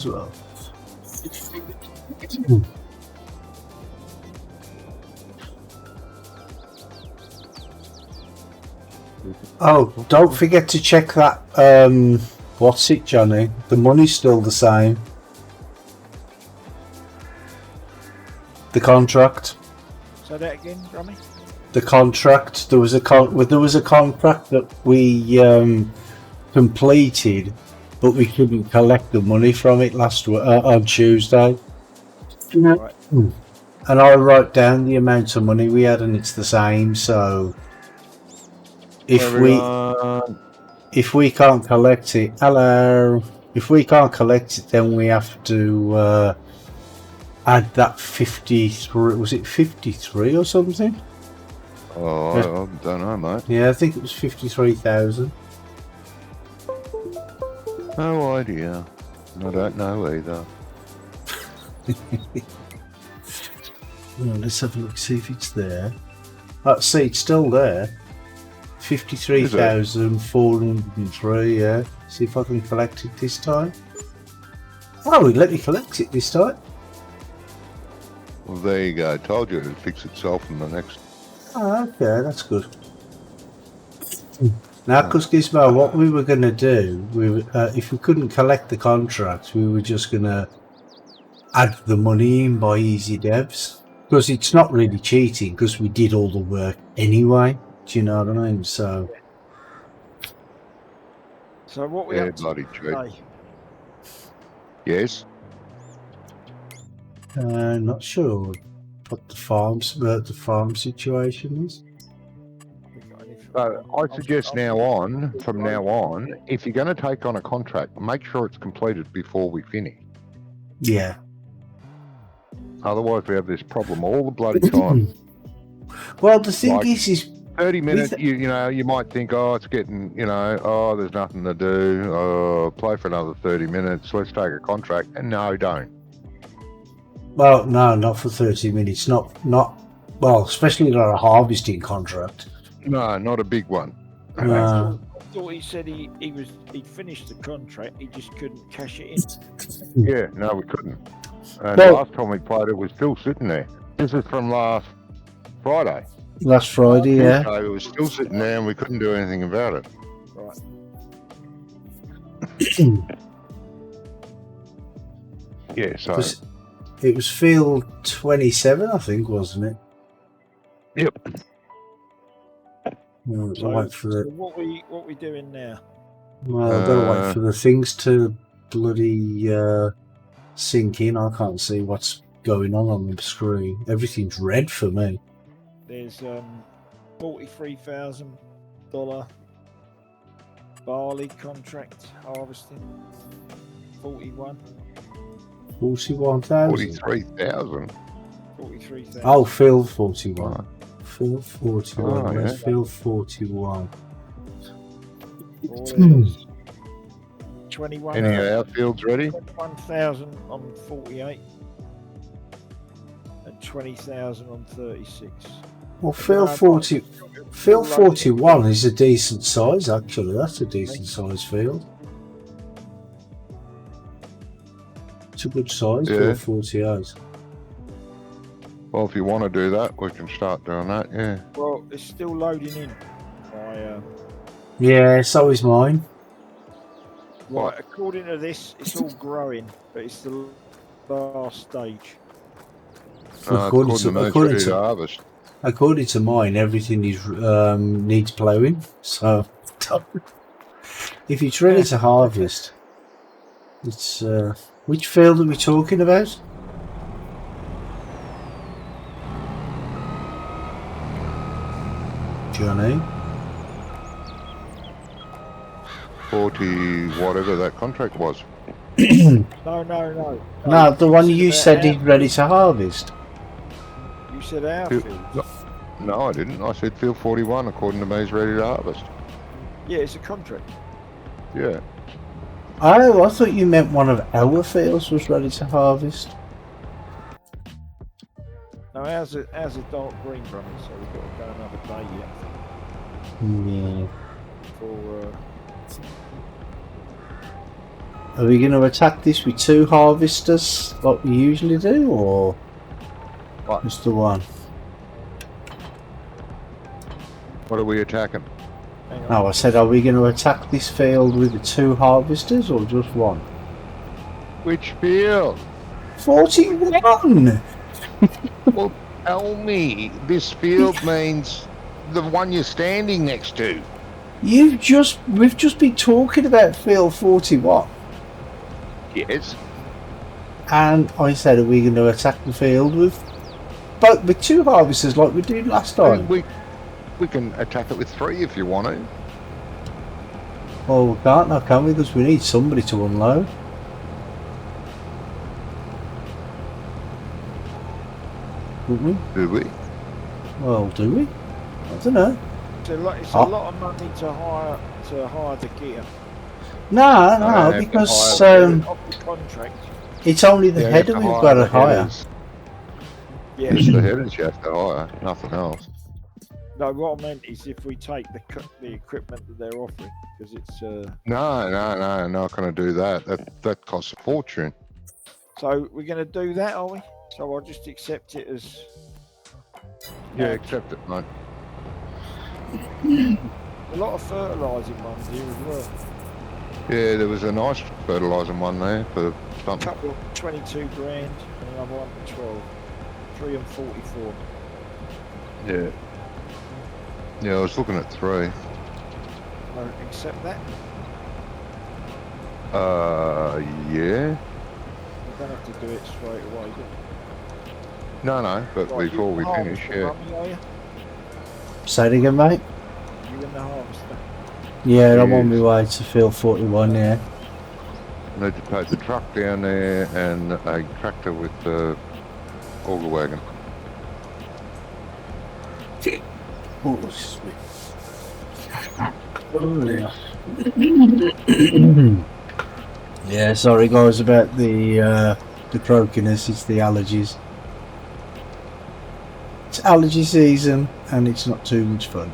as well. Oh, don't forget to check that. What's it, Johnny? The money's still the same. The contract. Say that again, Rummy. The contract. There was a contract that we completed, but we couldn't collect the money from it on Tuesday. Right. And I wrote down the amount of money we had, and it's the same. So if we can't collect it, if we can't collect it, then we have to add that 53. Was it 53 or something? Oh, I don't know, mate. Yeah, I think it was 53,000. No idea. I don't know either. Well, let's have a look, see if it's there. See, it's still there. 53,403, yeah. See if I can collect it this time. Oh, let me collect it this time. Well, there you go. I told you it'd fix itself in the next. Oh, okay, that's good. Now, because Gizmo, what we were going to do, if we couldn't collect the contract, we were just going to add the money in by easy devs. Because it's not really cheating, because we did all the work anyway. Do you know what I mean? So what we up to bloody cheat. today? Yes. Not sure what the farm situation is. So I suggest from now on, if you're going to take on a contract, make sure it's completed before we finish. Yeah. Otherwise, we have this problem all the bloody time. Well, the thing is 30 minutes, you might think, oh, it's getting, oh, there's nothing to do. Oh, play for another 30 minutes. Let's take a contract. And no, don't. Well, no, not for 30 minutes. Not well, especially not a harvesting contract. No, not a big one. I thought he said he'd finished the contract, he just couldn't cash it in. Yeah, no, we couldn't. And Well, last time we played it was still sitting there. This is from last Friday. Last Friday, yeah. So it was still sitting there and we couldn't do anything about it. Right. Yeah, so... It was field 27, I think, wasn't it? Yep. Well, So, wait for the, what we doing now? well, I've got to wait for the things to bloody sink in. I can't see what's going on the screen. Everything's red for me. There's $43,000 barley contract harvesting. 41. 41,000. 43,000. 43,000. Oh, field 41. Right. Field 41. Oh, Where's yeah. field 41? 21. Any of our fields ready? 21,000 on 48 and 20,000 on 36. Well, field 41 is a decent size, actually. That's a decent size field. It's a good size, Yeah. field 48. Well, if you want to do that, we can start doing that, yeah. Well, it's still loading in. Yeah, so is mine. Right, according to this, it's all growing, but it's the last stage. According to harvest. According to mine, everything is needs plowing. So, if it's ready to harvest, it's which field are we talking about? Johnny? 40, whatever that contract was. No. No, the one you said is ready to harvest. You said our field. No, I didn't. I said field 41, according to me, is ready to harvest. Yeah, it's a contract. Yeah. Oh, I thought you meant one of our fields was ready to harvest. No, ours a dark green from it, so we've got to go another day yet. Yeah. For Are we going to attack this with 2 harvesters like we usually do, or What? just the one? What are we attacking? Hang on. No, I said, are we going to attack this field with the 2 harvesters or just one? Which field? 41! Well, tell me. This field means the one you're standing next to. We've just been talking about field 41. Yes. And I said, are we going to attack the field with 2 harvesters like we did last time? We can attack it with 3 if you want to. Well, we can't now, can we? Because we need somebody to unload. Wouldn't we? Do we? Well, do we? I don't know. It's a lot of money to hire the gear. No, because Off the contract. it's only the header we've got to hire. Yeah. It's the headers you have to hire, nothing else. No, what I meant is if we take the equipment that they're offering, because it's No, not going to do that. That costs a fortune. So we're going to do that, are we? So I'll just accept it as. Yeah, accept it, mate. A lot of fertilising ones here as well. Yeah, there was a nice fertilising one there for A something. couple of 22 grand and another one for 12. 3 and 44. Yeah. Yeah, I was looking at 3. I accept that. Yeah. You don't have to do it straight away, do you? No, but Right, before we you finish, harvester, yeah. Mummy, are you? Say it again, mate. You in the harvester? Yeah, I'm on my Yes. way to field 41, yeah. Need to take the truck down there and a tractor with the auger wagon. Oh, yeah. Yeah, sorry guys about the croakiness, it's the allergies. It's allergy season and it's not too much fun.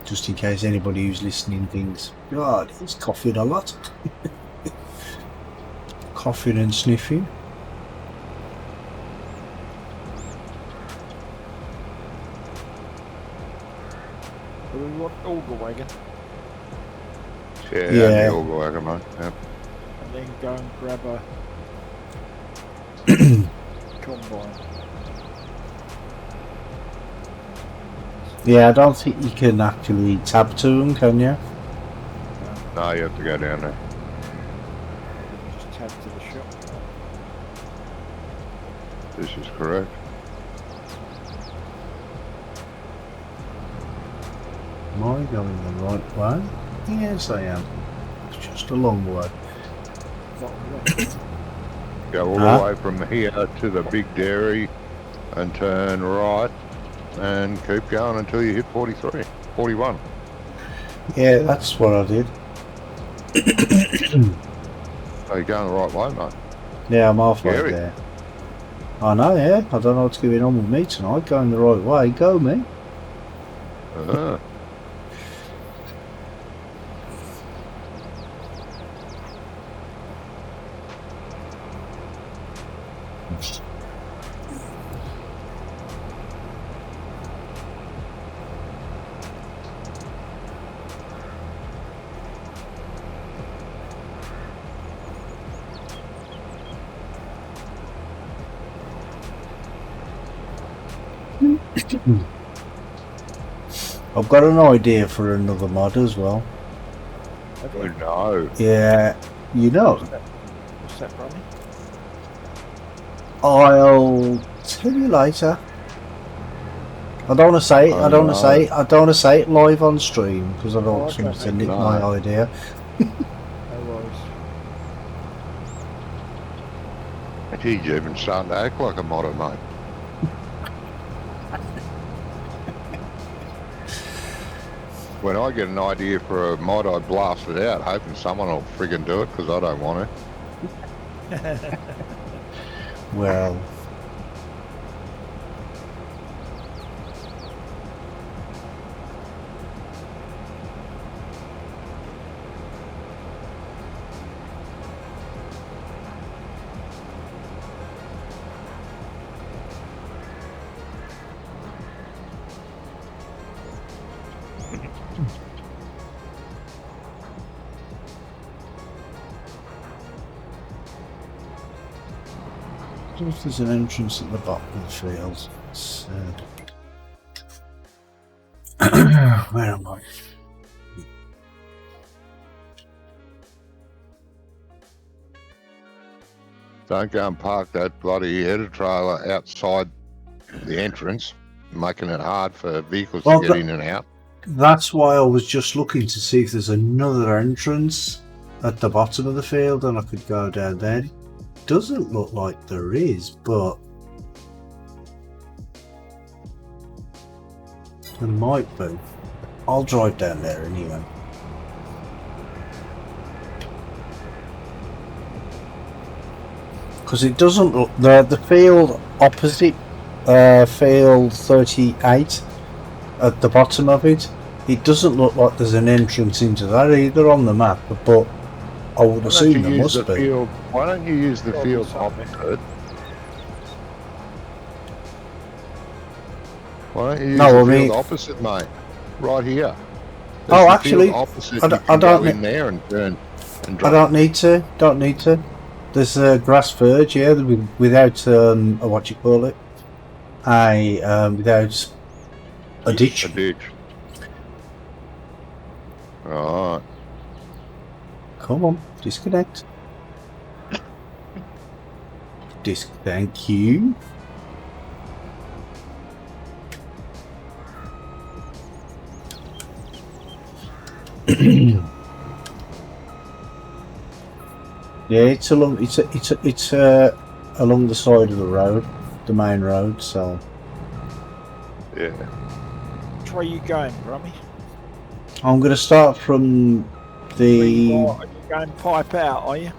Just in case anybody who's listening thinks, God, he's coughing a lot. Coughing and sniffing. Do we want auger wagon Yeah, Yeah. and the auger wagon, mate. Yep. and then go and grab a combine? Yeah, I don't think you can actually tab to them, can you? No, you have to go down there. Just tab to the shop. This is correct. Am I going the right way? Yes, I am. It's just a long way. Go all the way from here to the big dairy and turn right and keep going until you hit 43, 41. Yeah, that's what I did. So you're going the right way, mate. Yeah, I'm halfway Scary. there. I know, yeah. I don't know what's going on with me tonight. Going the right way. Go, me. I've got an idea for another mod as well. Oh, no. Yeah, you know. What's that, Ronnie? I'll tell you later. I don't want to say it. I don't want to say it. I don't want to say it live on stream because I don't want okay, somebody to mate. nick my idea. No worries. Geez, you're even starting to act like a modder, mate. When I get an idea for a mod, I blast it out, hoping someone will friggin' do it, because I don't want to. Well, If there's an entrance at the bottom of the field. Where am I? Don't go and park that bloody header trailer outside the entrance, making it hard for vehicles to get in and out. That's why I was just looking to see if there's another entrance at the bottom of the field and I could go down there. It doesn't look like there is, but there might be. I'll drive down there anyway. Because it doesn't look... The field opposite field 38 at the bottom of it, it doesn't look like there's an entrance into that either on the map, but I would assume there must be. Why don't you use the field opposite? Why don't you use the field opposite, mate? Right here. There's oh, actually, opposite. I don't in there and turn. And I don't need to. Don't need to. There's a grass verge, yeah, without what you call it, without a ditch. A ditch. Right. Come on, disconnect. Thank you. Yeah, it's along. It's along the side of the road, the main road. So. Yeah. Which way are you going, Rummy? I'm going to start from the. Are you going pipe out? Are you?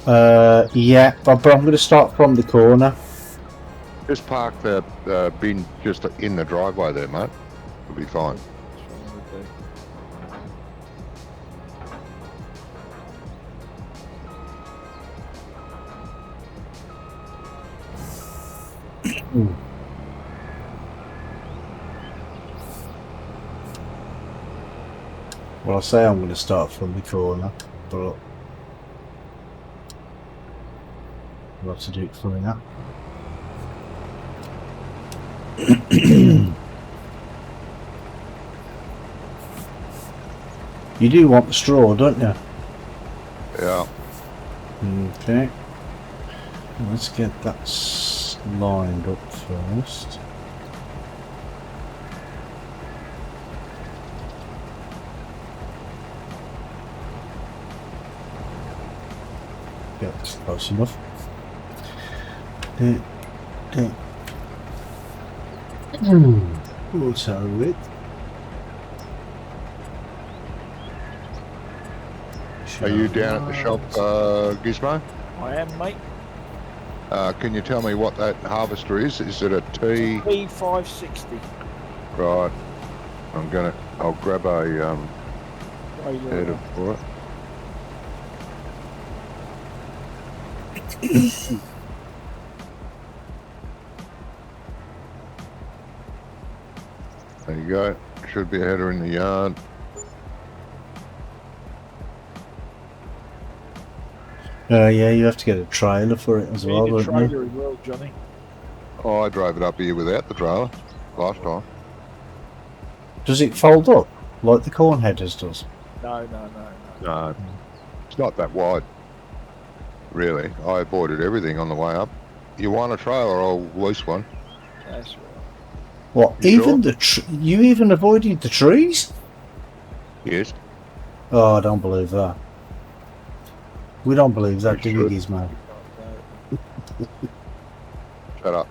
Yeah, but I'm going to start from the corner. Just park the bin just in the driveway there, mate. It'll be fine. Well, I say I'm going to start from the corner, but I'll have to do it from that. You do want the straw, don't you? Yeah. Okay. Let's get that lined up first. Yeah, that's close enough. Auto width. Are you down at the shop, Gizmo? I am, mate. Can you tell me what that harvester is? Is it a T? T560. Right. I'll grab a header for it. There you go. Should be a header in the yard. Yeah, you have to get a trailer for it as well, don't you? trailer as well, Johnny. Oh, I drove it up here without the trailer last time. Does it fold up like the corn headers does? No. No, it's not that wide. Really, I avoided everything on the way up. You want a trailer? I'll lease one. That's right. What? You Even you even avoided the trees? Yes. Oh, I don't believe that. We don't believe that, do we, should. Gizmo? Shut up.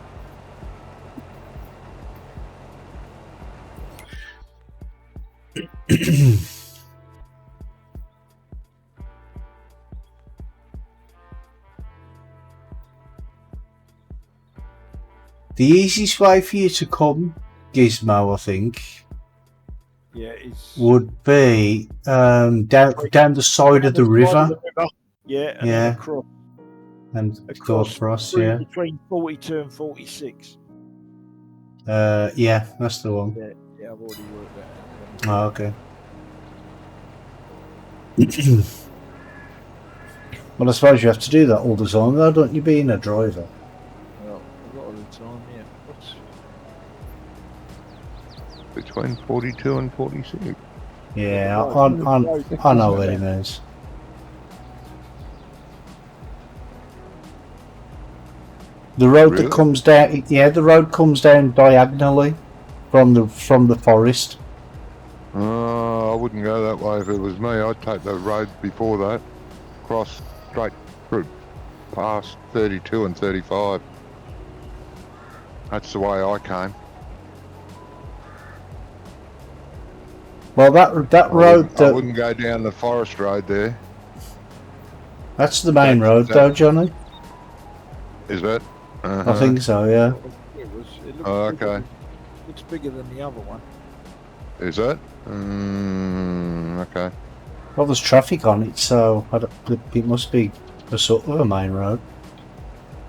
The easiest way for you to come, Gizmo, I think, Yeah, it's would be down the side of the river. Yeah, and Yeah. then across And go across, yeah. between 42 and 46. Yeah, that's the one. Yeah, I've already worked that out. Oh, okay. Well, I suppose you have to do that all the time, though, don't you, being a driver? Well, a lot of the time, yeah. Between 42 and 46. Yeah, Right. I know what he means. The road Really? that comes down, yeah, the road comes down diagonally from the forest. I wouldn't go that way if it was me. I'd take the road before that, cross straight through past 32 and 35. That's the way I came. Well, that road, I wouldn't go down the forest road there. that's the main road, though, Johnny. Is that? I think so, yeah. It looks okay. Looks bigger than the other one. Is that? Okay. Well, there's traffic on it, so it must be a sort of a main road.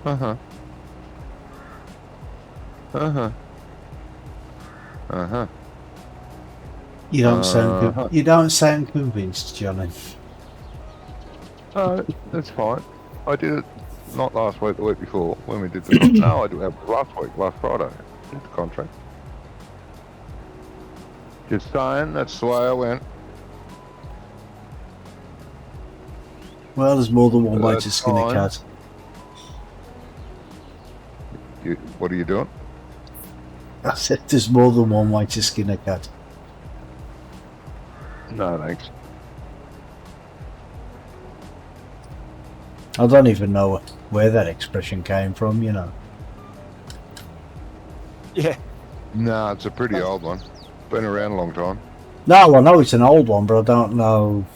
Uh-huh. You don't sound convinced, Johnny. That's fine. I did it not last week, the week before, when we did the no, I did it last week, last Friday. Did the contract. Just saying, that's the way I went. Well, there's more than one way That's to skin a fine. cat. What are you doing? I said there's more than one way to skin a cat. No, thanks. I don't even know where that expression came from, you know. Yeah. No, it's a pretty old one. Been around a long time. No, I know it's an old one, but I don't know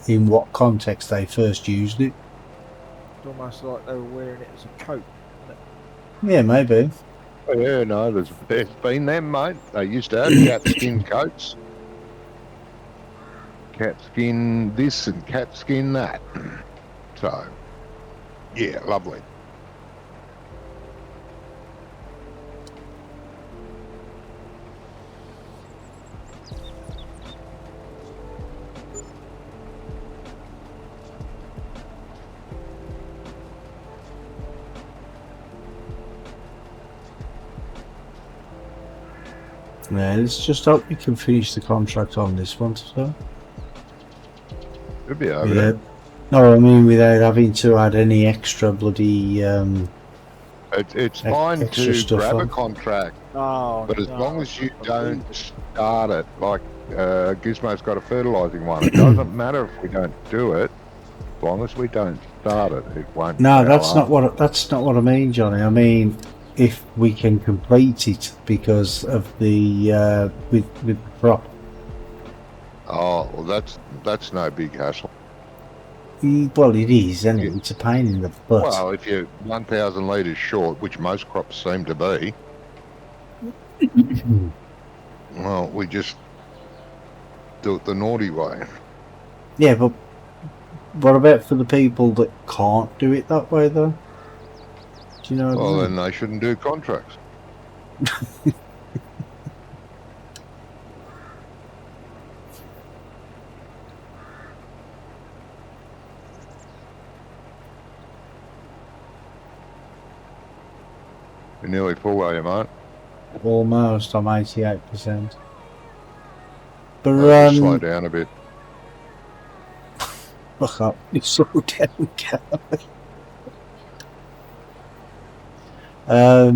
in what context they first used it. It's almost like they were wearing it as a coat. Yeah, maybe. Oh, yeah, no, there's been them, mate. They used to have cat skin coats. Cat skin this and cat skin that. So, yeah, lovely. Yeah, let's just hope we can finish the contract on this one, so. It'll be over there. No, I mean without having to add any extra bloody It's fine extra to stuff grab a on. contract, Oh, but as no, long as you I don't believe it. start it, like Gizmo's got a fertilising one, it doesn't matter if we don't do it. As long as we don't start it, it won't. No, go that's up. not what I mean, Johnny. I mean if we can complete it because of the with the crop. Oh, well, that's no big hassle. Well, it is, isn't it? It's a pain in the butt. Well, if you're 1,000 litres short, which most crops seem to be, well, we just do it the naughty way. Yeah, but what about for the people that can't do it that way, though? Do you know what Well, I then mean? they shouldn't do contracts. You're nearly full, are you, mate? Almost, I'm 88%. But Just slow down a bit. look up, you slow down, Gary. What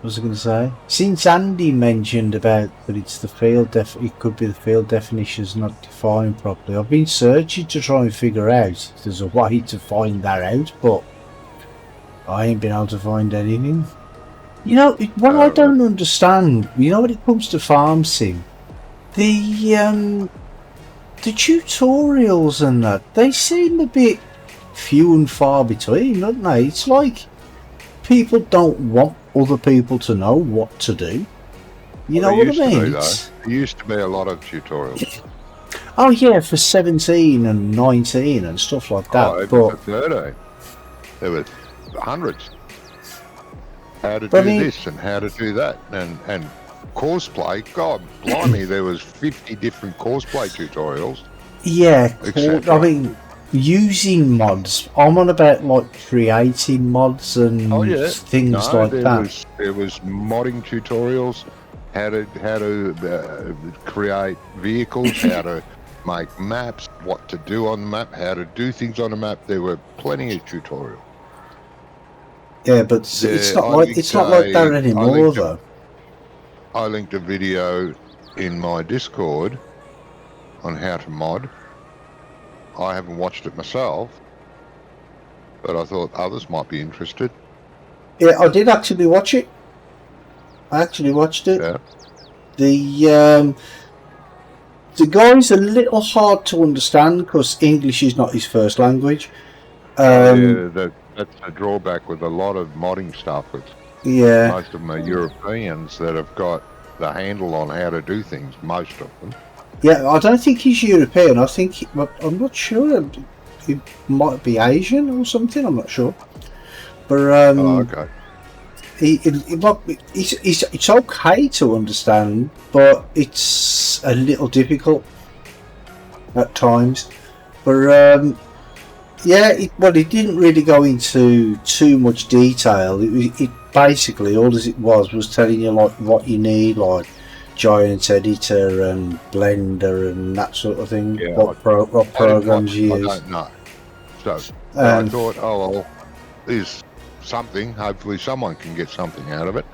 was I going to say? Since Andy mentioned about that it's the field it could be the field definitions not defined properly, I've been searching to try and figure out if there's a way to find that out, but I ain't been able to find anything. You know, what I don't understand, you know, when it comes to farm sim, the tutorials and that, they seem a bit few and far between, don't they? It's like people don't want other people to know what to do. You know what I mean? There used to be a lot of tutorials. Oh yeah, for 17 and 19 and stuff like that. Oh, but for 30. There were hundreds. How to do this and how to do that. And courseplay, God blimey, there was 50 different courseplay tutorials. Yeah, etc. I mean, using mods. I'm on about like creating mods and Oh yeah, things no, like that. there was modding tutorials, how to create vehicles, how to make maps, what to do on the map, how to do things on the map. There were plenty of tutorials. Yeah, but it's not like that anymore, though. I linked a video in my Discord on how to mod. I haven't watched it myself, but I thought others might be interested. Yeah, I did actually watch it. I actually watched it. Yeah. The guy's a little hard to understand because English is not his first language. Yeah, that's a drawback with a lot of modding stuff. Yeah. Most of them are Europeans that have got the handle on how to do things, most of them. Yeah, I don't think he's European. I think I'm not sure. He might be Asian or something. I'm not sure. But okay. It's okay to understand, but it's a little difficult at times. But yeah, it didn't really go into too much detail. It basically all as it was telling you like what you need, like Giant Editor and Blender and that sort of thing. Yeah, what programs you use. I don't know. So I thought, oh well, there's something. Hopefully, someone can get something out of it.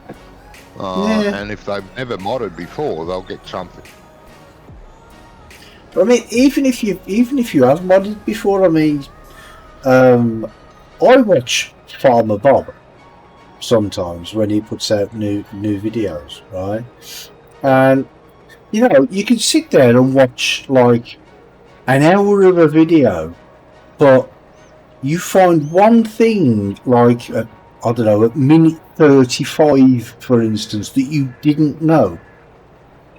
Yeah. And if they've never modded before, they'll get something. I mean, even if you have modded before, I mean, I watch Farmer Bob sometimes when he puts out new videos, right? And you know, you can sit there and watch like an hour of a video, but you find one thing like I don't know, at minute 35, for instance, that you didn't know.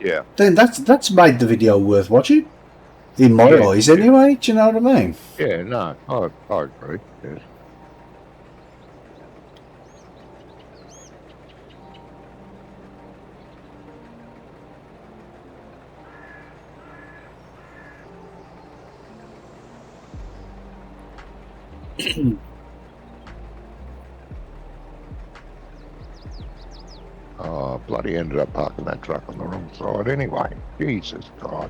Yeah. Then that's made the video worth watching. In my eyes, anyway. Do you know what I mean? Yeah, no, I agree. Yes. Oh, bloody ended up parking that truck on the wrong side anyway. Jesus God.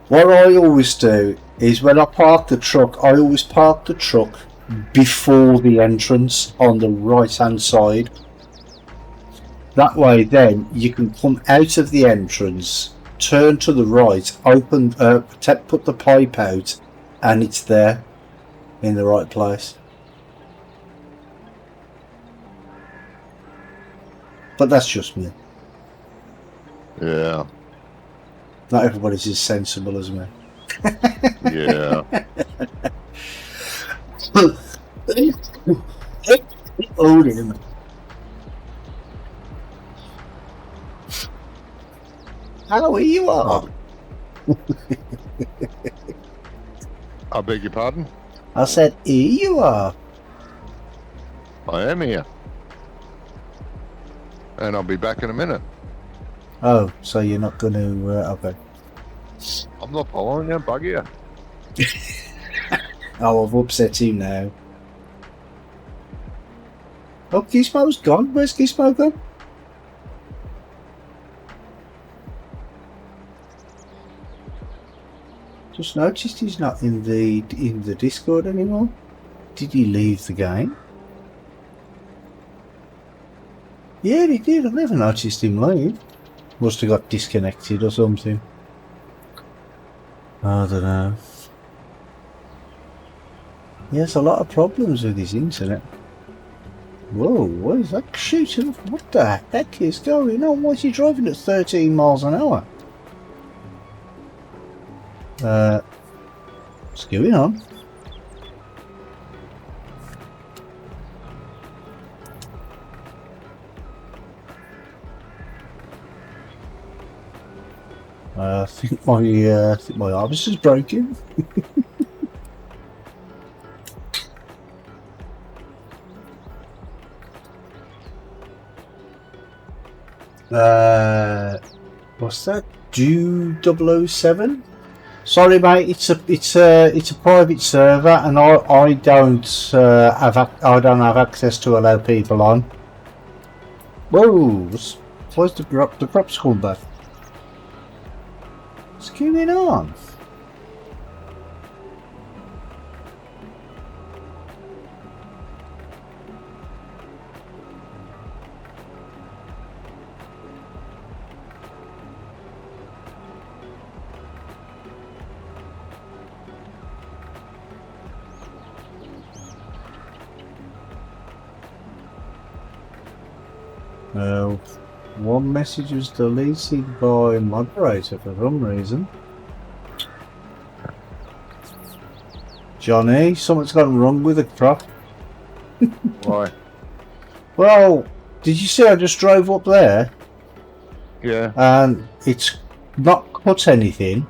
What I always do is when I park the truck, I always park the truck before the entrance on the right hand side. That way then you can come out of the entrance, turn to the right, open, put the pipe out, and it's there in the right place. But that's just me. Yeah. Not everybody's as sensible as me. Yeah. Oh dear. How are you are? I beg your pardon? I said, here you are. I am here. And I'll be back in a minute. Oh, so you're not going to... okay. I'm not following you, bug you. Oh, I've upset him now. Oh, Gizmo's gone. Where's Gizmo gone? Just noticed he's not in the Discord anymore. Did he leave the game? Yeah, he did. I've never noticed him leave. Must have got disconnected or something. I don't know. He has a lot of problems with his internet. Whoa, what is that shooting? What the heck is going on? Why is he driving at 13 miles an hour? What's going on? I think my harvest is broken. What's that? Do 007? Sorry, mate. It's a private server, and I don't have access to allow people on. Whoa! Where's the crops come back? What's going on? One message was deleted by moderator for some reason. Johnny, something's gone wrong with the crop. Why? Well, did you see I just drove up there? Yeah. And it's not cut anything,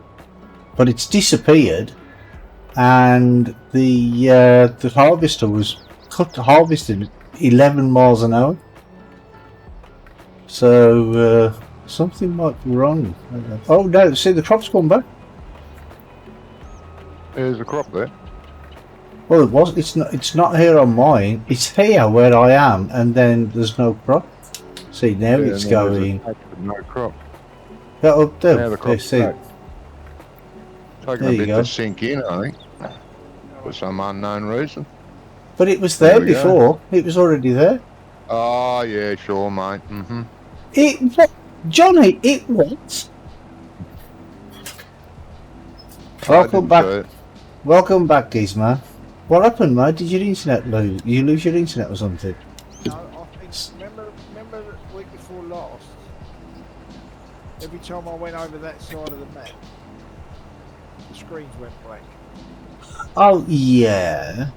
but it's disappeared, and the harvester was harvesting 11 miles an hour. So something might be wrong. Oh no! See, the crop's come back. There's a crop there. Well, it was. It's not here on mine. It's here where I am, and then there's no crop. See, now it's going. No crop. That up there. Now the crop's See. back. Taking There a you bit go. to sink in, I think, for some unknown reason. But it was there There we go. before. It was already there. Oh yeah, sure, mate. Mm-hmm. It what? Johnny, it was. Welcome back. Welcome back, Gizmo. What happened, mate? Did your internet lose? You lose your internet or something? No, I think, remember the week before last? Every time I went over that side of the map, the screens went blank. Oh yeah.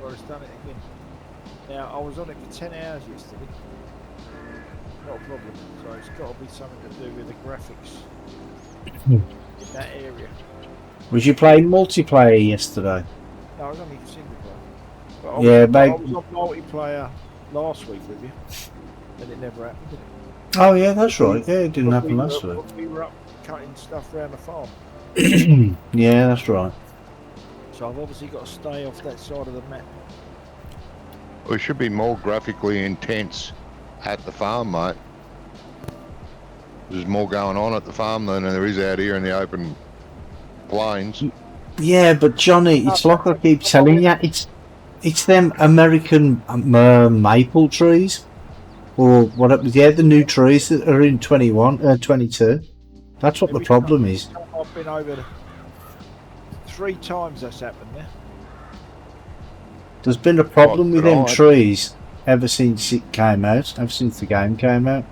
So I've done it again. Now, I was on it for 10 hours yesterday. Not a problem. So it's got to be something to do with the graphics in that area. Was you playing multiplayer yesterday? No, I was only single player. But I Yeah, was, mate. I was on multiplayer last week with you, and it never happened, did it? Oh yeah, that's right. Yeah, it didn't happen last week. We were up cutting stuff around the farm. Yeah, that's right. So I've obviously got to stay off that side of the map. We should be more graphically intense at the farm, mate. There's more going on at the farm than there is out here in the open plains. Yeah, but Johnny, it's like I keep telling you, it's them American maple trees, or what? Yeah, the new trees that are in 22. That's what the problem is. I've been over 3 times that's happened there. There's been a problem with them right. trees ever since it came out, ever since the game came out.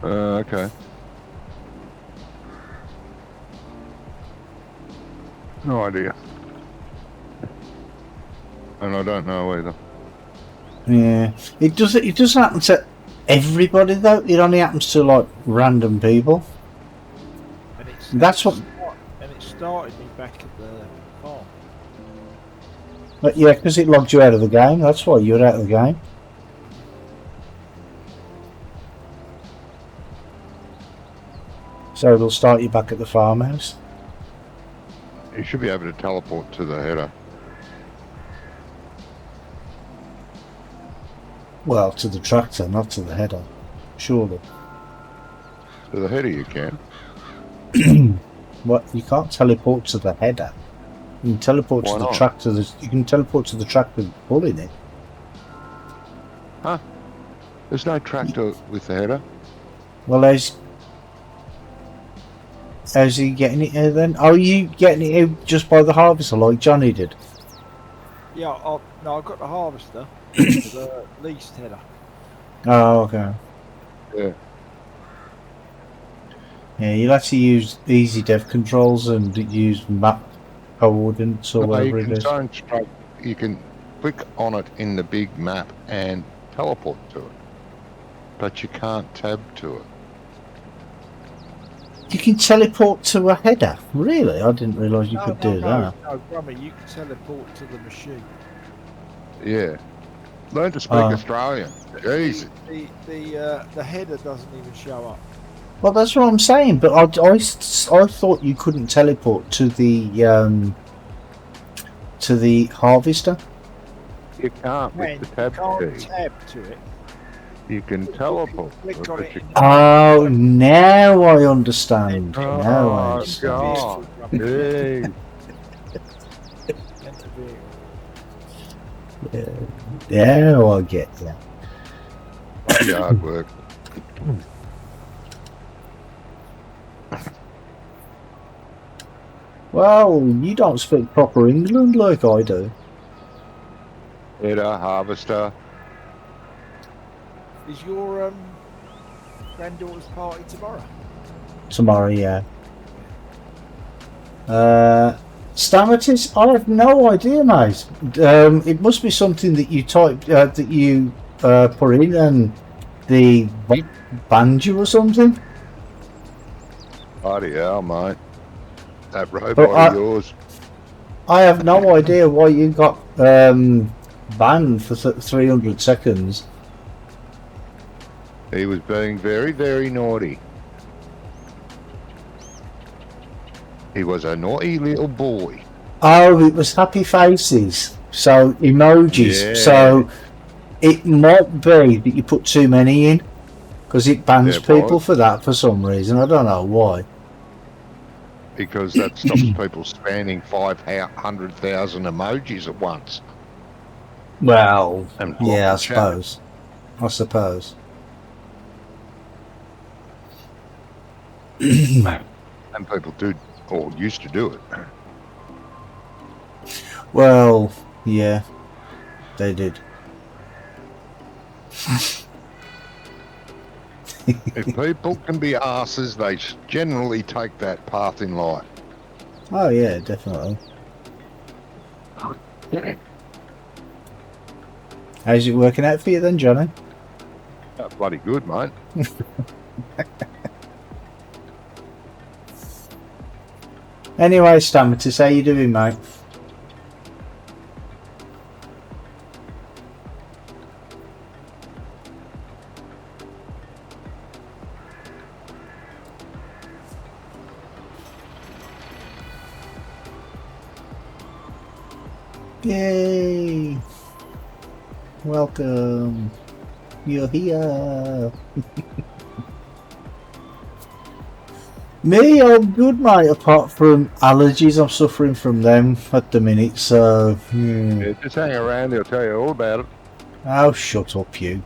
Okay. No idea. And I don't know either. Yeah, it doesn't happen to everybody though. It only happens to like random people. And it's, That's what. And it started me back at the farm. But yeah, because it logged you out of the game. That's why you're out of the game. So it'll start you back at the farmhouse. You should be able to teleport to the header. Well, to the tractor, not to the header. Surely. To the header you can. What? You can't teleport to the header. You can teleport Why to the not? tractor. You can teleport to the tractor pulling it. Huh? There's no tractor with the header. Well, how's he getting it here then? Oh, you getting it here just by the harvester like Johnny did? Yeah, no, I've got the harvester, the leased header. Oh, okay. Yeah. Yeah, you'll have to use easy dev controls and use map coordinates or whatever it is. You can click on it in the big map and teleport to it. But you can't tab to it. You can teleport to a header? Really? I didn't realise you could do that. No, Brummy, you can teleport to the machine. Yeah. Learn to speak Australian. Jeez. The header doesn't even show up. Well, that's what I'm saying. But I thought you couldn't teleport to the harvester. You can't with the tab can't key. tab to it. You can teleport. Click on it. Oh, now I understand. Now I Oh, understand. God. Jeez. Now I get that. Bloody hard work. Well, you don't speak proper England like I do. Header, harvester. Is your granddaughter's party tomorrow? Tomorrow, yeah. Stamatis, I have no idea, mate. It must be something that you type, that you put in, and the banned you or something. Bloody hell, mate. That robot of yours. I have no idea why you got banned for 300 seconds. He was being very, very naughty. He was a naughty little boy. Oh, it was happy faces. So, emojis. Yeah. So, it might be that you put too many in. Because it bans people for that for some reason. I don't know why. Because that stops people spamming 500,000 emojis at once. Well, And yeah, I chat. suppose. I suppose. And people do, or used to do it. Well, yeah, they did. If people can be arses, they generally take that path in life. Oh, yeah, definitely. How's it working out for you then, Johnny? That's bloody good, mate. Anyway, Stamatis, how you doing, mate? Yay! Welcome. You're here. Me, I'm good, mate. Apart from allergies, I'm suffering from them at the minute. So, Yeah, just hang around, he'll tell you all about it. Oh, shut up, you.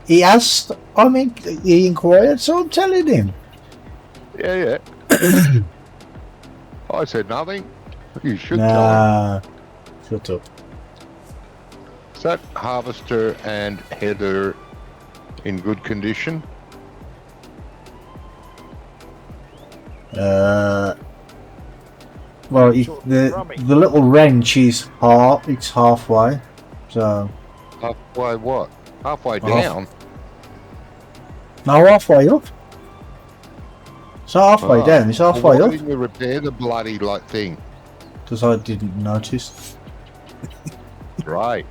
He asked. I mean, he inquired, so I'm telling him. Yeah, yeah. I said nothing. You should tell him. Nah, shut up. Is that harvester and header in good condition? Well, the little wrench is it's halfway, so. Halfway what? Halfway down? No, halfway up. It's not halfway down, it's halfway Why up. didn't you repair the bloody thing? Because I didn't notice. Right.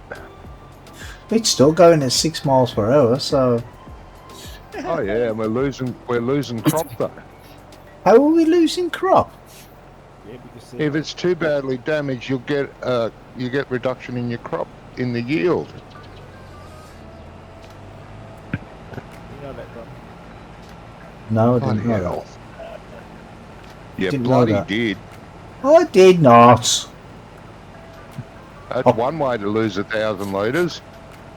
It's still going at 6 miles per hour, so. Oh yeah, and we're losing crop though. How are we losing crop? Yeah, because If it's too badly damaged, you get reduction in your crop in the yield. you know that, Don. No, I Bloody didn't know hell. You Didn't know bloody that. did. that. I did not. That's Oh. one way to lose 1,000 litres.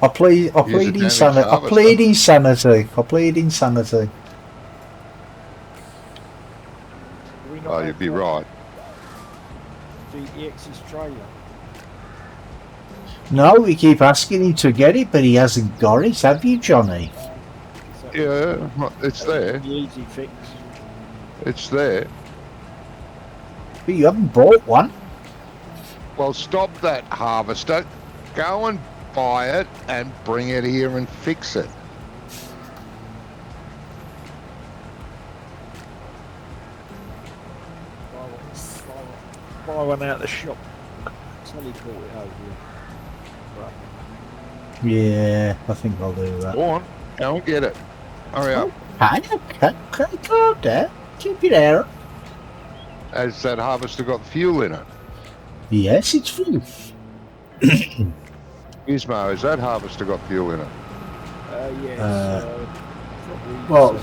I plead damaged insanity. I harvester. plead insanity. I plead insanity. Do we not Oh, have you'd be the right. GTX's trailer? No, we keep asking him to get it, but he hasn't got it, have you, Johnny? Is that Yeah, it's there. the easy fix? It's there. But you haven't bought one. Well, stop that harvester. Go and buy it and bring it here and fix it. Buy one out of the shop. Sally bought it over here. Yeah, I think I'll do that. Go on, go and get it. Hurry up. Okay, calm down. Keep it out. Has that harvester got fuel in it? Yes, it's full. Gizmo, has that harvester got fuel in it? Yes. well,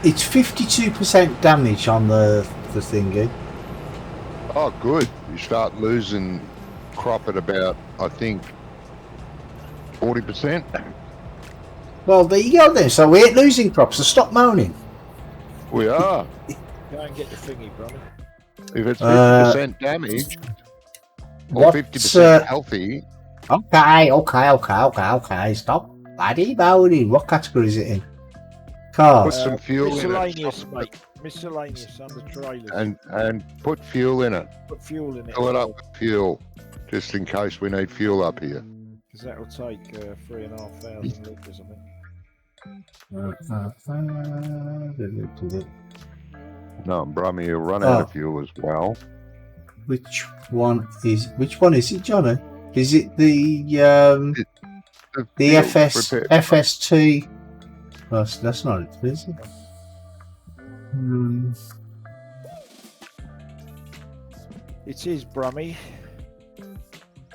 it's 52% damage on the thingy. Oh, good. You start losing crop at about, I think, 40%. Well, there you go then. So we ain't losing crops, so stop moaning. We are. Go and get the thingy, brother. If it's 50% damage or What, 50% healthy, Okay. Stop bloody moaning. What category is it in? Cars. put some fuel in Miscellaneous, it. mate. Miscellaneous under trailers. And put fuel in it. Put fuel in it. Fill it up with fuel, just in case we need fuel up here. Because that will take 3,500 litres, I think. No, Brummy, you'll run out of fuel as well. Which one is it, Johnny? Is it the fuel FS2? Well, that's not it, is it? It is, Brummy.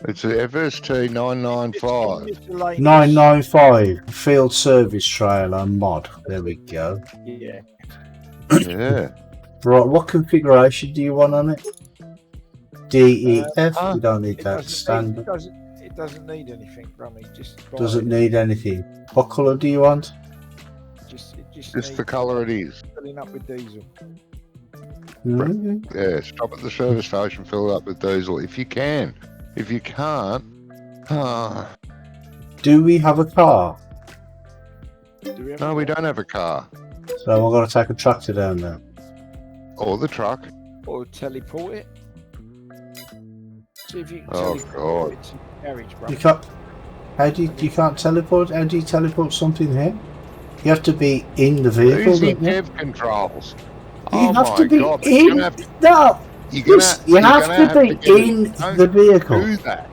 It's the FST 995. Miscellaneous. 995 field service trailer mod. There we go. Yeah. Yeah. Right, what configuration do you want on it? DEF? We don't need that. Standard. It doesn't need anything, Brummy. Just Doesn't need anything. What colour do you want? Just Just the colour it is. filling up with diesel. Yeah, stop at the service station, fill it up with diesel if you can. If you can't, Do we have a car? no, we don't have a car. So we're going to take a tractor down there. Or the truck. Or teleport it. See if you can Oh, teleport God. it to the garage, You Brummy. can't. How do you can't teleport? How do you teleport something here? You have to be in the vehicle. Easy don't you? dev controls. You Oh have my to be God. in. No, You're gonna, you have to be in the vehicle. Do that.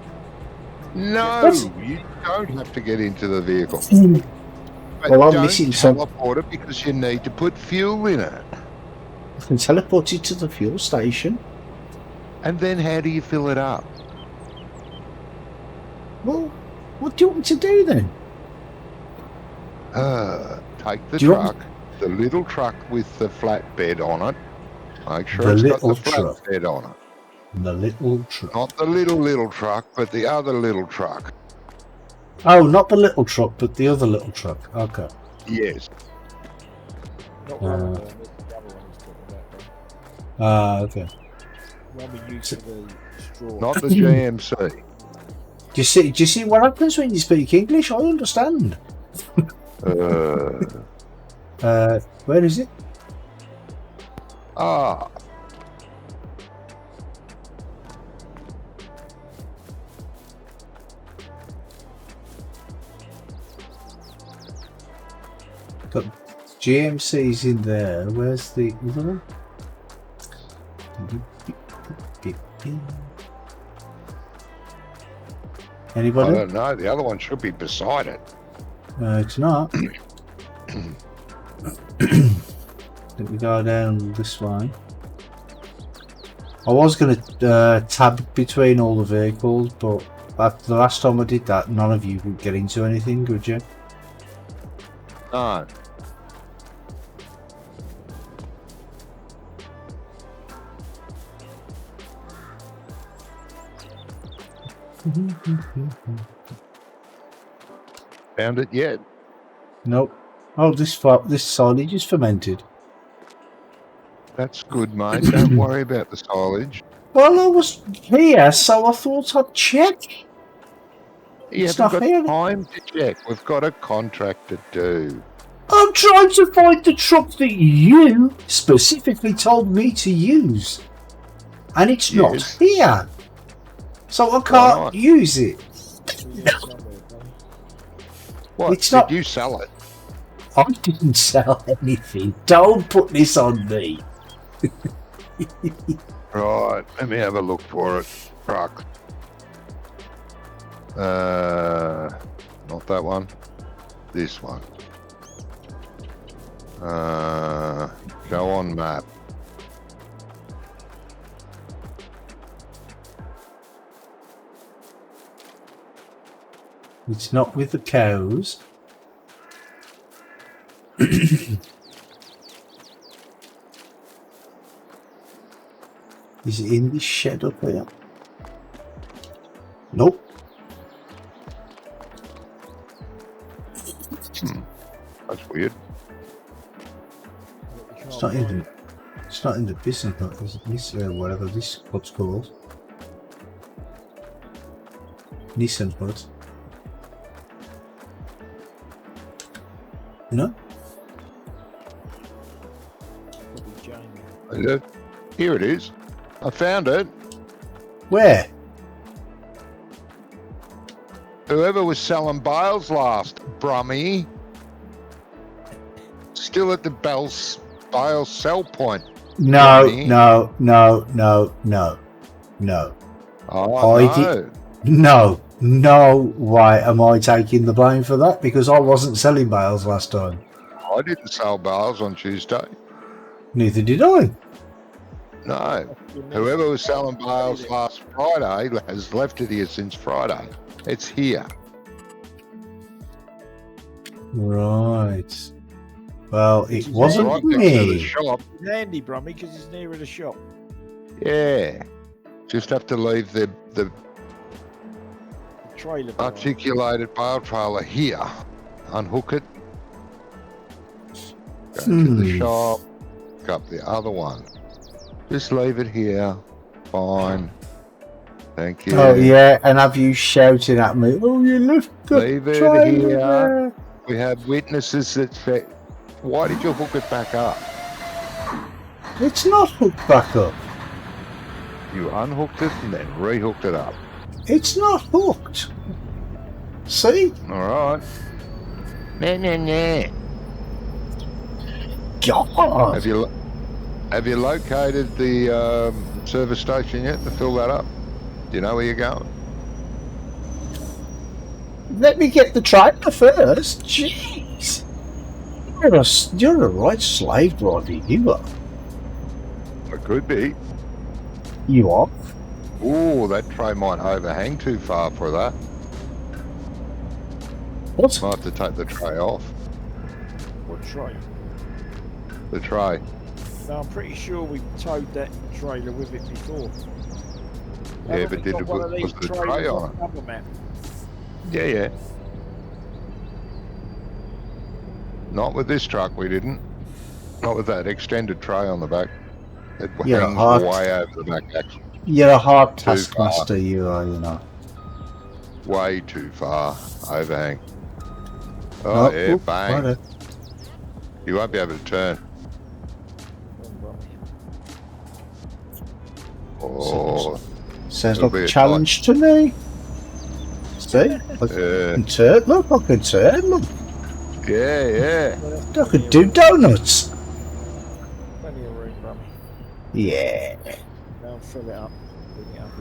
No, What? you don't have to get into the vehicle. But Well, I'm don't missing some. teleport it because you need to put fuel in it. You can teleport it to the fuel station. And then how do you fill it up? Well, what do you want me to do then? Take the Do you want- truck, the little truck with the flatbed on it. Make sure The it's got the little truck. flatbed on it. The little truck. Not the little truck, but the other little truck. Oh, not the little truck, but the other little truck. Okay. Yes. Not one of them, it's the other one he's talking about, bro. Okay. One we use for the straw. Not the GMC. Do you see what happens when you speak English? I understand. Where is it? Ah. Got GMC's in there. Where's the other one? I Anybody? don't know. The other one should be beside it. It's not. Let me go down this way. I was going to tab between all the vehicles, but after the last time I did that, none of you could get into anything, could you? No. Found it yet? Nope. Oh, this silage is fermented. That's good, mate. Don't worry about the silage. Well, I was here, so I thought I'd check. You It's haven't not got here. time to check. We've got a contract to do. I'm trying to find the truck that you specifically told me to use. And it's not Yes. here. So I Why can't not? use it. What? It's Did not- you sell it? I didn't sell anything. Don't put this on me. Right. Let me have a look for it. Truck. Not that one. This one. Go on map. It's not with the cows. Is it in this shed up here? Nope. That's weird. It's not in the. It's not in the business hut. Is it this whatever this hut's called? Nissan hut. No. Here it is. I found it. Where? Whoever was selling bales last, Brummy. Still at the bales sell point. No, Brummy. no. Oh, no. No. Why am I taking the blame for that? Because I wasn't selling bales last time. I didn't sell bales on Tuesday. Neither did I. No. Whoever was selling bales last Friday has left it here since Friday. It's here. Right. Well, it It's wasn't Right next to the me. shop. It's handy, Brummy, because it's nearer the shop. Yeah. Just have to leave the Trailer behind. articulated bale trailer here. Unhook it. Go to the shop. Pick up the other one. Just leave it here. Fine. Thank you. Oh yeah, and have you shouting at me? Oh, you left the Leave it trailer here. there." We have witnesses that say, why did you hook it back up? It's not hooked back up. You unhooked it and then rehooked it up. It's not hooked. See? All right. Nah. God. Have you located the service station yet to fill that up? Do you know where you're going? Let me get the tractor first. Jeez. You're a right slave driver, you are. It could be. You are? Ooh, that tray might overhang too far for that. What? Might have to take the tray off. What tray? The tray. No, I'm pretty sure we towed that trailer with it before. Yeah, Haven't but we did got it one of was these the trailers tray on it? Tumblr map? Yeah. Not with this truck, we didn't. Not with that extended tray on the back. It You're hangs hot. way over the back axle. You're a hard Too far. taskmaster, you are, you know. Way too far. Overhang. Oh, yeah, oop, bang. righto. You won't be able to turn. Oh, Sounds It'll like be a a challenge to me. See? I can turn, look, I can turn, look. yeah. I could do donuts. Plenty of room, Brummy. Yeah. Now fill it up. Bring it up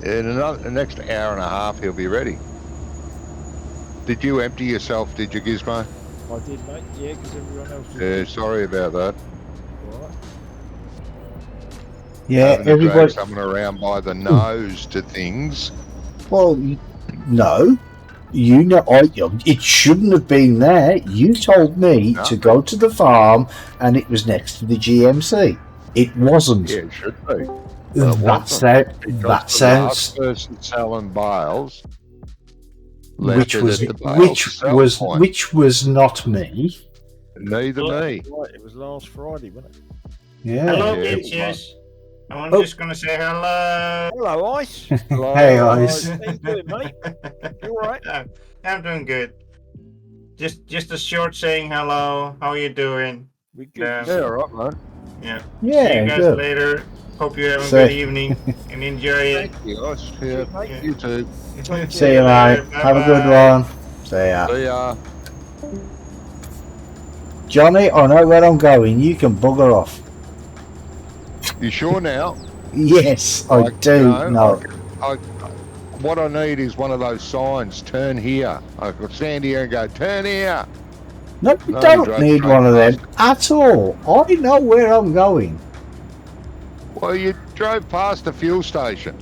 here. In the next hour and a half, he'll be ready. Did you empty yourself, did you, Gizmo? I did, mate. Yeah, because everyone else was Yeah, sorry about that. alright. Yeah, Having to drag everybody. someone around by the nose to things. Well, no. You know, it shouldn't have been there. You told me No. to go to the farm and it was next to the GMC. It wasn't. Yeah, it should be. That wasn't. sounds. Because That the sounds. last person selling bales left Which it was at the bales sell point. which was not me. Neither me. Right, it was last Friday, wasn't it? Yeah. Hello, Yeah, it bitches. I'm Oh. just gonna say hello. Hello, Ice. Hey, Ice. How you doing, mate? You alright? I'm doing good. Just a short saying hello. How you doing? We good. Yeah, all right, mate. Yeah. Yeah, See you guys good. later. Hope you have a Say- good evening and enjoy it. Thank you, Ice. Yeah, Cheers, mate. Yeah. you too. See you, mate. Have a good one. See ya. See ya. Johnny, I know where I'm going. You can bugger off. You sure now? Yes, I do. No, No. what I need is one of those signs. Turn here. I could stand here and go, turn here. No, you No, don't drove need straight one of past. them at all. I know where I'm going. Well, you drove past the fuel station.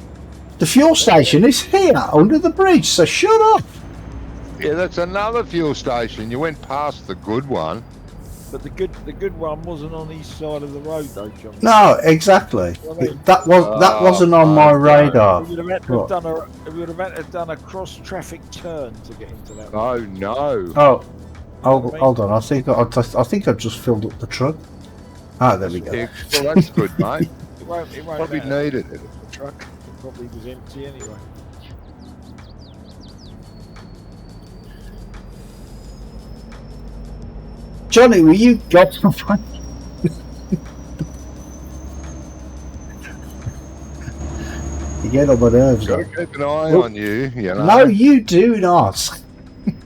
The fuel station is here under the bridge, so shut up. Yeah, that's another fuel station. You went past the good one. But the good one wasn't on each side of the road though, John. No, exactly. Well, I mean- That wasn't on my radar. We would have had to have done a, we would have had to have done a cross-traffic turn to get into that. Oh no. Oh, hold on. I think I've just filled up the truck. Ah, there we go. Yeah, well, that's good, mate. It won't Probably matter. needed it. The truck probably was empty anyway. Johnny, will you get some? You get on my nerves. Got to though. keep an eye on you, you know. No, you do not.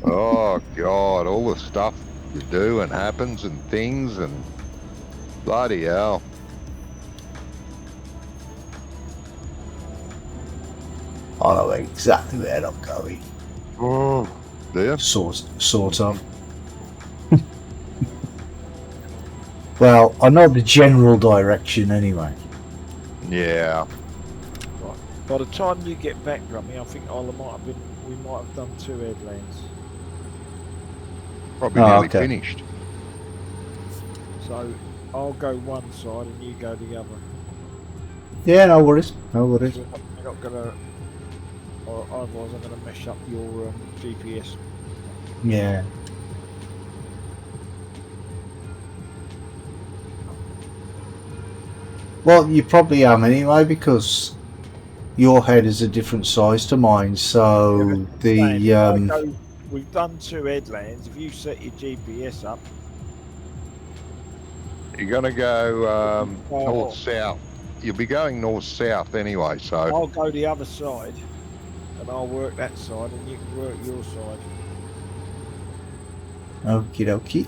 Oh God, all the stuff you do and happens and things and bloody hell. I know exactly where I'm going. Oh, dear. Sort of. Well, I know the general direction anyway. Yeah. By the time you get back, Rummy, I think we might have done 2 headlands. Probably Oh, nearly okay. finished. So I'll go one side and you go the other. Yeah, no worries. No worries. We're not gonna, or otherwise I'm gonna mess up your GPS. Yeah. Well, you probably am anyway because your head is a different size to mine. So We've done 2 headlands. If you set your GPS up, You're going to go north-south. You'll be going north-south anyway, so... I'll go the other side and I'll work that side and you can work your side. okie dokie.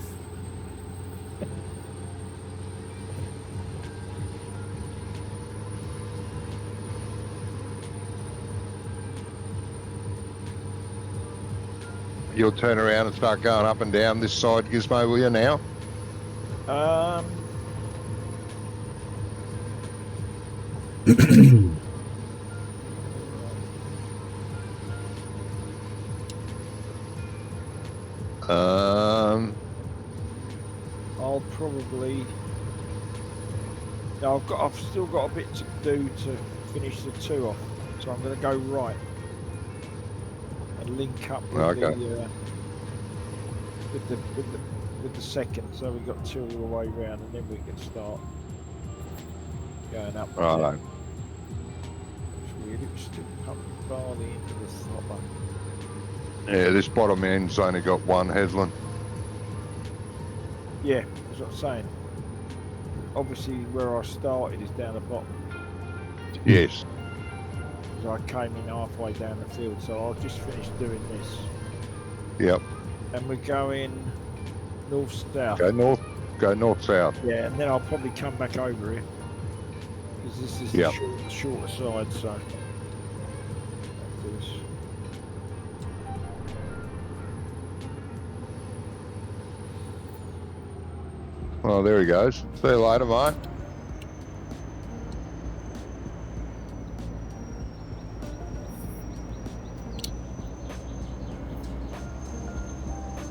You'll turn around and start going up and down this side, Gizmo, will you now? I'll probably. No, I've still got a bit to do to finish the 2 off, so I'm going to go right and link up with Okay. with the second. So we've got 2 all the way round, and then we can start going up. Right. It's weird. It was still pumping barley into the slopper. Yeah, this bottom end's only got one headland. Yeah, that's what I'm saying. Obviously, where I started is down the bottom. Yes. Because I came in halfway down the field, so I'll just finish doing this. Yep. And we're going north-south. Go north-south. Yeah, and then I'll probably come back over here. Because this is Yep. the shorter side, so... Well, there he goes. See you later, mate.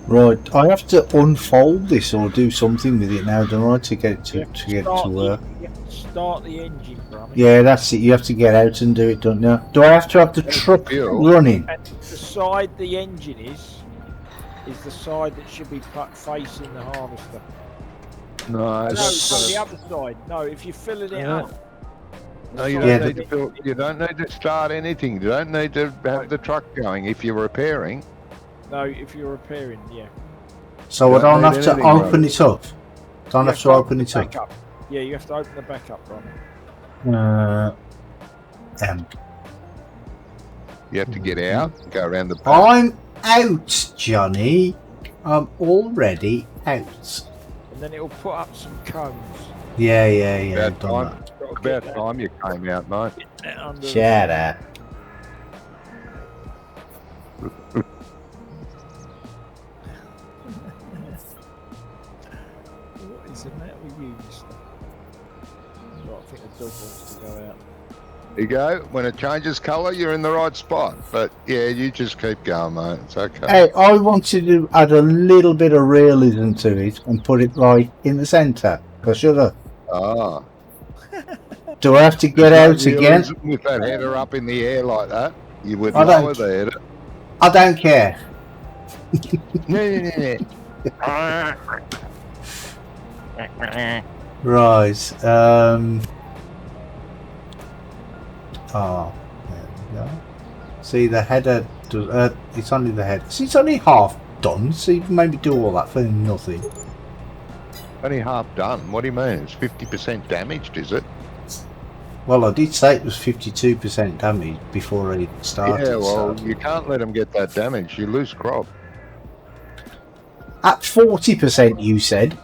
Right, I have to unfold this or do something with it now, don't I, to get to work? Start the engine, Brummy. Yeah, that's it. You have to get out and do it, don't you? Do I have to have the truck running? And the side the engine is the side that should be facing the harvester. No, No, on that's the other side. No, if you're filling it up. No, you don't need to fill, you don't need to start anything. You don't need to have the truck going if you're repairing. No, if you're repairing, yeah. So I don't need have to anything, open it up. Don't have to open it up. Up. Yeah, you have to open the back up, Brummy. You have to get out and go around the back. I'm out, Johnny. I'm already out. And then it'll put up some cones. Yeah. I've About done time, about time you came out, mate. that. Shut up. What is the matter with you, mister? Right, I think the dog wants to go out. There you go. When it changes colour, you're in the right spot. But yeah, you just keep going, mate. It's okay. Hey, I wanted to add a little bit of realism to it and put it right in the centre. Should I? Ah. Do I have to get out again? With that header up in the air like that, you would I don't- lower the header. I don't care. No. Right. Oh, there we go. See, the header does. It's only the head. See, it's only half done. So you can maybe do all that for nothing. Only half done. What do you mean? It's 50% damaged, is it? Well, I did say it was 52% damage before I started. Yeah, well, so. you can't let them get that damage. You lose crop. At 40%, you said.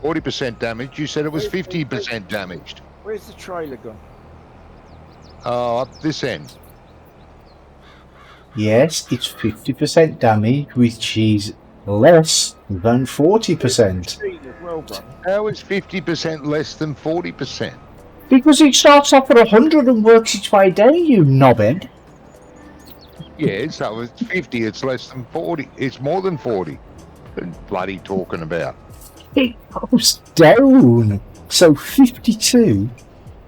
40% damage. You said it was 50% damaged. Where's the trailer gone? Oh, up this end. Yes, it's 50% damage, which is less than 40%. Well done. How is 50% less than 40%? Because it starts off at 100 and works its way down, you knobhead. Yeah, so it's 50. It's less than 40. It's more than 40. What are you bloody talking about? It goes down. So 52,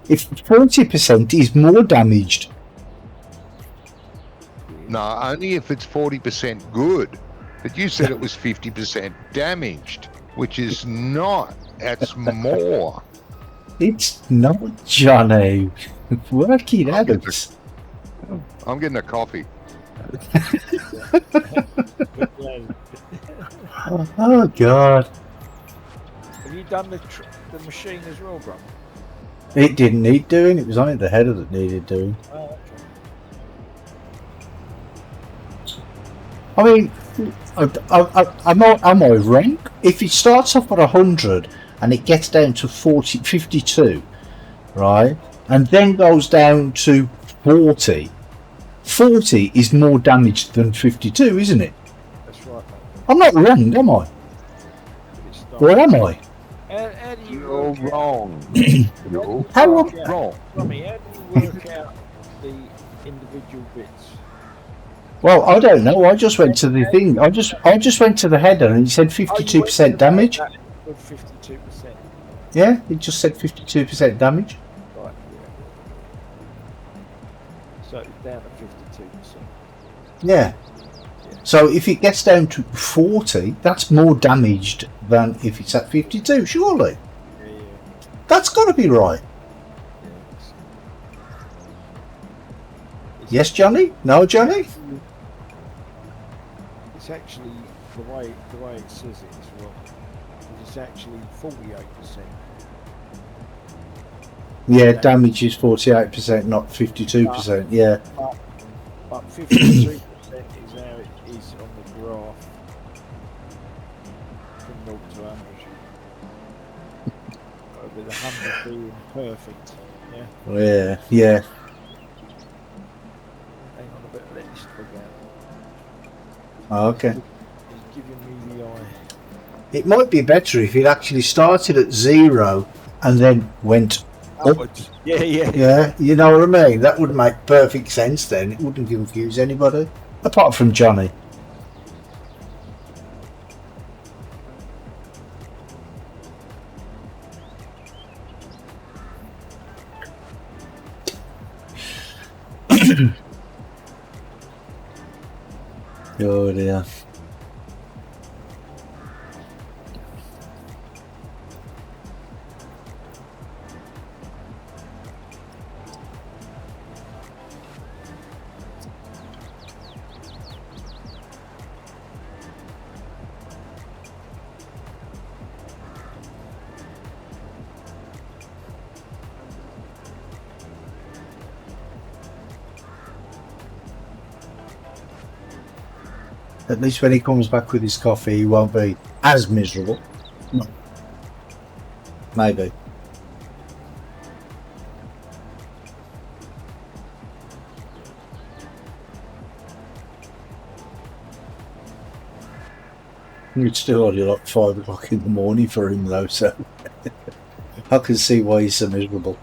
if 40% is more damaged. No, only if it's 40% good. But you said it was 50% damaged, which is not. That's more. It's not, Johnny. Work it out. I'm getting a coffee. Oh, God. Have you done the machine as well, bro? It didn't need doing. It was only the header that needed doing. Oh, okay. I mean, am I wrong? If it starts off at 100 and it gets down to 52, right, and then goes down to 40, 40 is more damaged than 52, isn't it? That's right, mate. I'm not wrong, am I? Or am I? How do you You're work out? wrong. You're How wrong. Tommy, how do you work out the individual bits? Well, I don't know. I just went to the thing. I just went to the header and it said 52% damage. With 52%. Yeah, it just said 52% damage. Right, yeah. So it's down to 52%. Yeah. So if it gets down to 40, that's more damaged than if it's at 52, surely. Yeah. That's got to be right. Yes, Johnny? No, Johnny? It's actually the way it says it as well. It's actually 48%. Yeah, damage is 48%, not 52%. Yeah. But 53% is how it is on the graph from 0 to 100. With 100 being perfect. Yeah. Yeah, yeah. Hang on a bit, let this plug out. Oh, okay. He's giving me the eye. It might be better if it actually started at 0 and then went up. Upwards. Yeah. Yeah, you know what I mean? That would make perfect sense then. It wouldn't confuse anybody. Apart from Johnny. Oh dear. At least when he comes back with his coffee, he won't be as miserable. No. Maybe. It's still only like 5 o'clock in the morning for him though, so I can see why he's so miserable.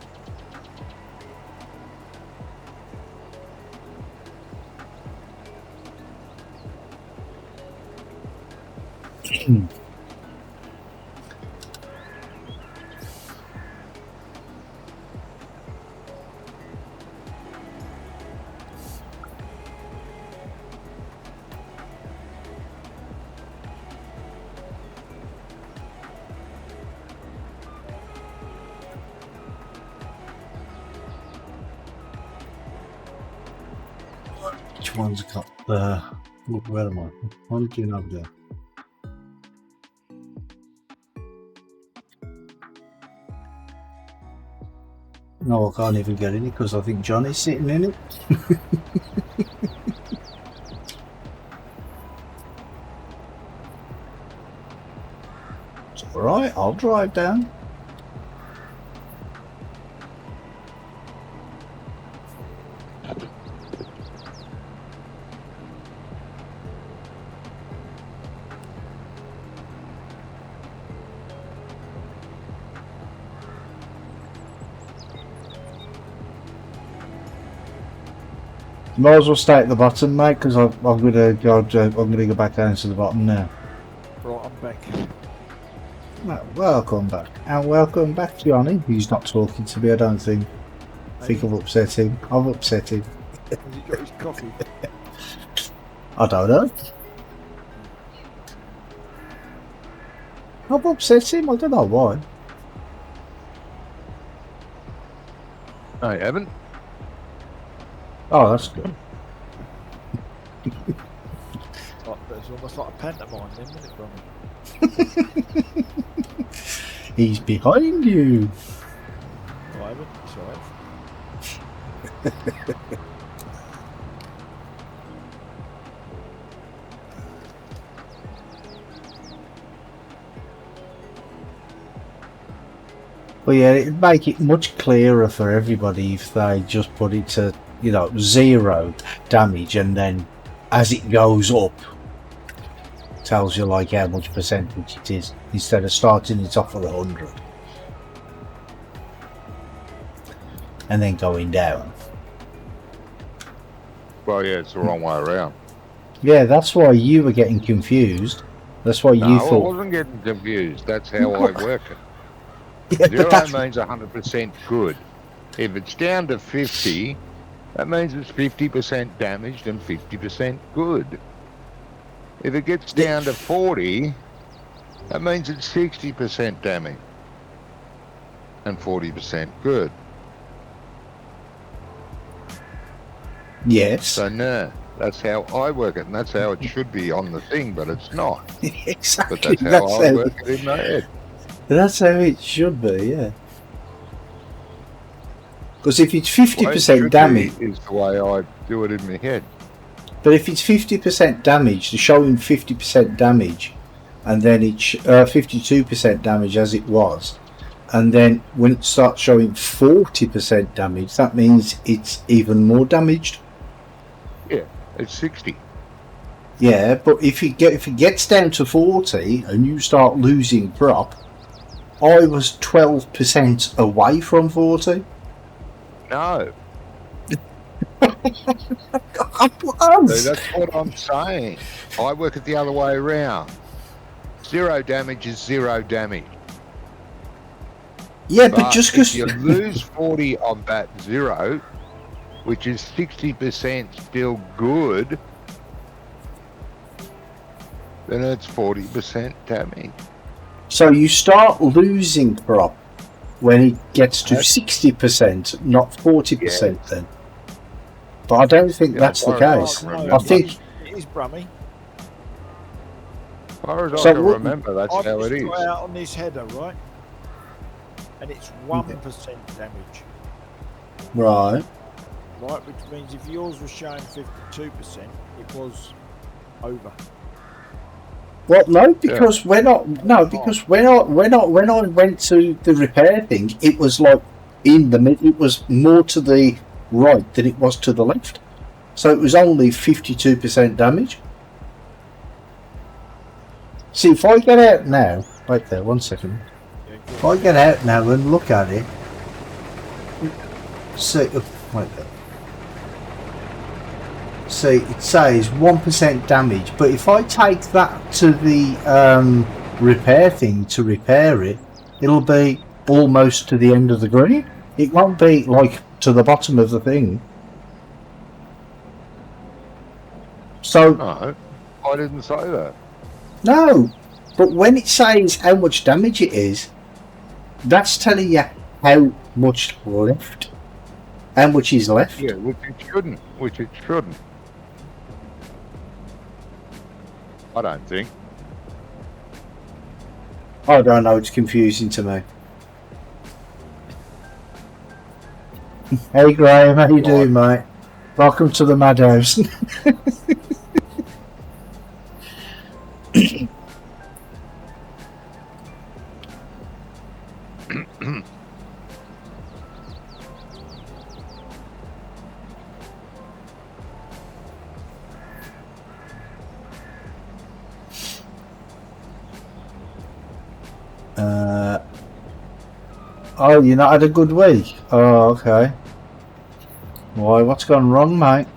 Which one's got the... Where am I? What am I doing over there? No, I can't even get in it because I think Johnny's sitting in it. It's alright, I'll drive down. Might as well stay at the bottom, mate, because I'm gonna go back down to the bottom now. Right, I'm back. Well, welcome back, and welcome back, Johnny. He's not talking to me. I don't think. I think I've upset him. I've upset him. Has he got his coffee? I don't know. I've upset him. I don't know why. I haven't. Oh, that's good. It's almost like a pantomime then, isn't it, Brommy? He's behind you. No, I haven't. It's alright. Well, yeah, it'd make it much clearer for everybody if they just put it to, you know, 0 damage, and then as it goes up, tells you like how much percentage it is, instead of starting it off at 100 and then going down. Well, yeah, it's the wrong way around. Yeah, that's why you were getting confused. That's why you No, I thought. wasn't getting confused. That's how I work it. Yeah, but 0 that's... means 100% good. If it's down to 50, that means it's 50% damaged and 50% good. If it gets down to 40, that means it's 60% damage and 40% good. Yes. So no, that's how I work it, and that's how it should be on the thing, but it's not. Exactly. But that's how I work it in my head. That's how it should be, yeah. Because if it's 50% damage, is the way I do it in my head. but if it's 50% damage, they're showing 50% damage, and then it's 52% damage as it was, and then when it starts showing 40% damage, that means it's even more damaged. Yeah, it's 60. Yeah, but if it gets down to 40 and you start losing prop, I was 12% away from 40. No. I was. So that's what I'm saying. I work it the other way around. 0 damage is 0 damage. Yeah, but just because you lose 40 on that 0, which is 60% still good, then it's 40% damage. So you start losing prop when it gets to 60%, not 40% then. But I don't think that's the case. I think it is Brummy. As far as So I can what- remember, that's I've how it just is. got out on this header, right? And it's 1% damage. right. Right, which means if yours was showing 52%, it was over. Well, no, because when I went to the repair thing, it was like in the mid. It was more to the right than it was to the left, so it was only 52% damage. See, if I get out now, right there, 1 second. Yeah, If I get out now and look at it, see, right there. See, it says 1% damage, but if I take that to the repair thing to repair it, it'll be almost to the end of the green. It won't be like to the bottom of the thing. So No, I didn't say that. no, but when it says how much damage it is, that's telling you how much left, how much is left. Yeah, which it shouldn't. Which it shouldn't. I don't think. I don't know, it's confusing to me. Hey Graham, how you doing, mate? Welcome to the madhouse. Oh, you not had a good week? Oh, okay. Why, what's gone wrong, mate?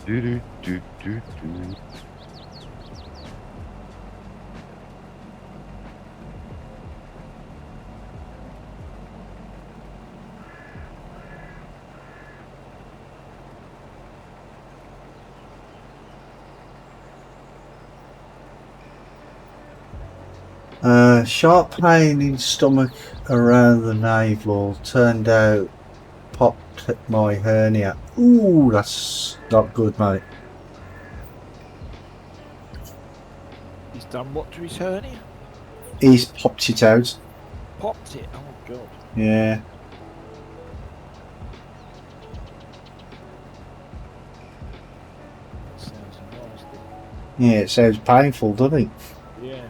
Do do do do do. Sharp pain in stomach around the navel. Turned out popped my hernia. Ooh, that's not good, mate. He's done what to his hernia? He's popped it out. Popped it. Oh god. Yeah. That sounds nasty. Yeah, it sounds painful, doesn't it? Yeah.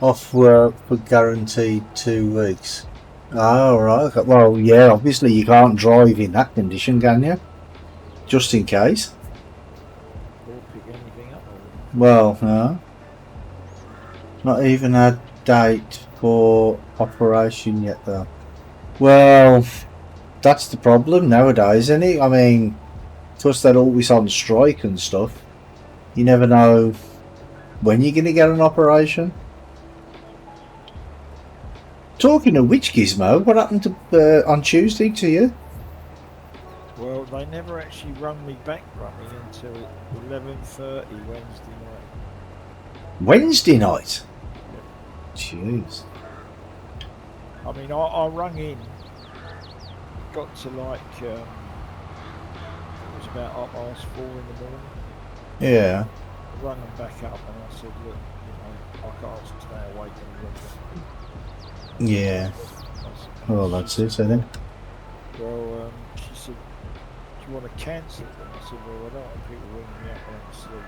Off work for guaranteed 2 weeks. Oh, right. Well, yeah, obviously you can't drive in that condition, can you? Just in case. Or pick anything up. Well, no. Not even a date for operation yet, though. Well, that's the problem nowadays, isn't it? I mean, because they're always on strike and stuff, you never know when you're going to get an operation. Talking of which, Gizmo, what happened to on Tuesday to you? Well, they never actually rung me back until 11:30 Wednesday night. Wednesday night? Jeez. I mean, I rung in, got to like, it was about 4:30 in the morning. Yeah. I rung them back up and I said, look, you know, I can't stay awake any longer. Yeah. Well, that's it, I think. Well, she said, do you want to cancel it? And I said, well, I don't want people ringing me up when I'm asleep.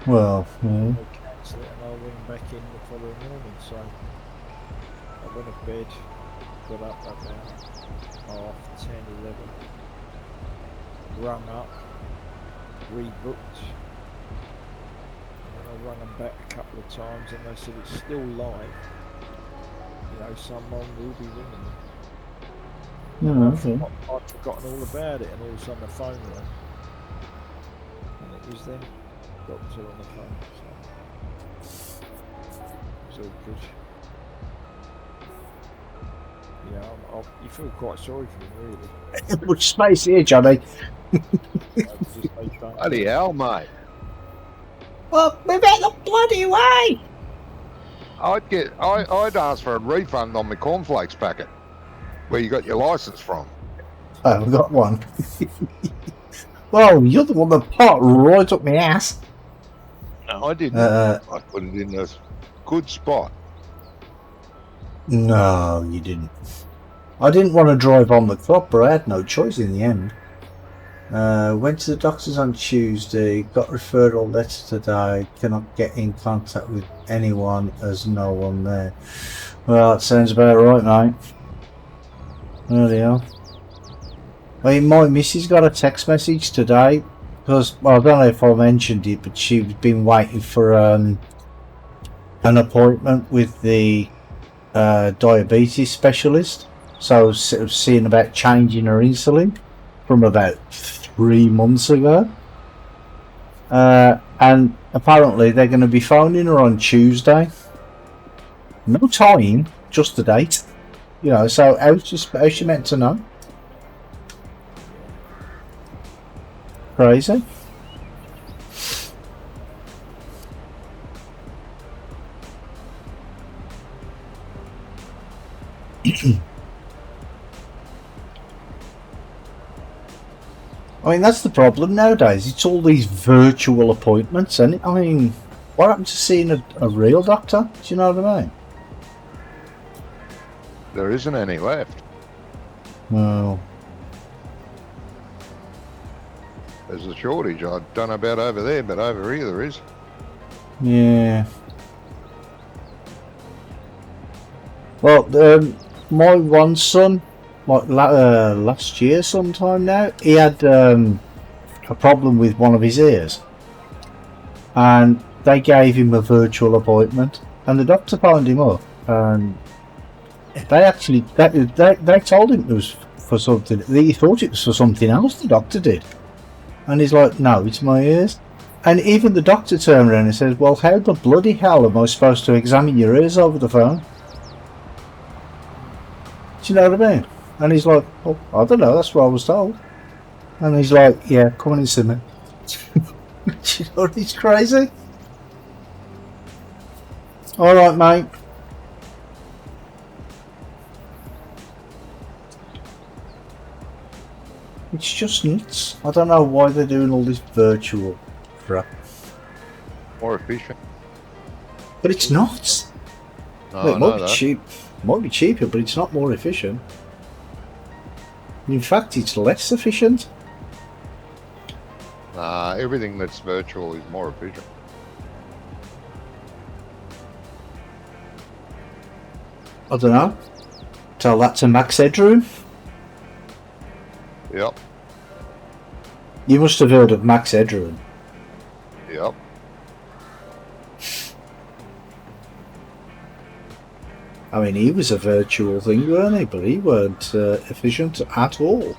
Well, yeah. I'll cancel it and I'll ring back in the following morning. So I went to bed, got up about 10, 11, rung up, rebooked. And I rung them back a couple of times and they said it's still live. You know, someone will be ringing you. Oh, okay. I'd forgotten all about it, and all of a sudden the phone rang, and it was then doctor on the phone. So it's all good. Yeah, you feel quite sorry for him, really. Much space here, Johnny. Bloody hell, mate. Well, move out the bloody way! I'd ask for a refund on my cornflakes packet, where you got your license from. I haven't got one. Well, you're the one that pot right up my ass. No, I didn't. I put it in a good spot. No, you didn't. I didn't want to drive on the clock, but I had no choice in the end. Went to the doctors on Tuesday, got referral letter today, cannot get in contact with anyone as no one there. Well, that sounds about right, mate. Bloody hell. I mean, my missus got a text message today, because, well, I don't know if I mentioned it, but she's been waiting for an appointment with the diabetes specialist. So sort of seeing about changing her insulin from about 3 months ago. And apparently they're going to be phoning her on Tuesday. No time, just the date. You know, so how's she meant to know? Crazy. I mean, that's the problem nowadays. It's all these virtual appointments, and I mean, what happened to seeing a real doctor? Do you know what I mean? There isn't any left. Well, There's a shortage. I don't know about over there, but over here there is. yeah. Well, my one son, like last year sometime now, he had a problem with one of his ears, and they gave him a virtual appointment, and the doctor phoned him up, and they actually they told him it was for something. He thought it was for something else. The doctor did, and he's like, "No, it's my ears." And even the doctor turned around and says, "Well, how the bloody hell am I supposed to examine your ears over the phone?" Do you know what I mean? And he's like, "Oh, I don't know, that's what I was told." And he's like, "Yeah, come on and see me." Do you know what? It's crazy. Alright, mate. It's just nuts. I don't know why they're doing all this virtual crap. More efficient. But it's not. No, Well, it I might know be that. cheap. Might be cheaper, but it's not more efficient. In fact, it's less efficient. Everything that's virtual is more efficient. I don't know. Tell that to Max Headroom. Yep. You must have heard of Max Headroom. Yep. I mean, he was a virtual thing, weren't he? But he weren't efficient at all.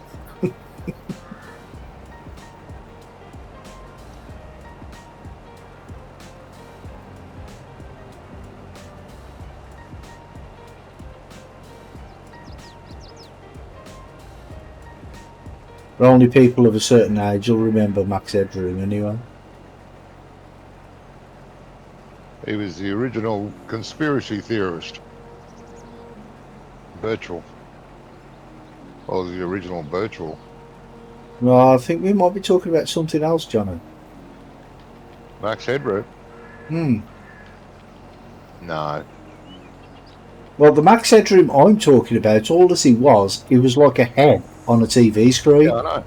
But only people of a certain age will remember Max Headroom anyway. He was the original conspiracy theorist. Virtual. Well, the original virtual. Well, I think we might be talking about something else, Johnny. Max Headroom? No. Well, the Max Headroom I'm talking about, all as he was like a head on a TV screen. Yeah, I know.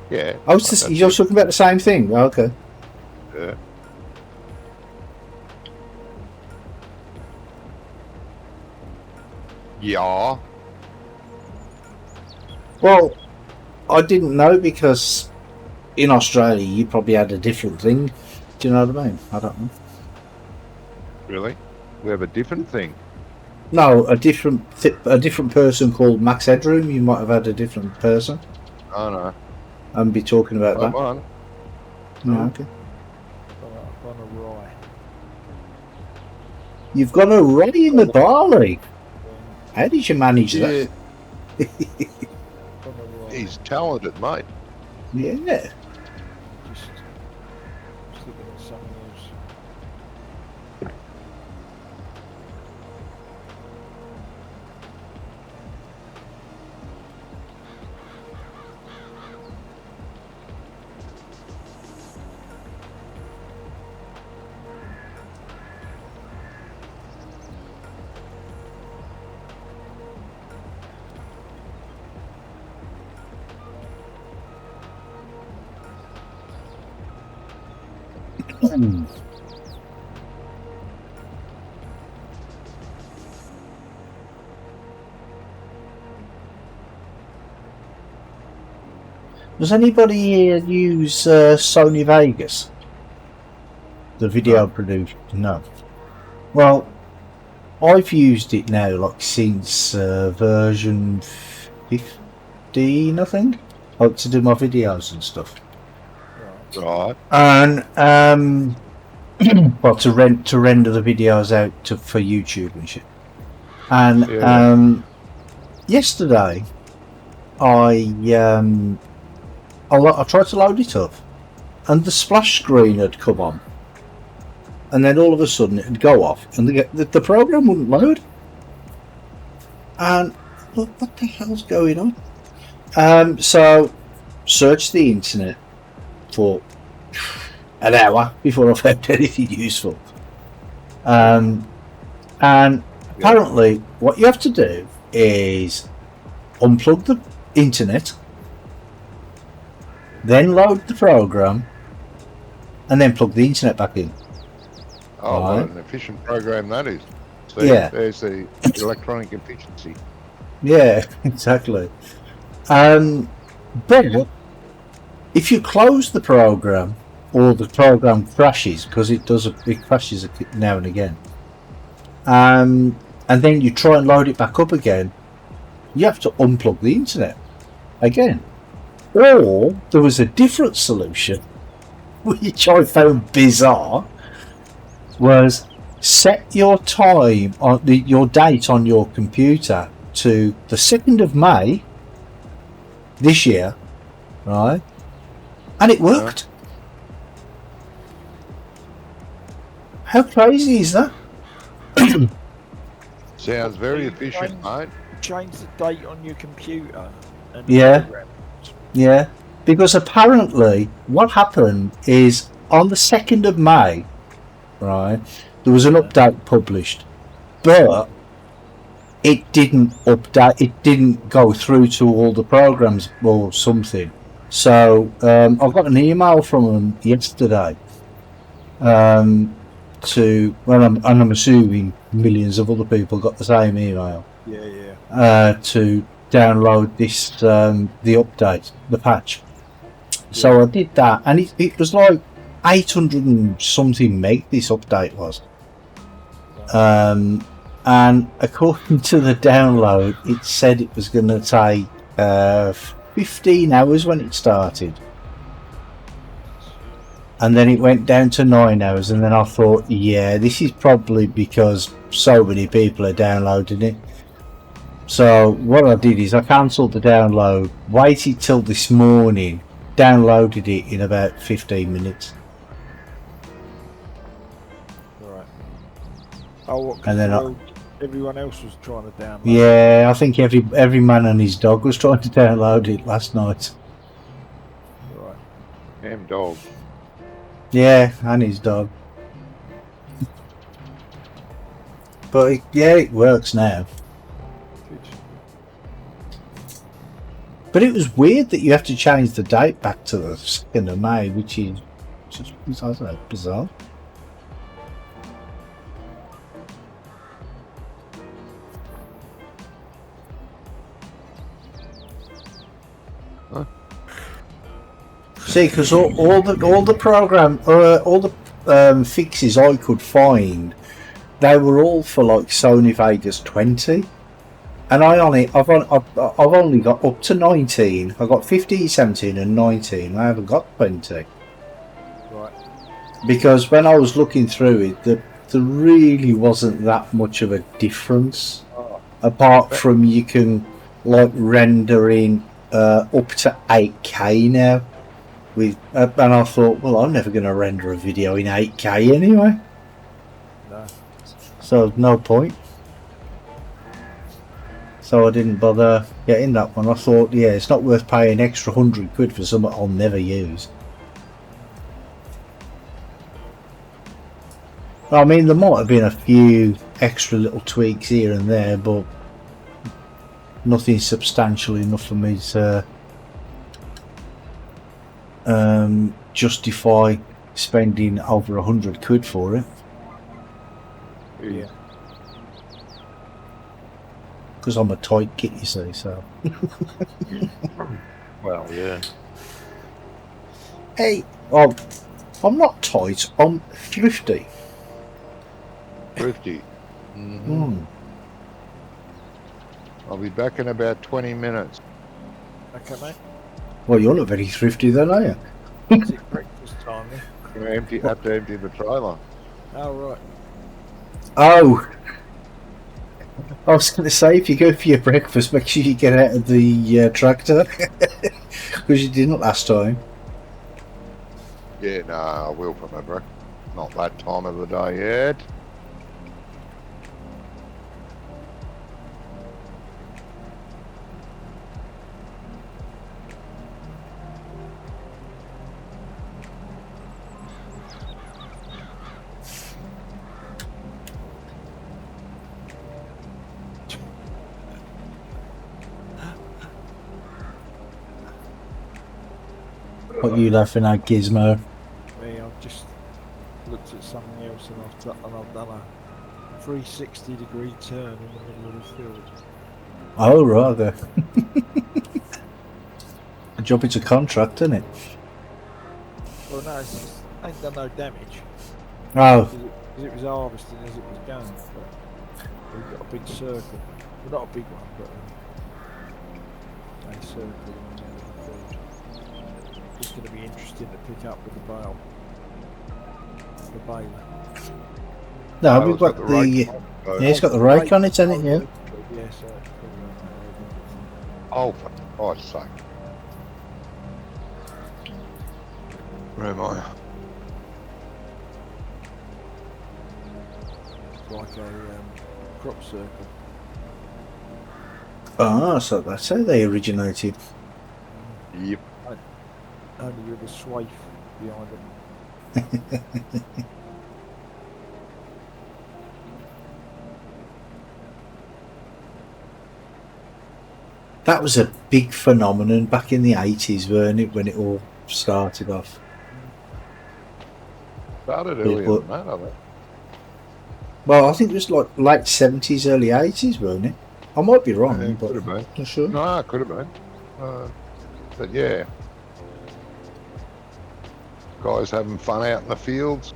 Yeah. Oh, you're talking about the same thing? Okay. Yeah. Yeah. Well, I didn't know because in Australia you probably had a different thing. Do you know what I mean? I don't know. Really? We have a different thing. No, a different person called Max Headroom. You might have had a different person Oh, no. and be talking about that. One. No, okay. I've gone awry. You've got a rye in the barley. How did you manage that? Yeah. Gone awry. He's talented, mate. Yeah. Just looking at some of those. Does anybody here use Sony Vegas? The video producer? No. Well, I've used it now like since version 15, I think. Like to do my videos and stuff. Right. And well, to render the videos out for YouTube and shit. And yesterday, I tried to load it up, and the splash screen had come on, and then all of a sudden it'd go off, and the program wouldn't load. And what the hell's going on? So searched the internet for an hour before I found anything useful. And apparently, what you have to do is unplug the internet, then load the program, and then plug the internet back in. Oh, what an efficient program that is. So there's the electronic efficiency. Yeah, exactly. But if you close the program, or the program crashes, because it crashes now and again, and then you try and load it back up again, you have to unplug the internet again. Or there was a different solution, which I found bizarre, was set your time on your date on your computer to the 2nd of May this year, right? And it worked. How crazy is that? Sounds very efficient, mate. Change the date on your computer. And Yeah, because apparently what happened is on the 2nd of May, right, there was an update published, but it didn't update, it didn't go through to all the programs or something. So I got an email from them yesterday I'm assuming millions of other people got the same email. To download this the update, the patch. So I did that, and it was like 800 and something meg this update was. And according to the download, it said it was going to take 15 hours when it started, and then it went down to 9 hours, and then I thought, yeah, this is probably because so many people are downloading it. So what I did is I cancelled the download, waited till this morning, downloaded it in about 15 minutes. Right. Oh, what, and then everyone else was trying to download. Yeah, I think every man and his dog was trying to download it last night. Right. Damn dog. Yeah, and his dog. But it works now. But it was weird that you have to change the date back to the 2nd of May, which is just, I don't know, bizarre. Huh? See, because all the fixes I could find, they were all for like Sony Vegas 20. And I've only got up to 19. I got 15, 17 and 19. I haven't got 20. Right. Because when I was looking through it, there really wasn't that much of a difference. Apart from you can like render in up to 8K now. And I thought, well, I'm never going to render a video in 8K anyway. No. So no point. So I didn't bother getting that one. I thought, yeah, it's not worth paying extra £100 for something I'll never use. I mean, there might have been a few extra little tweaks here and there, but nothing substantial enough for me to justify spending over 100 quid for it. Yeah. Because I'm a tight kit, you see, so. Well, yeah. Hey, I'm not tight, I'm thrifty. Thrifty. Mm-hmm. I'll be back in about 20 minutes. Okay, mate. Well, you're not very thrifty then, are you? Is it breakfast time then? Have to empty the trailer. Oh, right. Oh! I was going to say, if you go for your breakfast, make sure you get out of the tractor. Because you didn't last time. Yeah, no, I will for my breakfast. Not that time of the day yet. What are you laughing at, Gizmo? Me, I've just looked at something else and I've done a 360-degree turn in the middle of the field. Oh, rather. A job, it's a contract, isn't it? Well, no, it's just, ain't done no damage. Oh. Because it was harvesting as it was going. But we've got a big circle. Well, not a big one, but a circle in the middle of the field. It's going to be interesting to pick up with the bale. The baler. No, Oh, we've it's got got the. rake Yeah, on it, it's got the rake on it, hasn't it? Yeah. Yeah, so it's probably on that Oh, for God's sake. Where am I? It's like a crop circle. Ah, so that's how they originated. Yep. Only with a swathe behind it. That was a big phenomenon back in the 80s, weren't it, when it all started off? Started earlier than that, I think. Well, I think it was like late 70s, early 80s, weren't it? I might be wrong, Yeah, but could have been. not sure. No, it could have been. But yeah. Guys having fun out in the fields.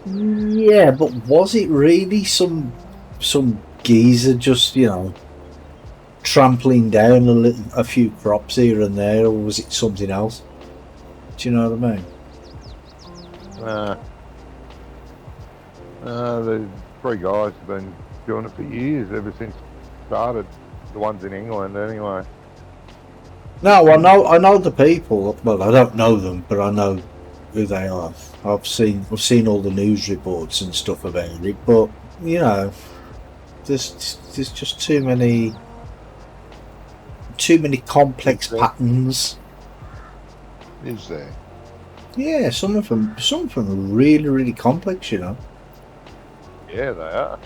Yeah, but was it really some geezer just, you know, trampling down a few crops here and there, or was it something else? Do you know what I mean? The three guys have been doing it for years, ever since it started. The ones in England, anyway. No, I know the people. Well, I don't know them, but I know who they are. I've seen all the news reports and stuff about it. But you know, there's just too many complex patterns. Is there? Yeah, some of them are really, really complex. You know. Yeah, they are.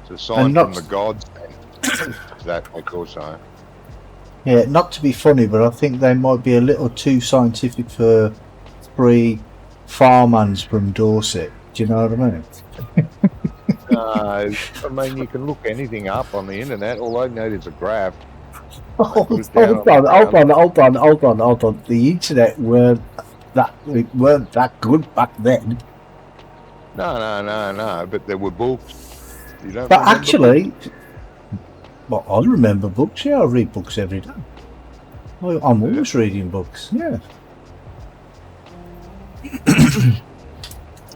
It's a sign from the gods. That I call so. Yeah, not to be funny, but I think they might be a little too scientific for 3 farmhands from Dorset. Do you know what I mean? I mean, you can look anything up on the internet. All I need is a graph. Hold on. The internet weren't that good back then. No. But there were books. You don't. But actually, well, I remember books. Yeah, I read books every day. I'm always reading books. Yeah.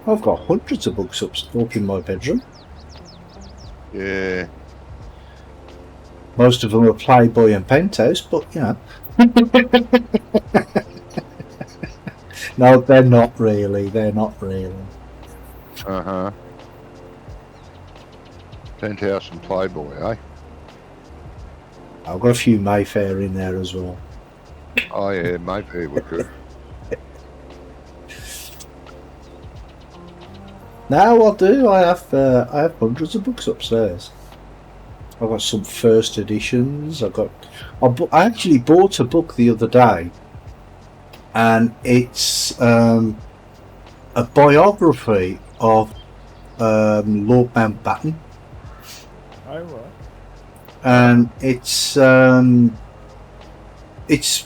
I've got hundreds of books up in my bedroom. Yeah. Most of them are Playboy and Penthouse, but you know. No, they're not really. Uh-huh. Penthouse and Playboy, eh? I've got a few Mayfair in there as well. Oh yeah, Mayfair were good. No, I do. I have hundreds of books upstairs. I've got some first editions. I actually bought a book the other day, and it's a biography of Lord Mountbatten. Oh right. And it's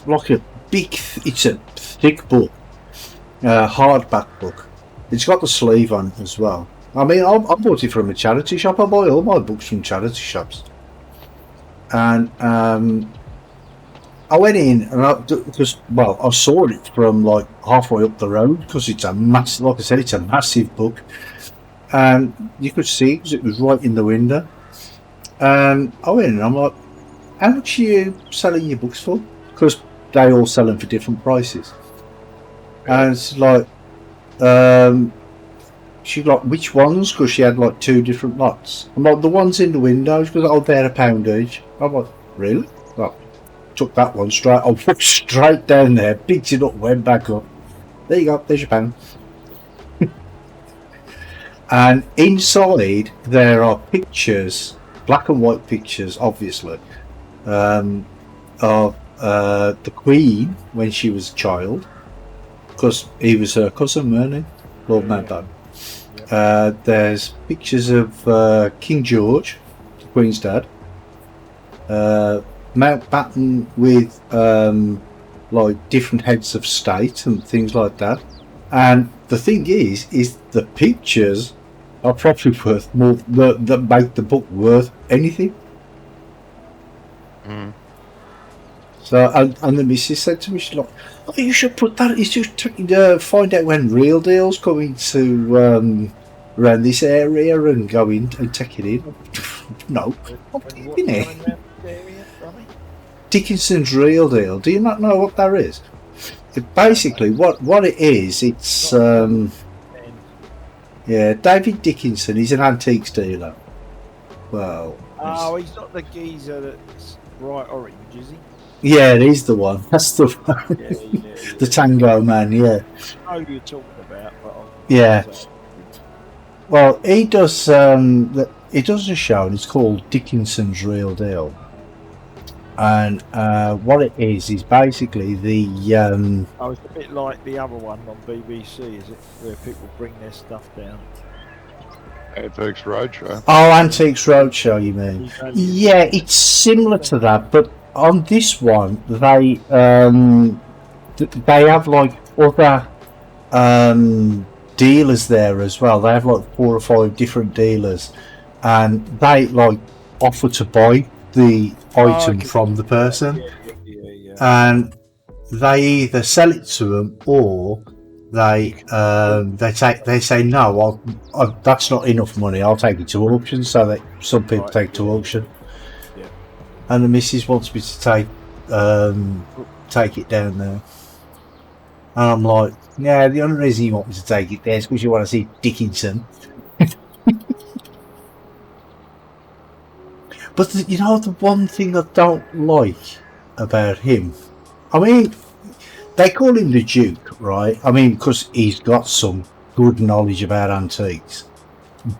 like a it's a thick book, hardback book. It's got the sleeve on as well. I mean, I bought it from a charity shop. I buy all my books from charity shops. And I went in and I saw it from like halfway up the road because it's a massive, like I said, it's a massive book, and you could see because it was right in the window. And I went in and I'm like, how much are you selling your books for? Because they all sell them for different prices. And it's like, she like, which ones? Because she had like 2 different lots. I'm like, the ones in the window. She goes, oh, they're £1 each. I'm like, really? Well, took that one straight. I walked straight down there, picked it up, went back up. There you go, there's your £1. And inside there are pictures, black and white pictures, obviously, of the Queen when she was a child, because he was her cousin, weren't he? Lord Mountbatten. There's pictures of King George, the Queen's dad, Mountbatten with like different heads of state and things like that. And the thing is the pictures are probably worth more, that make the book worth anything. So, and the missus said to me, she's like, oh, you should put that, it's just find out when Real Deal's coming to around this area and go in and take it in. No, I'm in it. Dickinson's Real Deal. Do you not know what that is? Basically, what it is, it's yeah, David Dickinson. He's an antiques dealer. Well, he's not the geezer that's bright orange, is he? Yeah, he's the one. That's the one. Yeah. The Tango Man. Yeah. I know who you're talking about, but yeah. Well, he does. He does a show, and it's called Dickinson's Real Deal. And what it is basically the. Oh, it's a bit like the other one on BBC, is it? Where people bring their stuff down. Antiques Roadshow. Oh, Antiques Roadshow, you mean? Yeah, it's similar to that, but on this one, they have like other dealers there as well. They have like 4 or 5 different dealers, and they like offer to buy the item from the person, and they either sell it to them or they say no, that's not enough money, I'll take it to auction. So that some people take to auction, and the missus wants me to take it down there, and I'm like, yeah, the only reason you want me to take it there is because you want to see Dickinson. But you know, the one thing I don't like about him, I mean, they call him the Duke, right? I mean, because he's got some good knowledge about antiques,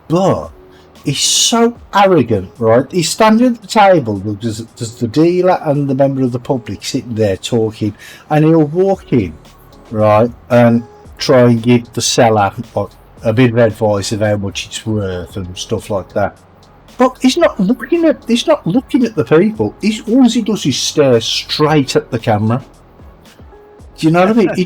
but he's so arrogant, right? He's standing at the table, there's the dealer and the member of the public sitting there talking, and he'll walk in, right, and try and give the seller a bit of advice of how much it's worth and stuff like that. But he's not looking at the people. All he does is stare straight at the camera. Do you know what I mean? He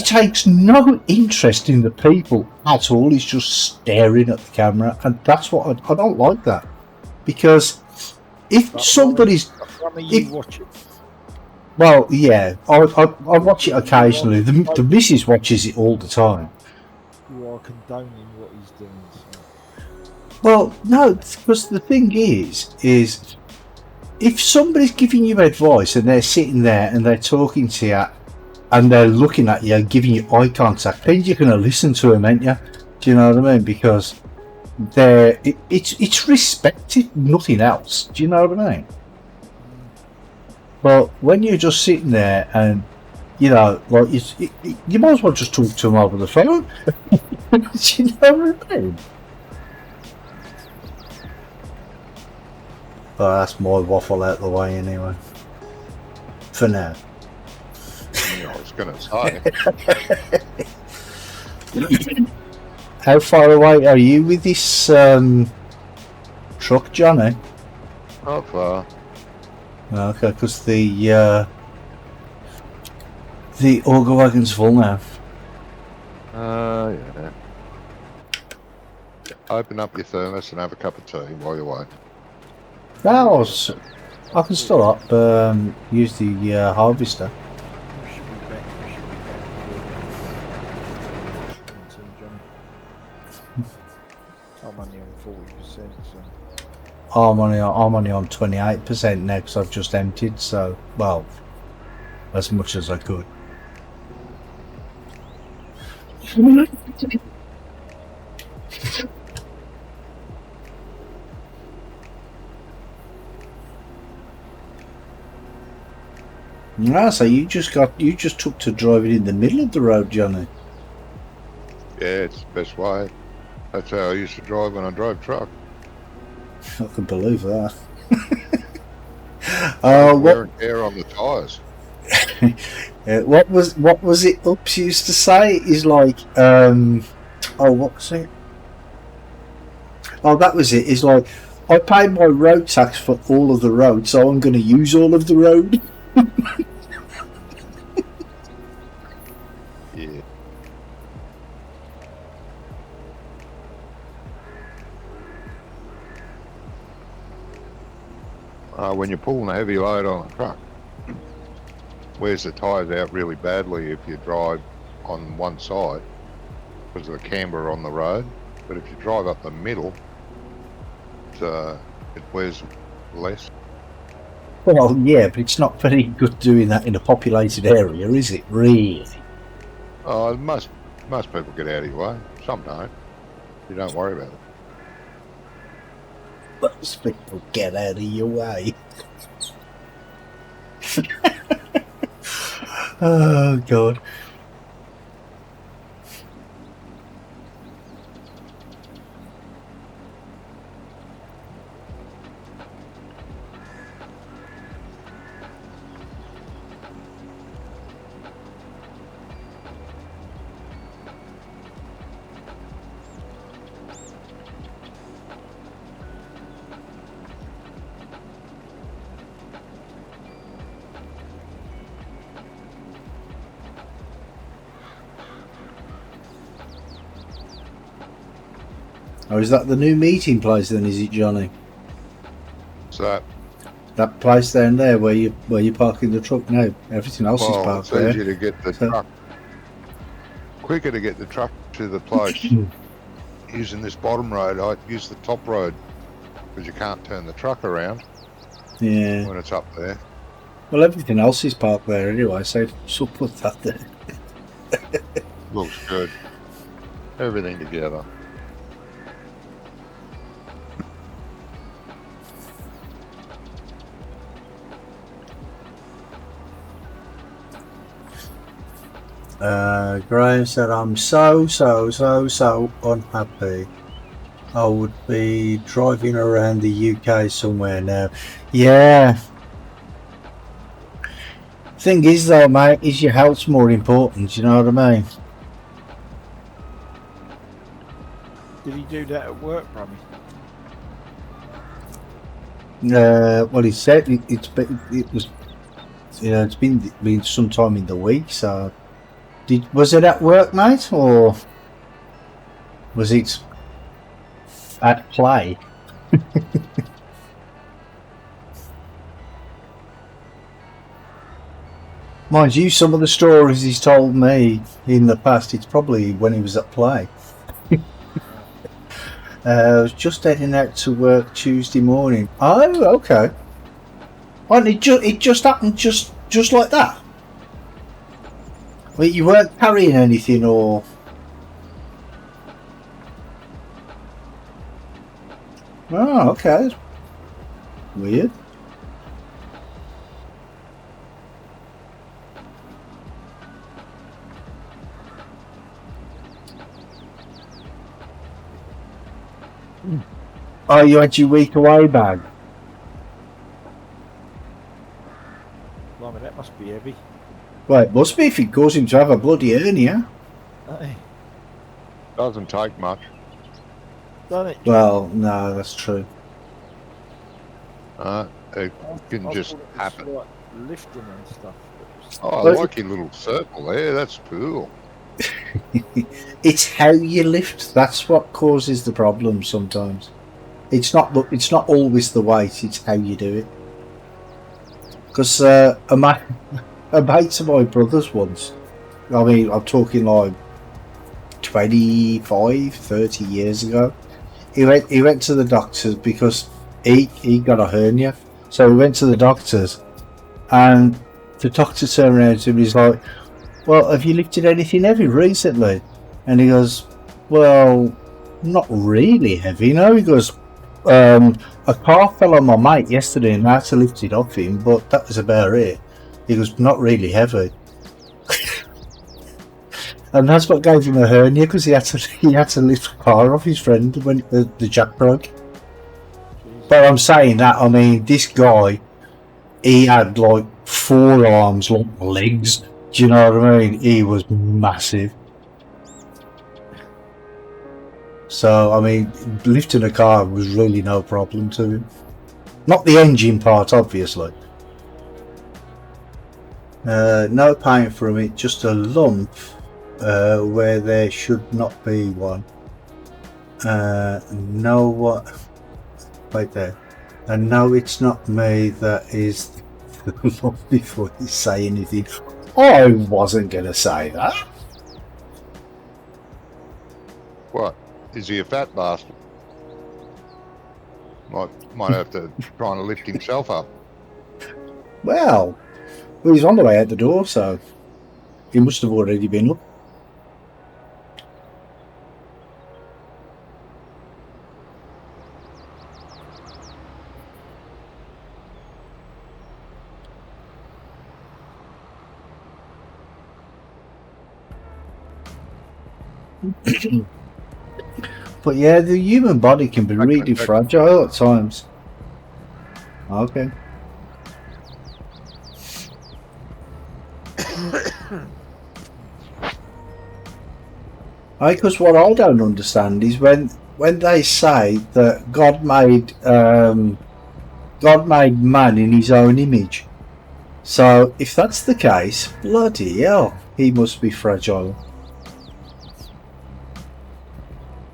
takes no interest in the people at all. He's just staring at the camera, and that's what I don't like that. Because if somebody's, watch it. Well, yeah, I watch it occasionally. The missus watches it all the time. You are condoning what he's doing. So. Well, no, because the thing is if somebody's giving you advice and they're sitting there and they're talking to you and they're looking at you and giving you eye contact, then you're going to listen to them, ain't you? Do you know what I mean? Because it's respected, nothing else. Do you know what I mean? But when you're just sitting there and, you know, like you might as well just talk to them over the phone. Do you know what I mean? But that's my waffle out the way anyway. For now. Yeah, I was going to say. How far away are you with this truck, Johnny? Not far. Okay, because the auger wagon's full now. Yeah. Open up your thermos and have a cup of tea while you're waiting. No, I can still up. Use the harvester. We should be back. We should be back. Johnny. I'm only on 40%, so. I'm only on 28% now because I've just emptied. So, well, as much as I could. Ah, so you just took to driving in the middle of the road, Johnny. Yeah, it's the best way. That's how I used to drive when I drove truck. I can believe that. Wear and tear on the tyres. What was it Ups used to say? Is like what was it? Oh, that was it. It's like, I paid my road tax for all of the road, so I'm going to use all of the road. Yeah. When you're pulling a heavy load on a truck, wears the tyres out really badly if you drive on one side because of the camber on the road. But if you drive up the middle, it wears less. Well, yeah, but it's not very good doing that in a populated area, is it? Really? Most people get out of your way. Some don't. You don't worry about it. Most people get out of your way. Oh, God. Oh, is that the new meeting place then, is it, Johnny? So That place down there where you're parking the truck now. Everything else is parked it's there. easier to get the truck. Quicker to get the truck to the place. Using this bottom road, I use the top road because you can't turn the truck around. Yeah. When it's up there. Well, everything else is parked there anyway, so put that there. Looks good. Everything together. Graham said, I'm so unhappy. I would be driving around the UK somewhere now. Yeah. Thing is though, mate, is your health's more important, you know what I mean? Did he do that at work, Brummy? Well, he said it was, you know, it's been some time in the week, so was it at work, mate, or was it at play? Mind you, some of the stories he's told me in the past, it's probably when he was at play. I was just heading out to work Tuesday morning. Oh, okay. And it just happened just like that. Well, you weren't carrying anything, or? Oh, okay. Weird. Oh, you had your week away bag? Must be heavy. Well, it must be if it caused him to have a bloody hernia. Hey, Doesn't take much. don't it? Well, no, that's true. It can I just thought it was happen. like lifting and stuff. Oh, I Well, like your little circle there. That's cool. It's how you lift. That's what causes the problem sometimes. It's not always the weight. It's how you do it. Because a mate of my brother's once. I mean, I'm talking like 25, 30 years ago. He went to the doctors because he got a hernia. So he went to the doctors, and the doctor turned around to him. He's like, "Well, have you lifted anything heavy recently?" And he goes, "Well, not really heavy, no." He goes, "A car fell on my mate yesterday and I had to lift it off him, but that was about it." He goes, "Not really heavy." And that's what gave him a hernia, because he had to lift a car off his friend when the jack broke. But I'm saying that, I mean, this guy, he had like 4 arms, like legs. Do you know what I mean? He was massive. So, I mean, lifting a car was really no problem to him. Not the engine part, obviously. No pain from it, just a lump where there should not be one. No, what? Right there. And no, it's not me that is the lump. Before you say anything, I wasn't going to say that. What? Is he a fat bastard? Might have to try and lift himself up. Well, he's on the way out the door, so he must have already been up. But yeah, the human body can be really fragile at times. Okay. Because what I don't understand is when they say that God made man in his own image. So if that's the case, bloody hell, he must be fragile.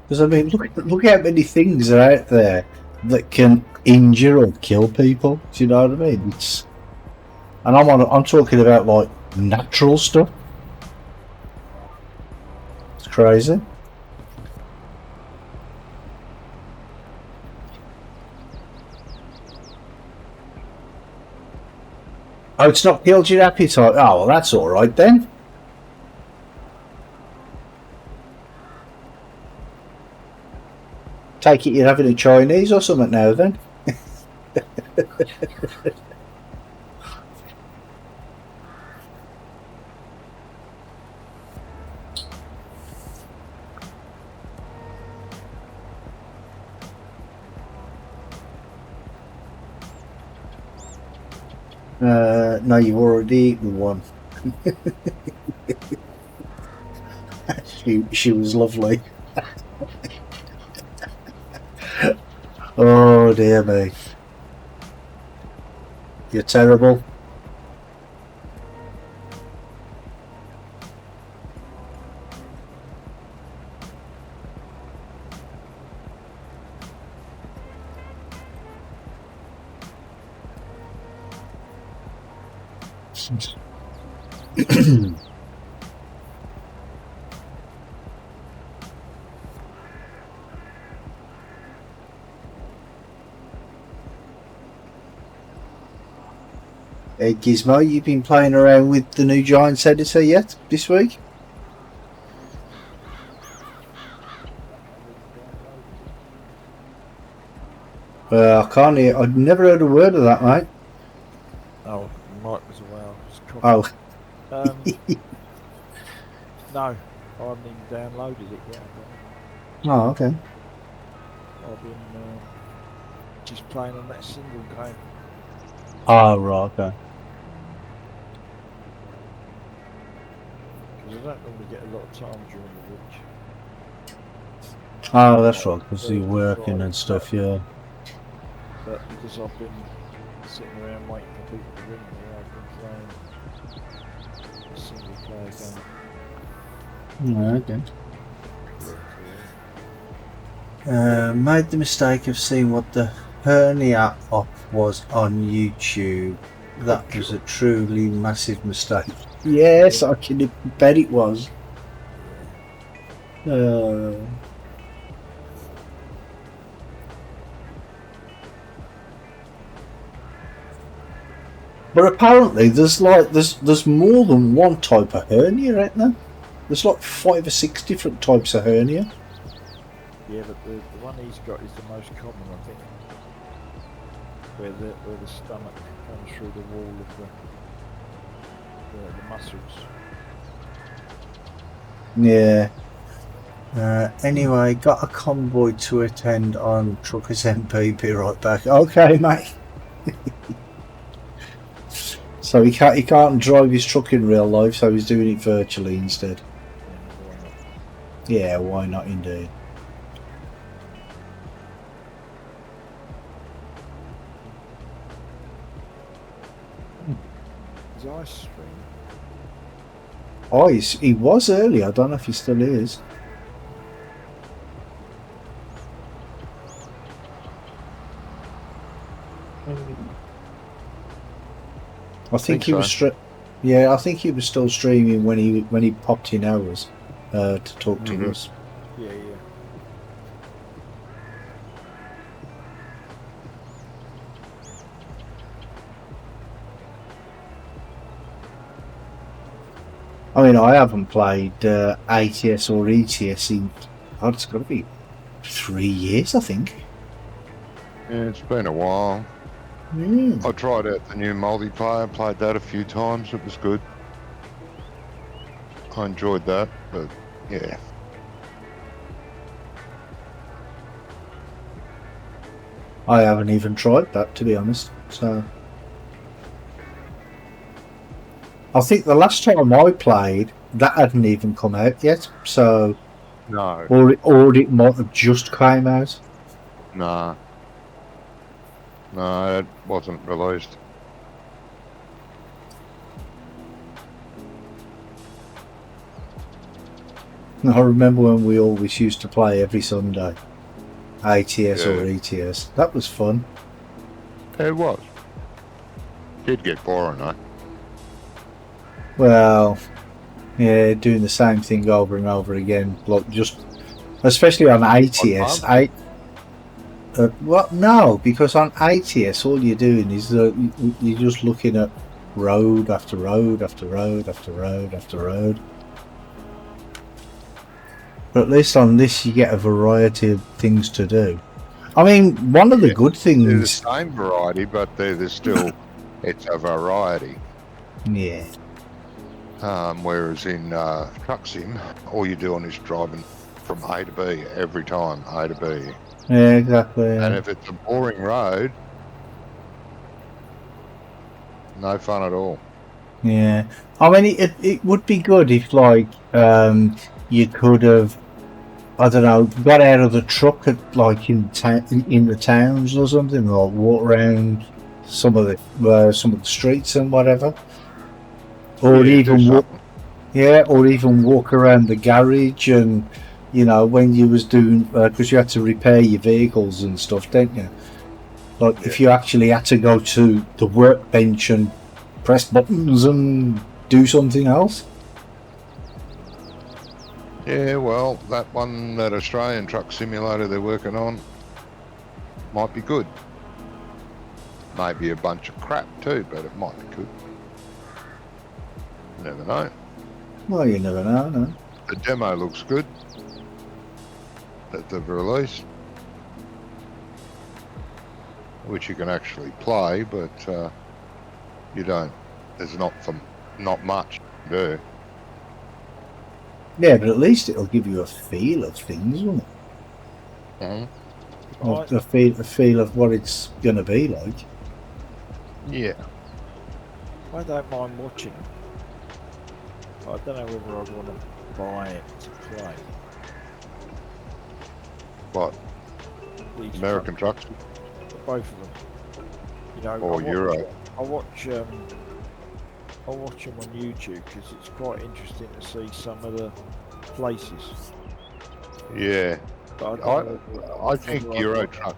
Because I mean, look how many things are out there that can injure or kill people. Do you know what I mean? And I'm talking about like natural stuff. It's crazy. Oh, it's not killed your appetite. Oh, well, that's all right then. Take it you're having a Chinese or something now then. No, you've already eaten one. She was lovely. Oh dear me. You're terrible. Hey Gizmo, you been playing around with the new Giants editor yet this week? I can't hear. I've never heard a word of that, mate. Oh, Mike was away. Oh. No, I haven't even downloaded it yet. Oh, okay. I've been just playing on that single game. Oh, right, okay. I don't normally get a lot of time during the week. Oh, that's right, because you're working and stuff, yeah. But because I've been sitting around waiting for people to ring me, I've been playing a single player game. Yeah, okay. Made the mistake of seeing what the hernia op was on YouTube. That was a truly massive mistake. Yes, I can bet it was. But apparently there's more than one type of hernia, isn't there? There's like 5 or 6 different types of hernia. Yeah, but the one he's got is the most common, I think. Where the stomach comes through the wall of the muscles. Yeah. Anyway, got a convoy to attend on Truckers MP. Be right back. Okay, mate. So he can't drive his truck in real life, so he's doing it virtually instead. Yeah, why not indeed. His ice stream. Oh, he was early. I don't know if he still is. I think he was. Yeah, I think he was still streaming when he popped in hours to talk to us. Yeah. I mean, I haven't played ATS or ETS in, it's got to be 3 years, I think. Yeah, it's been a while. I tried out the new multiplayer, played that a few times, it was good. I enjoyed that, but yeah. I haven't even tried that, to be honest, so... I think the last time I played, that hadn't even come out yet, so... No. Or it might have just came out. Nah. No, it wasn't released. I remember when we always used to play every Sunday. ATS or ETS. That was fun. It was. Did get boring, though. Well, yeah, doing the same thing over and over again, like just, especially on ATS. Well, no, because on ATS, all you're doing is you're just looking at road after road after road after road after road. But at least on this, you get a variety of things to do. I mean, one of the good things. They're the same variety, but there's still it's a variety. Yeah. Whereas in Truck Sim, all you're doing is driving from A to B every time, A to B. Yeah, exactly. Yeah. And if it's a boring road, no fun at all. Yeah, I mean, it would be good if, like, you could have, I don't know, got out of the truck at, like, in the towns or something, or walk around some of the streets and whatever. Or even walk around the garage, and you know, when you was doing, because you had to repair your vehicles and stuff, didn't you? Like if you actually had to go to the workbench and press buttons and do something else. Yeah, well, that Australian truck simulator they're working on might be good. Maybe a bunch of crap too, but it might be good. You never know. Well, you never know, no. The demo looks good that they've released, which you can actually play, but you don't. There's not much to do. Yeah, but at least it'll give you a feel of things, won't it? Mm-hmm. Or a feel of what it's going to be like. Yeah. I don't mind watching. I don't know whether I'd want to buy it to play. What? These American trucks? both of them. You know, Or Euro? I watch them on YouTube because it's quite interesting to see some of the places. Yeah. But I think Euro Truck.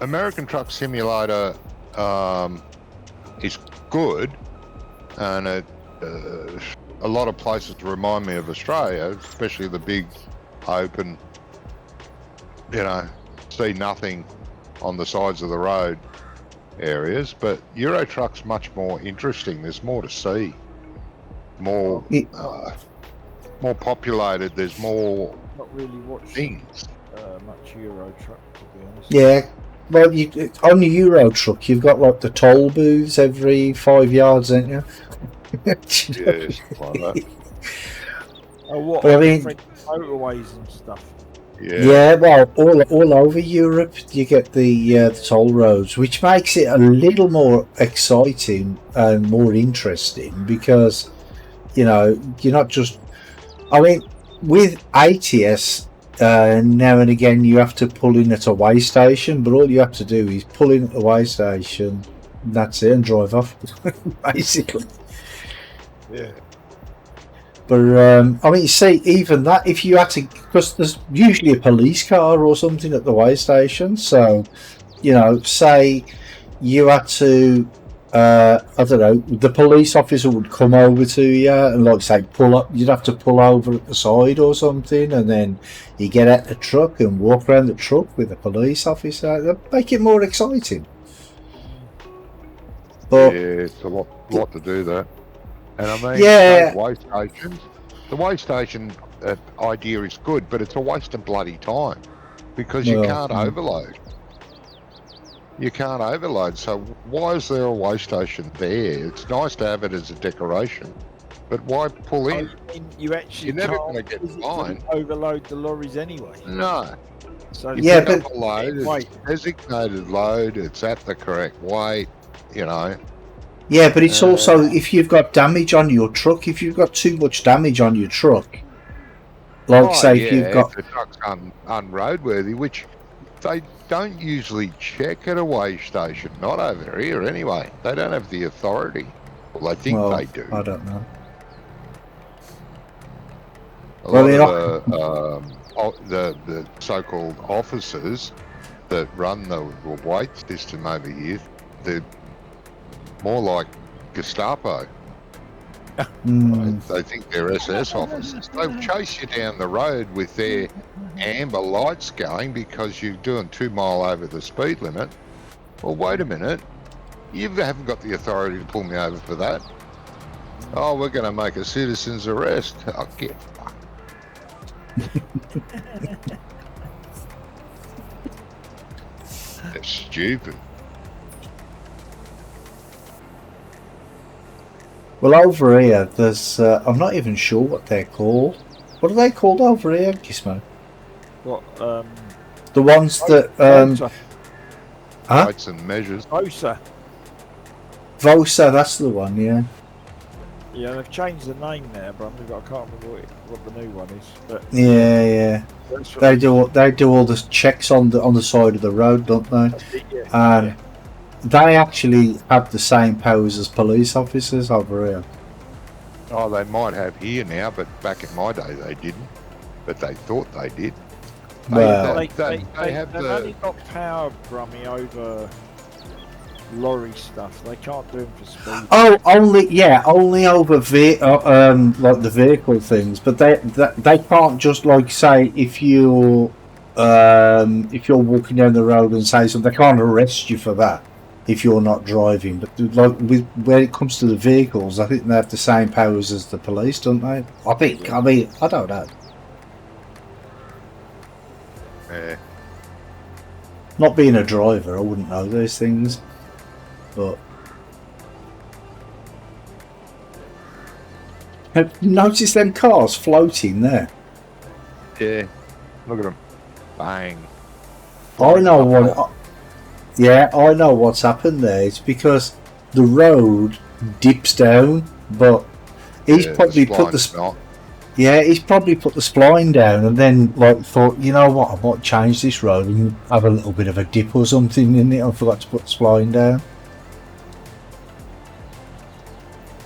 American Truck Simulator is good, and a lot of places remind me of Australia, especially the big open, see nothing on the sides of the road areas. But Euro Truck's much more interesting. There's more to see, more populated. There's more not really watched things. much Euro Truck, to be honest. Yeah. Well, on the Euro Truck, you've got like the toll booths every 5 yards, ain't you? Yes, like that. Oh, what? Well, I mean, motorways and stuff. Yeah, well, all over Europe you get the toll roads, which makes it a little more exciting and more interesting because, you're not just... I mean, with ATS, now and again you have to pull in at a way station, but all you have to do is pull in at the way station, and that's it, and drive off, basically. Yeah. But I mean, you see, even that, if you had to, because there's usually a police car or something at the way station, so say you had to, I don't know, the police officer would come over to you and, like, say, pull up. You'd have to pull over at the side or something, and then you get out the truck and walk around the truck with the police officer. That'd make it more exciting. But yeah, it's a lot to do that. And I mean, yeah, the way station idea is good, but it's a waste of bloody time because you can't overload. You can't overload. So why is there a way station there? It's nice to have it as a decoration, but why pull in? You're never going to get fine. Overload the lorries anyway. No. So you pick up a load, it's designated load, it's at the correct weight, Yeah, but it's also if you've got damage on your truck. If you've got too much damage on your truck, if you've got if the truck's unroadworthy, which they don't usually check at a way station, not over here anyway. They don't have the authority. Well, they think they do. I don't know. A lot of the so-called officers that run the weight system over here, they're more like Gestapo. They think they're SS officers. They'll chase you down the road with their amber lights going because you're doing 2 mile over the speed limit. Well, wait a minute. You haven't got the authority to pull me over for that. Oh, we're going to make a citizen's arrest. Oh, get fucked. They're stupid. Well, over here, there's... I'm not even sure what they're called. What are they called over here, Gizmo? What, the ones that... Weights and measures. Vosa, that's the one, yeah. Yeah, they've changed the name there, but I can't remember what the new one is. But yeah. They do all the checks on the side of the road, don't they? And they actually have the same powers as police officers over here. Oh, they might have here now, but back in my day they didn't. But they thought they did. Well, they've only got power, Brummy, over lorry stuff. They can't do them for speed. Oh, only over like the vehicle things. But they can't just, like, say if you're walking down the road and say something, they can't arrest you for that if you're not driving. But like when it comes to the vehicles, I think they have the same powers as the police, don't they? I think. I mean, I don't know. Yeah. Not being a driver, I wouldn't know those things. But have you noticed them cars floating there? Yeah. Look at them. Bang. I know what. Yeah, I know what's happened there. It's because the road dips down but he's Yeah, probably put the spline's not. yeah, he's probably put the spline down and then like thought, you know what, I might change this road and have a little bit of a dip or something in it. I forgot to put the spline down.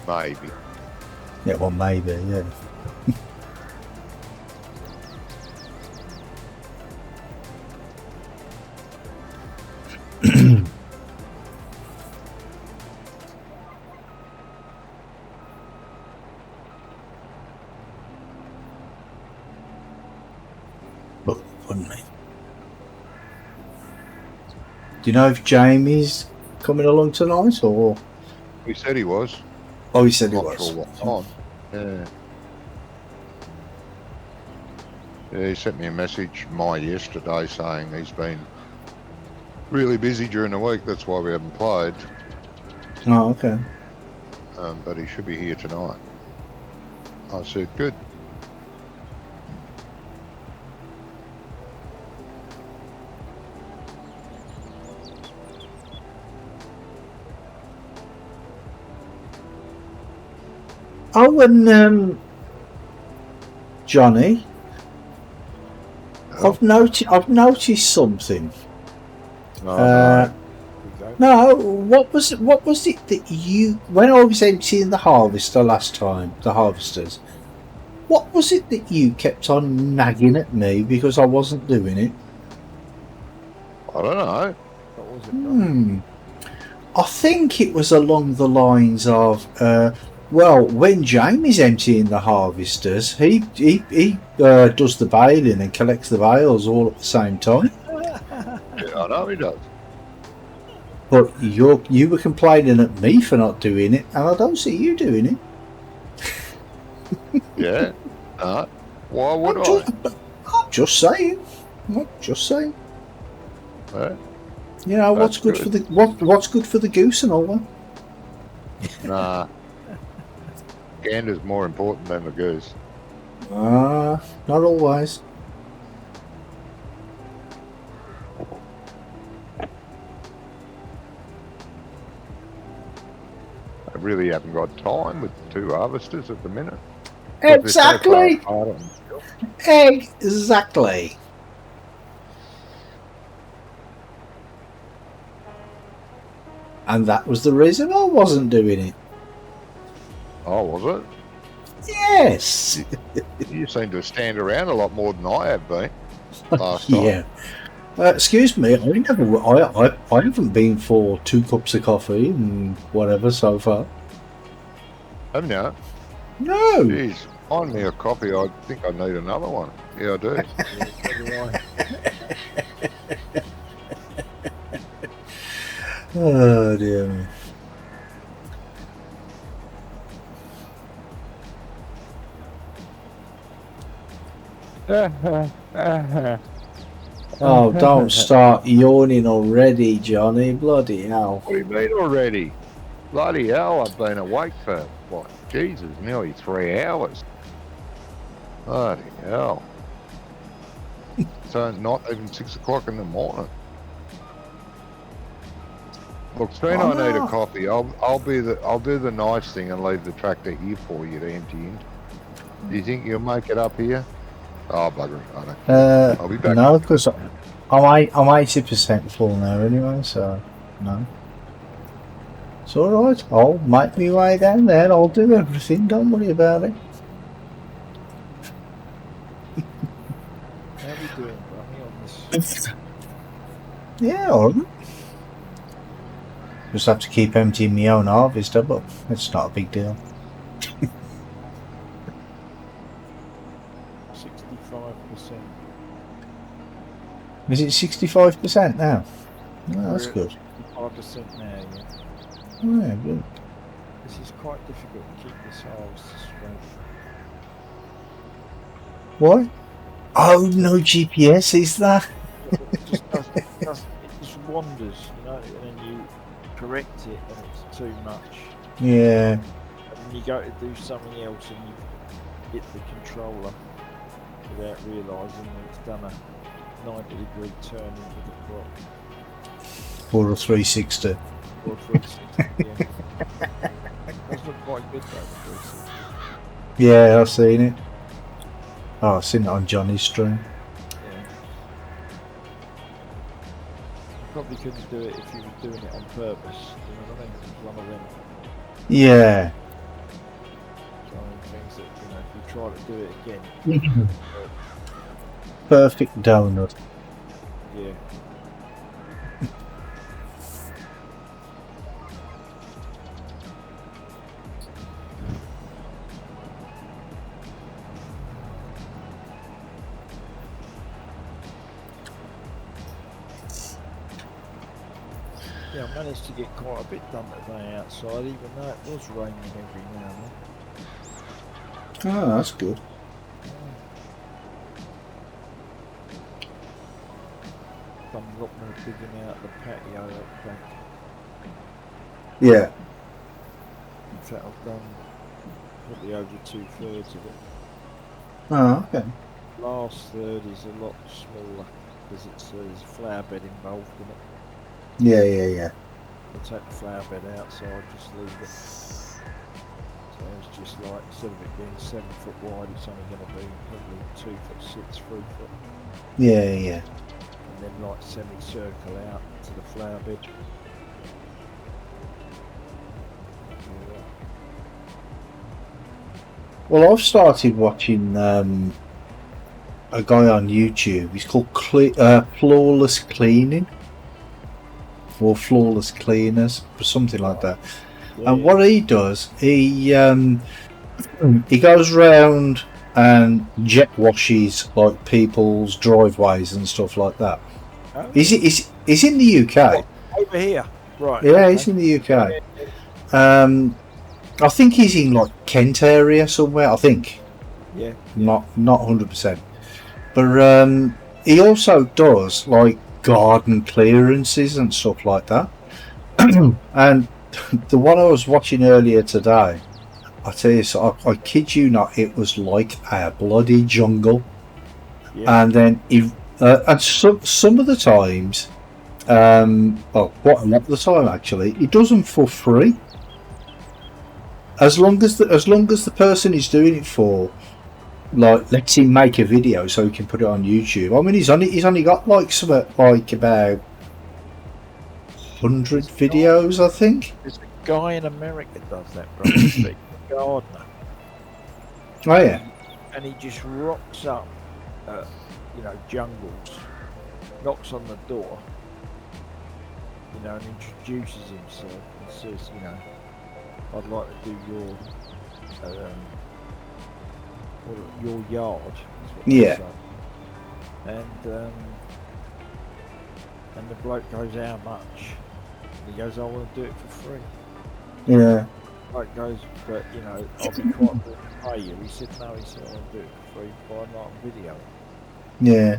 Maybe. Yeah, well, maybe, yeah. But wouldn't he? Do you know if Jamie's coming along tonight or? He said he was. Oh, he said he Not was. sure what time. Yeah. Yeah, he sent me a message yesterday saying he's been really busy during the week. That's why we haven't played. Oh, okay. But he should be here tonight. I said, good. Oh, and Johnny, Oh. I've noticed something. No. No, what was it that you, when I was emptying the harvester last time, the harvesters, what was it that you kept on nagging at me because I wasn't doing it? I don't know. What was it? I think it was along the lines of, well, when Jamie's emptying the harvesters, he does the baling and collects the bales all at the same time. Yeah, I know he does. But you were complaining at me for not doing it, and I don't see you doing it. Yeah. Why would I'm just saying. I'm just saying. Yeah. You know what's That's good for the what's good for the goose and all that. Nah. Gander's more important than the goose. Not always. I really haven't got time with 2 harvesters at the minute. Exactly. So Exactly. And that was the reason I wasn't doing it. oh, was Yes. it? You seem to stand around a lot more than I have been last time. Yeah. Excuse me, I haven't been for 2 cups of coffee and whatever so far. Haven't you? No. Jeez, find me a coffee. I think I need another one. Yeah, I do. Oh dear me. Oh, don't start yawning already, Johnny. Bloody hell. What do you mean already? Bloody hell, I've been awake for, what, Jesus, nearly 3 hours. Bloody hell. So it's not even 6 o'clock in the morning. Look, soon I need a coffee. I'll do the nice thing and leave the tractor here for you to empty in. Do you think you'll make it up here? Oh, bugger it. I don't. I'll be back. No, because I'm 80% full now anyway, so no. It's alright. I'll make my way down there. I'll do everything. Don't worry about it. How are we doing, Brummy, on this? Yeah, alright. Just have to keep emptying my own harvester, but it's not a big deal. 65%. Is it 65% now? Oh, that's good. 65% now, yeah. Oh, yeah, good. This is quite difficult to keep this harvest straight. What? Oh, no GPS, is that? It just it just wanders, you know, and then you correct it and it's too much. Yeah. And then you go to do something else and you hit the controller without realising that it's done a 90-degree turn into the crop. Or a 360. Or 360, yeah. That does look quite good though, the 360. Yeah, I've seen it. Oh, I've seen it on Johnny's stream. Yeah. You probably couldn't do it if you were doing it on purpose. You know what I mean? It's one of them Yeah. things that, you know, if you try to do it again. Perfect donut. Yeah. Yeah, I managed to get quite a bit done today outside, even though it was raining every now and then. Oh, that's good. Done a lot more digging out the patio up back. Yeah. In fact, I've done probably over 2/3 of it. Oh, okay. Last third is a lot smaller because there's a flower bed involved in it. Yeah, yeah, yeah. I'll take the flower bed out, so I'll just leave it. So it's just like, instead of it being 7 foot wide, it's only going to be probably 2'6", 3 foot. Yeah, yeah. And then like semicircle out to the flower bed. Well, I've started watching a guy on YouTube. He's called Flawless Cleaning. Or Flawless Cleaners, or something like that. Yeah, And what he does, he goes around and jet washes like people's driveways and stuff like that. Oh, He's in the UK. over here, right? Yeah, Okay. he's in the UK. I think he's in like Kent area somewhere. I think. Yeah. Not 100%. But he also does like garden clearances and stuff like that. And the one I was watching earlier today, I tell you, so I kid you not, it was like a bloody jungle. Yeah. And then he, and some of the times, well, quite a lot of the time actually, he does them for free. As long as the person is doing it for, like, lets him make a video so he can put it on YouTube. I mean, he's only got like something like about 100 videos, I think. There's a guy in America does that, bro. He's a gardener. Oh yeah. And he just rocks up, you know, jungles, knocks on the door, you know, and introduces himself and says, you know, I'd like to do your yard. Is what Yeah. they say. And the bloke goes, how much? And he goes, I want to do it for free. Yeah. Bloke goes, but you know, I'll be quite willing to pay you. He said, no. He said, I want to do it for free. Buy like a video. Yeah.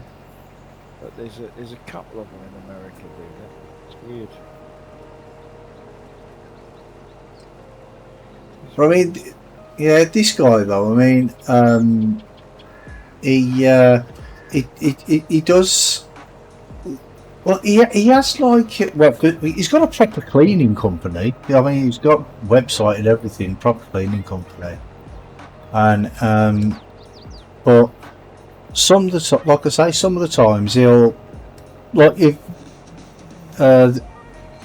But there's a couple of them in America do that. It's weird. I mean, yeah, this guy though. I mean, he does. Well, he has like, well, he's got a proper cleaning company. I mean, he's got website and everything, proper cleaning company. And but some of the, like I say, some of the times he'll, like, if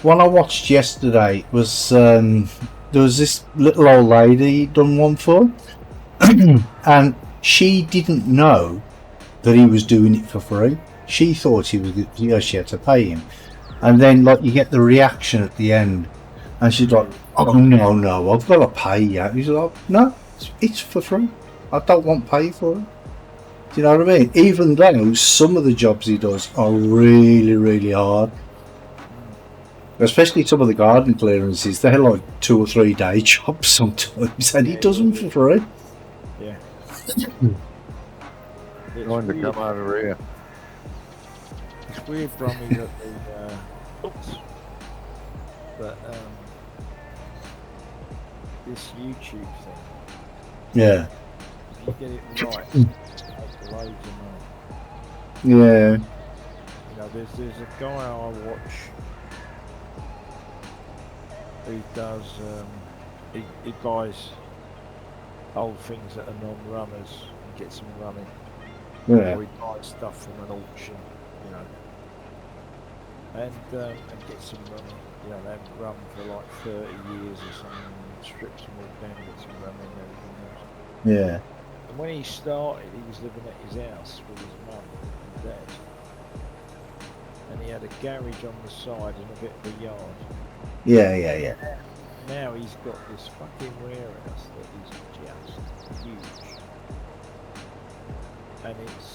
one I watched yesterday was there was this little old lady he'd done one for, and she didn't know that he was doing it for free. She thought he was, you know, she had to pay him, and then like you get the reaction at the end, and she's like, "Oh no, I've got to pay you." He's like, "No, it's for free. I don't want pay for it." Do you know what I mean? Even though some of the jobs he does are really, really hard. Especially some of the garden clearances, they're like 2 or 3 day jobs sometimes, and he does them for free. Yeah. Going to come out of here. It's weird, Brummy, that this YouTube thing, Yeah. if you get it right, it's like loads of money. Yeah. You know, there's a guy I watch who does he buys old things that are non-runners and gets them running. Yeah. Or he buys stuff from an auction, you know, and gets them running. You know, they haven't run for like 30 years or something, and strips them all down, gets them running and everything else. Yeah. And when he started, he was living at his house with his mum and dad. And he had a garage on the side and a bit of a yard. Yeah. Now he's got this fucking warehouse that is just huge. And it's,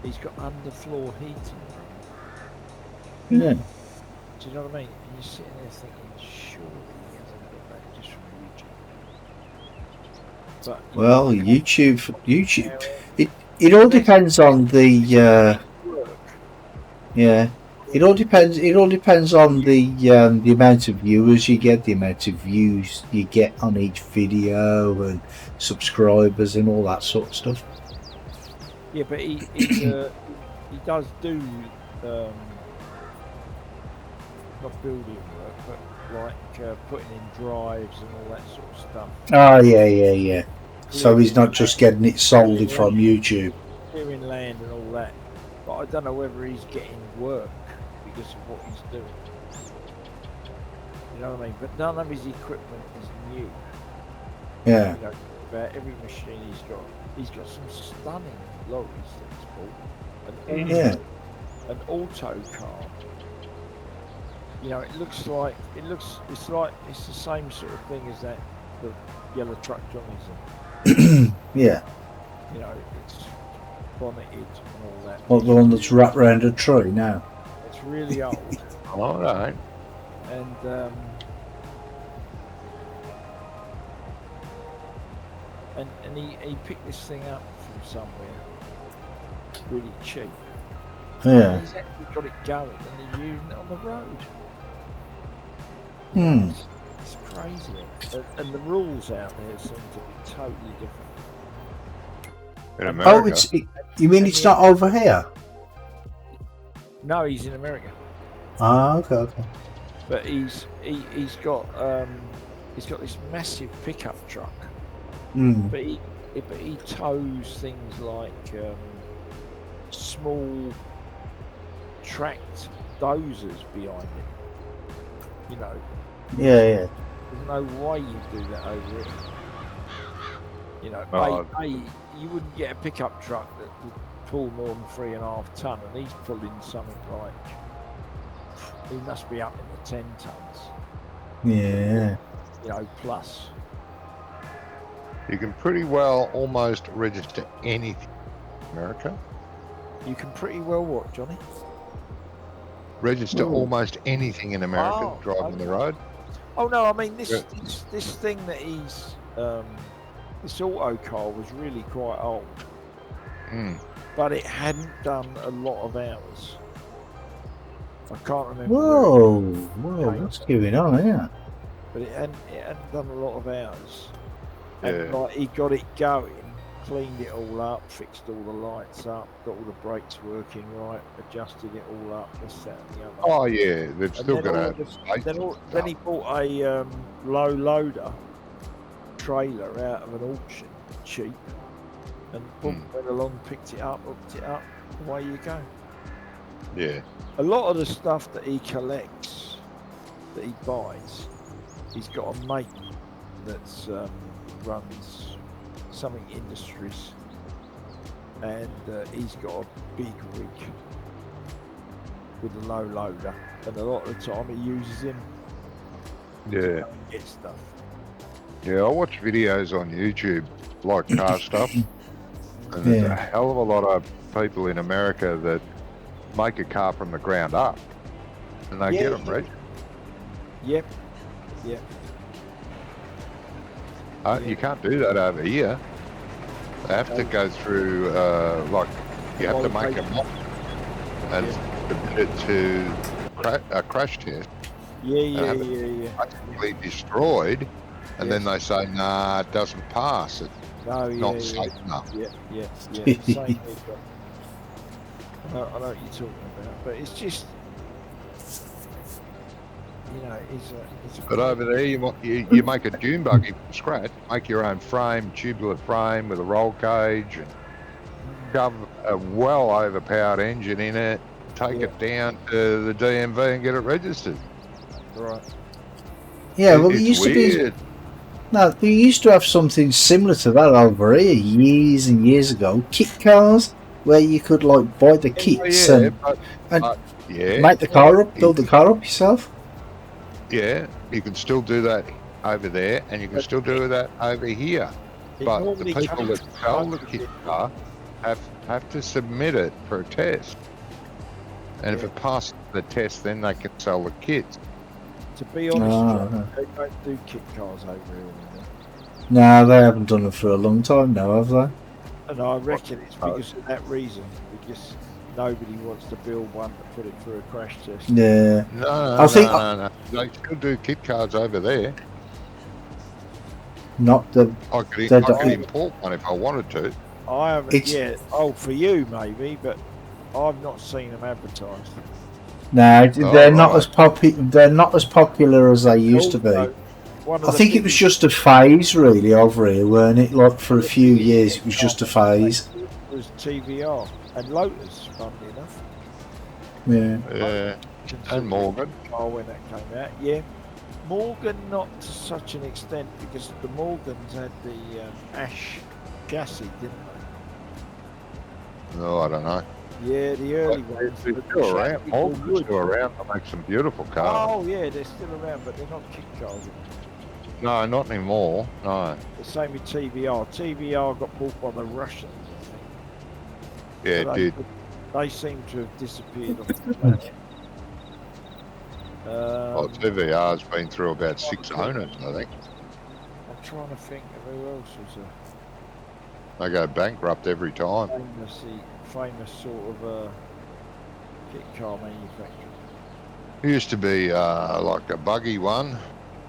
he's got underfloor heating. Yeah. Do you know what I mean? And you're sitting there thinking, surely he hasn't got that just from YouTube. But Well, YouTube. It all depends on the. Yeah. It all depends. It all depends on the amount of viewers you get, the amount of views you get on each video, and subscribers and all that sort of stuff. yeah, but he does do not building work, but like putting in drives and all that sort of stuff. Oh yeah. So he's not just getting it solely from YouTube. Clearing land and all that. But I don't know whether he's getting work because of what he's doing. You know what I mean? But none of his equipment is new. Yeah. You know, about every machine he's got some stunning lorries that he's bought. Yeah. An auto car. You know, it's the same sort of thing as that the yellow truck Johnny's in. Yeah. You know, it's bonneted and all that. What, the one that's wrapped around a tree now? It's really old. All right. And he picked this thing up from somewhere really cheap. Yeah. He's actually got it going and he's using it on the road. Hmm. It's crazy. And the rules out there seem to be totally different. In America. You mean it's not over here? No, he's in America. Ah, okay. But he's got this massive pickup truck. Hmm. But he tows things like small tracked dozers behind him. You know. Yeah. There's no way you do that over here. You know, you wouldn't get a pickup truck that would pull more than 3.5 ton, and he's pulling something like, he must be up in the 10 tons. Yeah. You know, plus. You can pretty well almost register anything in America. You can pretty well what, Johnny? Register almost anything in America driving the road. Oh no, I mean this thing that he's this auto car was really quite old, but it hadn't done a lot of hours. I can't remember. Whoa, what's going on here? But it hadn't done a lot of hours. Yeah. And like he got it going, cleaned it all up, fixed all the lights up, got all the brakes working right, adjusted it all up, this, that, and the other. Oh yeah, they've still got Then he bought a low loader trailer out of an auction, cheap, and boom, went along, picked it up, hooked it up, away you go. Yeah. A lot of the stuff that he collects, that he buys, he's got a mate that's runs something industries, and he's got a big rig with a low loader, and a lot of the time he uses him Yeah. to get stuff. Yeah, I watch videos on YouTube, like car stuff, and there's a hell of a lot of people in America that make a car from the ground up, and they get them ready. Yep. You can't do that over here. They have to go through, like, you have to make a mock and submit it to a crash test. Yeah. Practically destroyed, and then they say, nah, it doesn't pass. It's not safe enough. Yeah. Same here, I know what you're talking about, but it's just, you know, it's a But over there, you make a dune buggy from scratch, make your own frame, tubular frame with a roll cage, and shove a well overpowered engine in it, take it down to the DMV and get it registered. right. Yeah, well, it It's used to be. weird. No, we used to have something similar to that over here years and years ago. Kit cars, where you could like buy the kits Yeah, and yeah, make the car up, build the car up yourself. yeah, you can still do that over there, and you can still do that over here. It But the normally people comes that sell the with kit it. car have to submit it for a test. And if Yeah. it passes the test, then they can sell the kits. To be honest, Ah, John, they don't do kit cars over here anymore. no, they haven't done it for a long time now, have they? And I reckon it's because of that reason, because nobody wants to build one to put it through a crash test. Yeah. No, I think no. They still do kit cars over there. not the. I could don't- import one if I wanted to. I haven't It's- yet. Oh, for you maybe, but I've not seen them advertised. No, they're not right. They're not as popular as they used to be. Also, one of I the think it was biggest- just a phase, really, over here, weren't it? Like for a few years, it was just a phase. It was TVR and Lotus, funnily enough. Yeah. Yeah, and Morgan. Oh, when that came out, yeah. Morgan, not to such an extent, because the Morgans had the ash chassis, didn't No, I don't know. they? Yeah, the early ones. They're but the still around. chassis Morgan's were wood. still around to make some beautiful cars. Oh, yeah, they're still around, but they're not kit cars. No, not anymore. No. The same with TVR. TVR got bought by the Russians, I think. Yeah, So it did. They seem to have disappeared off the planet. Well, TVR's been through about 6 owners, I think. I'm trying to think of who else was They go bankrupt every time. a famous sort of kit car manufacturer. It used to be like a buggy one.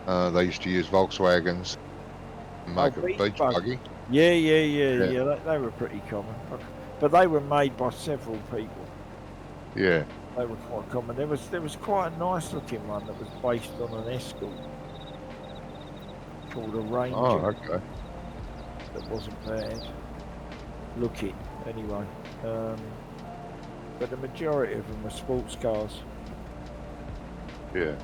They used to use Volkswagens and make a beach beach buggy. buggy. Yeah. Yeah. They were pretty common, but they were made by several people. Yeah. They were quite common. There was quite a nice looking one that was based on an Escort called a Ranger. Oh, okay. That wasn't bad looking anyway. But the majority of them were sports cars. Yeah.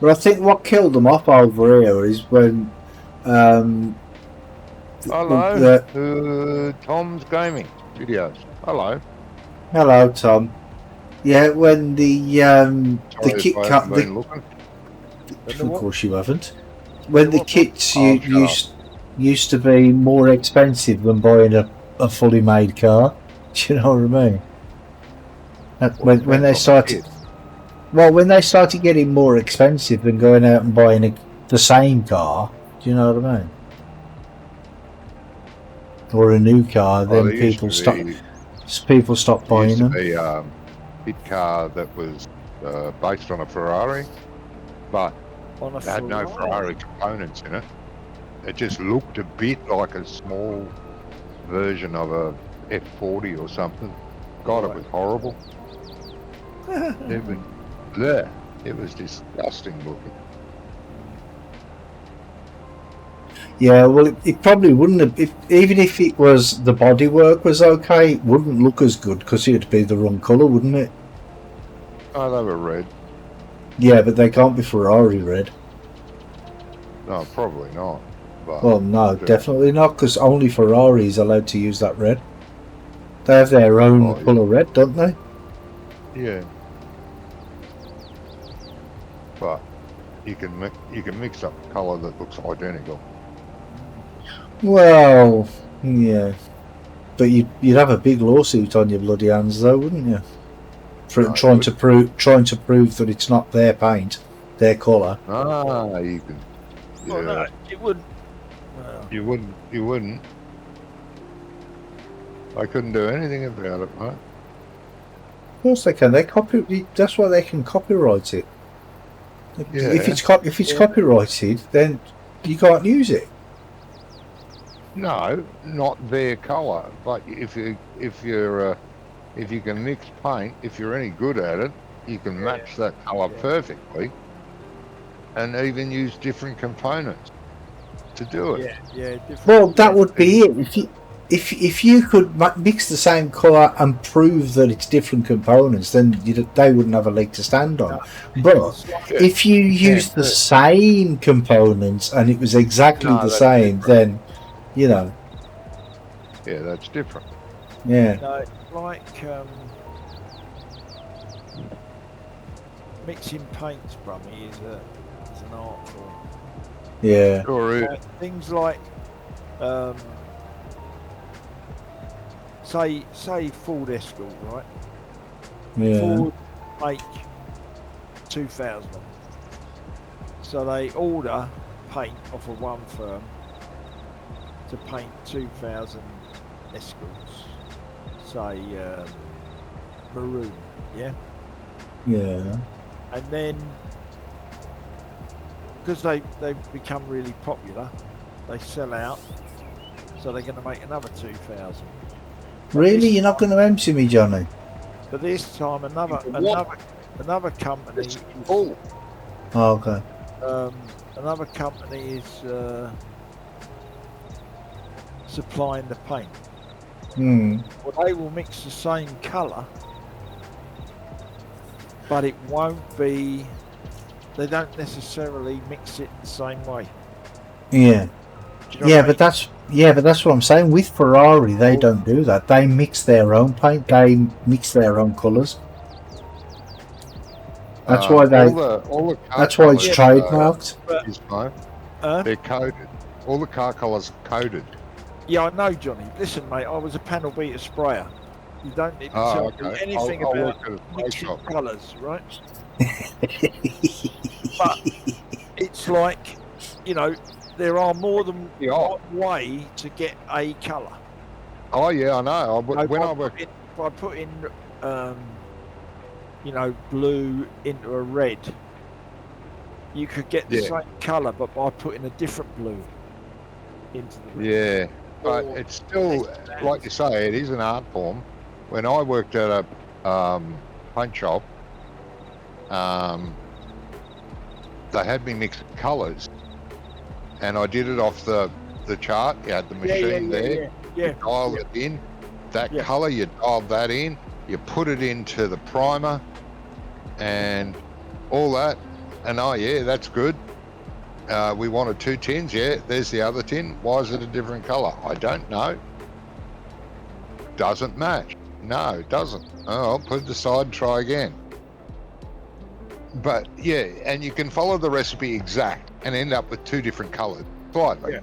But I think what killed them off over here is when. Hello. Tom's Gaming Videos. Hello. Hello, Tom. Yeah, when the Sorry kit if I cut. haven't been looking. Of course you haven't. When the what? kits Oh, shut used to be more expensive than buying a fully made car. Do you know what I mean? When they started, well, when they started getting more expensive than going out and buying the same car. Do you know what I mean? Or a new car, then there used people to stop be- buying used to them. be a kit car that was based on a Ferrari, but On a it had no Ferrari components in it. It just looked a bit like a small version of a F40 or something. God, it was horrible. It was, bleh. It was disgusting looking. Yeah, well, it probably wouldn't have. Even if it was the bodywork was okay, it wouldn't look as good because it'd be the wrong colour, wouldn't it? Oh, they were red. Yeah, but they can't be Ferrari red. No, probably not. But Well, no, yeah. definitely not, because only Ferrari is allowed to use that red. They have their own Oh, yeah. colour red, don't they? Yeah. But you can mix up a colour that looks identical. Well, yeah, but you'd have a big lawsuit on your bloody hands, though, wouldn't you? For No, trying you to prove that it's not their paint, their colour. Ah, you can. Yeah. Well, no, it wouldn't. Well, You wouldn't. I couldn't do anything about it, mate. Of course they can. That's why they can copyright it. Yeah. If it's copyrighted, then you can't use it. No, not their colour. But if you can mix paint, if you're any good at it, You can match that colour perfectly, and even use different components to do it. Yeah. Different. Well, that would be it. If you could mix the same colour and prove that it's different components, then they wouldn't have a leg to stand on. But if you used the same components and it was exactly the same, then you know. Yeah, that's different. Yeah. No, like mixing paints, Brummy, is an art form. Yeah. Things like say Ford Escort, right? Yeah. Ford make 2,000 of them. So they order paint off of one firm to paint 2,000 Escorts. Say maroon, yeah? Yeah. And then, because they've become really popular, they sell out, so they're going to make another 2,000. Really? You're not going to empty me, Johnny? But this time another company is, Oh, okay. another company is supplying the paint. Well, they will mix the same colour, but it won't be. They don't necessarily mix it the same way. Yeah. Yeah, but that's what I'm saying. With Ferrari, they don't do that. They mix their own paint. They mix their own colours. That's why that's why it's trademarked. They're coded. All the car colours are coded. Yeah, I know, Johnny. Listen, mate, I was a panel beater sprayer. You don't need to tell me anything about mixing colours, right? But it's like, you know, there are more than one way to get a colour. Oh yeah, I know. By putting, you know, blue into a red, you could get the same colour, but by putting a different blue into the red. Yeah, but it's still, like you say, it is an art form. When I worked at a paint shop, they had me mix colours, and I did it off the chart. You had the machine there. You dial it in. That colour, you dial that in. You put it into the primer, and all that. And oh yeah, that's good. We wanted 2 tins. Yeah, there's the other tin. Why is it a different colour? I don't know. Doesn't match. No, it doesn't. Oh, I'll put it aside and try again. But yeah, and you can follow the recipe exact and end up with 2 different colours slightly.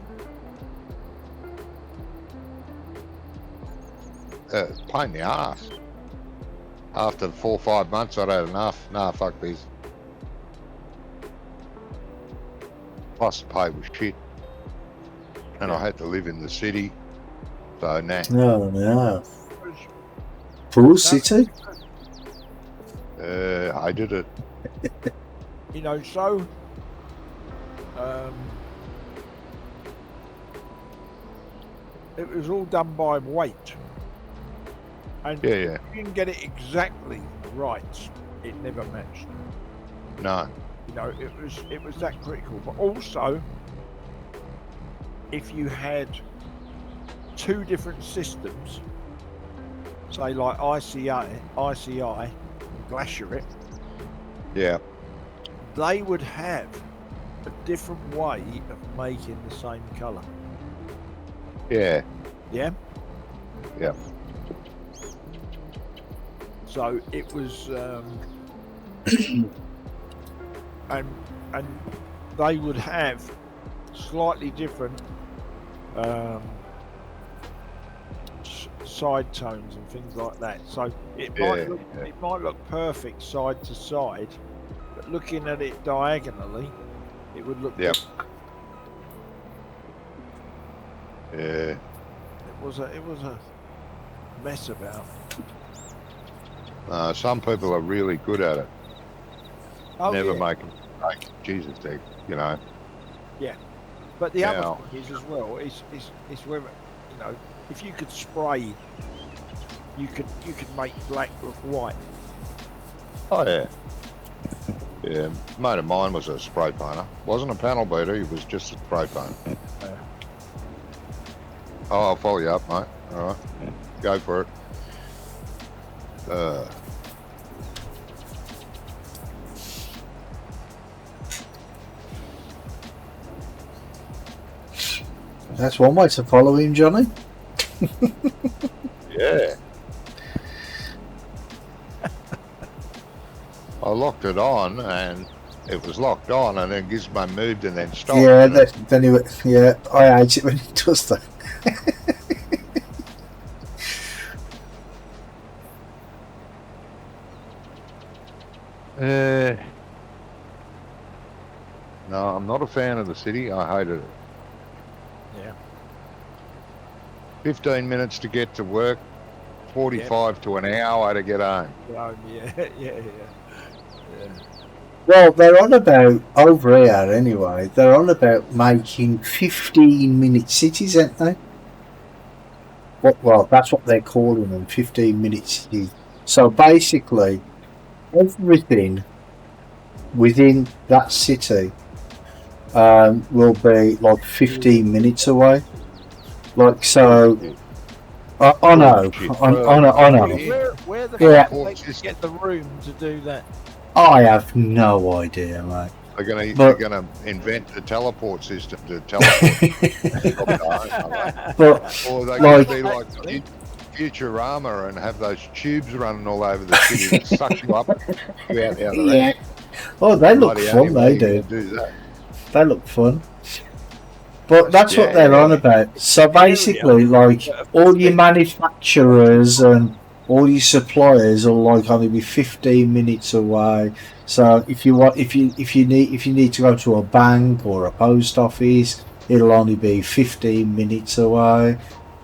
Pain in the ass. After 4 or 5 months, I'd had enough. Nah, fuck this. Plus the pay was shit, and I had to live in the city, so nah. No. Pool city? I did it. You know, so it was all done by weight, and you didn't get it exactly right. It never matched. No. You know, it was that critical. But also, if you had 2 different systems, say like ICI, and Glacier, they would have a different way of making the same colour. Yeah. Yeah? Yeah. So it was, and they would have slightly different side tones and things like that. So it might look perfect side to side, but looking at it diagonally, it would look different. Yeah. It was a mess about. Some people are really good at it. Never make them like Jesus, they, you know. Yeah, but the other thing is as well is whether, you know, if you could spray, you could make black look white. Oh yeah. Yeah, mate of mine was a spray painter. Wasn't a panel beater, he was just a spray painter. Yeah. Oh, I'll follow you up, mate. Alright. Go for it. That's one way to follow him, Johnny. Yeah. I locked it on and it was locked on and then Gizmo moved and then stopped. Yeah, then he went, yeah, I hate it when he does that. No, I'm not a fan of the city. I hated it. Yeah. 15 minutes to get to work, 45 to an hour to get home. Yeah. Well, they're on about, over here anyway, they're on about making 15-minute cities, aren't they? Well, that's what they're calling them, 15-minute cities. So basically, everything within that city will be like 15 minutes away. Like, so, I know. Where the Yeah. fuck do they get the room to do that? I have no idea, mate. They're gonna invent a teleport system to teleport. But Or they're gonna be like Futurama and have those tubes running all over the city that suck you up, you out the other end. Oh, they look Bloody fun, hell, they you do. can do that. They look fun. But that's what they're on about. So basically, like, all your manufacturers and all your suppliers will like only be 15 minutes away. So if you need to go to a bank or a post office, it'll only be 15 minutes away.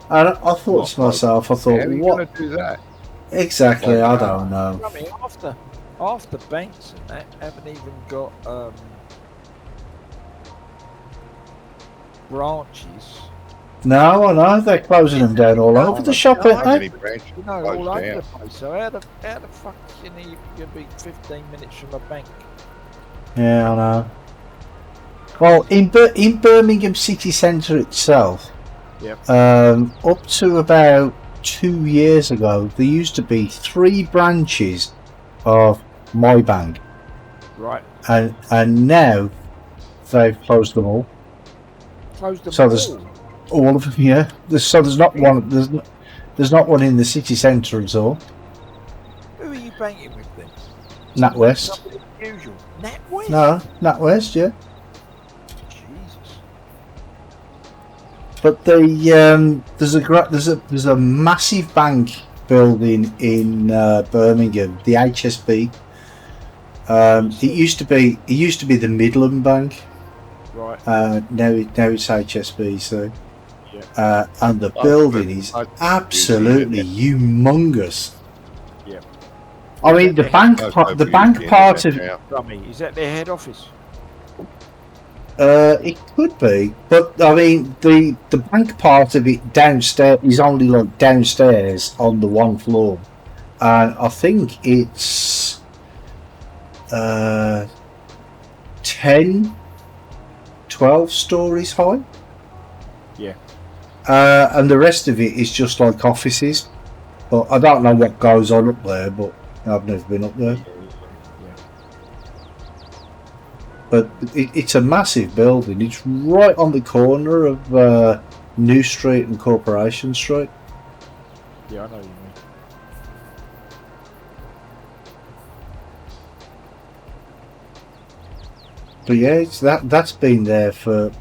And I thought to myself, how are you what gonna do that? exactly? I don't know. I mean, after banks and that haven't even got branches. No, I know they're closing them down all over the shop, aren't they? You know, all over the place. So how the fuck can you be 15 minutes from a bank? Yeah, I know. Well, in Birmingham city centre itself, Yep. Up to about 2 years ago, there used to be 3 branches of my bank, Right. and now they've closed them all. Closed them So there's all of them. Yeah, there's not one. There's not one in the city centre at all. Who are you banking with then? NatWest. Something unusual. NatWest? No, NatWest. Yeah. Jesus. But there's a massive bank building in Birmingham, the HSB. It used to be the Midland Bank. Right. Now it's HSBC. Yeah. And the building is absolutely humongous. Yeah. I mean, the bank part of Rummy, is that their head office? it could be, but I mean the bank part of it downstairs is only like downstairs on the one floor, and I think it's 10-12 stories high. Yeah. And the rest of it is just like offices, but I don't know what goes on up there, but I've never been up there. Yeah. But it's a massive building. It's right on the corner of New Street and Corporation Street. Yeah, I know what you mean. But yeah, it's that's been there for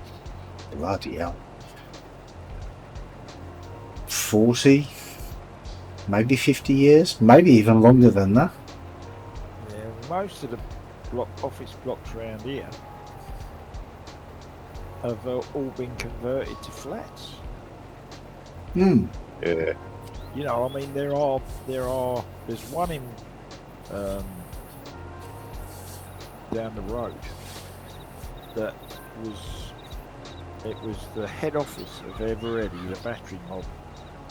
bloody hell, 40, maybe 50 years, maybe even longer than that. Yeah, most of the office blocks around here have all been converted to flats. Hmm. Yeah. You know, I mean, there's one in down the road that was the head office of Eveready, the battery mob.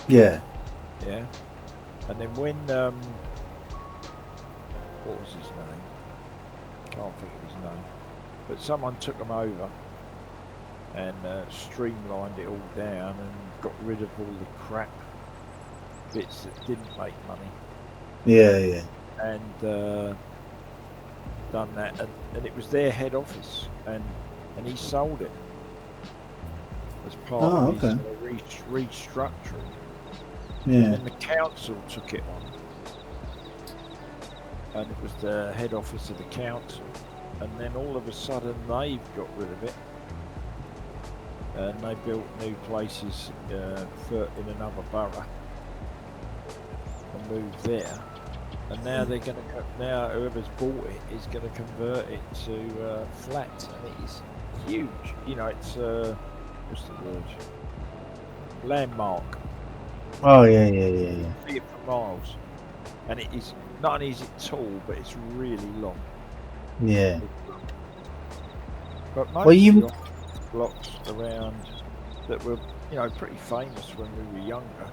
Yeah. Yeah. And then when what was his name? Can't think of his name. But someone took them over and streamlined it all down and got rid of all the crap bits that didn't make money. Yeah, yeah. And done that, and it was their head office, and he sold it as part of his restructuring. Yeah. And then the council took it on, and it was the head office of the council, and then all of a sudden they've got rid of it, and they built new places in another borough and moved there. And now they're going to. Now whoever's bought it is going to convert it to flats, and it is huge. You know, it's what's the word? Landmark. Oh yeah. See it for miles, and it is not only is it tall, but it's really long. Yeah. But most Well, of the blocks around that were, you know, pretty famous when we were younger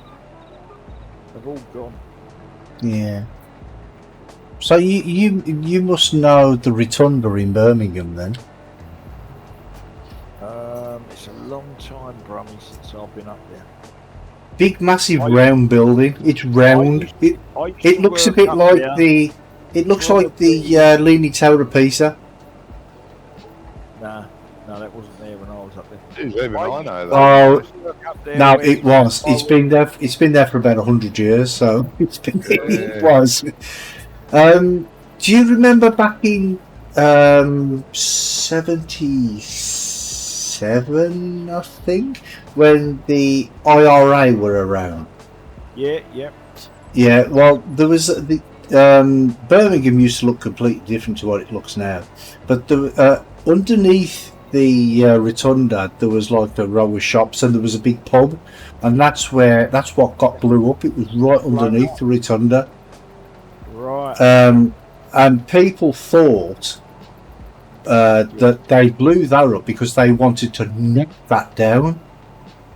have all gone. Yeah. So you must know the Rotunda in Birmingham then? It's a long time, Brummy, since I've been up there. Big, massive, round building. It's round. It looks a bit like the. It looks like the Leaning Tower of Pisa. Nah, no, that wasn't there when I was up there. Jeez, even I know that. Oh no, it was. It's been there. It's been there for about 100 years. So it's been. It was. Do you remember back in 77, I think, when the IRA were around? Yeah. Yeah. Well, there was the Birmingham used to look completely different to what it looks now, but the underneath the rotunda there was like a row of shops and there was a big pub, and that's what got blew up. It was right underneath the rotunda. Right. And people thought that they blew that up because they wanted to knock that down.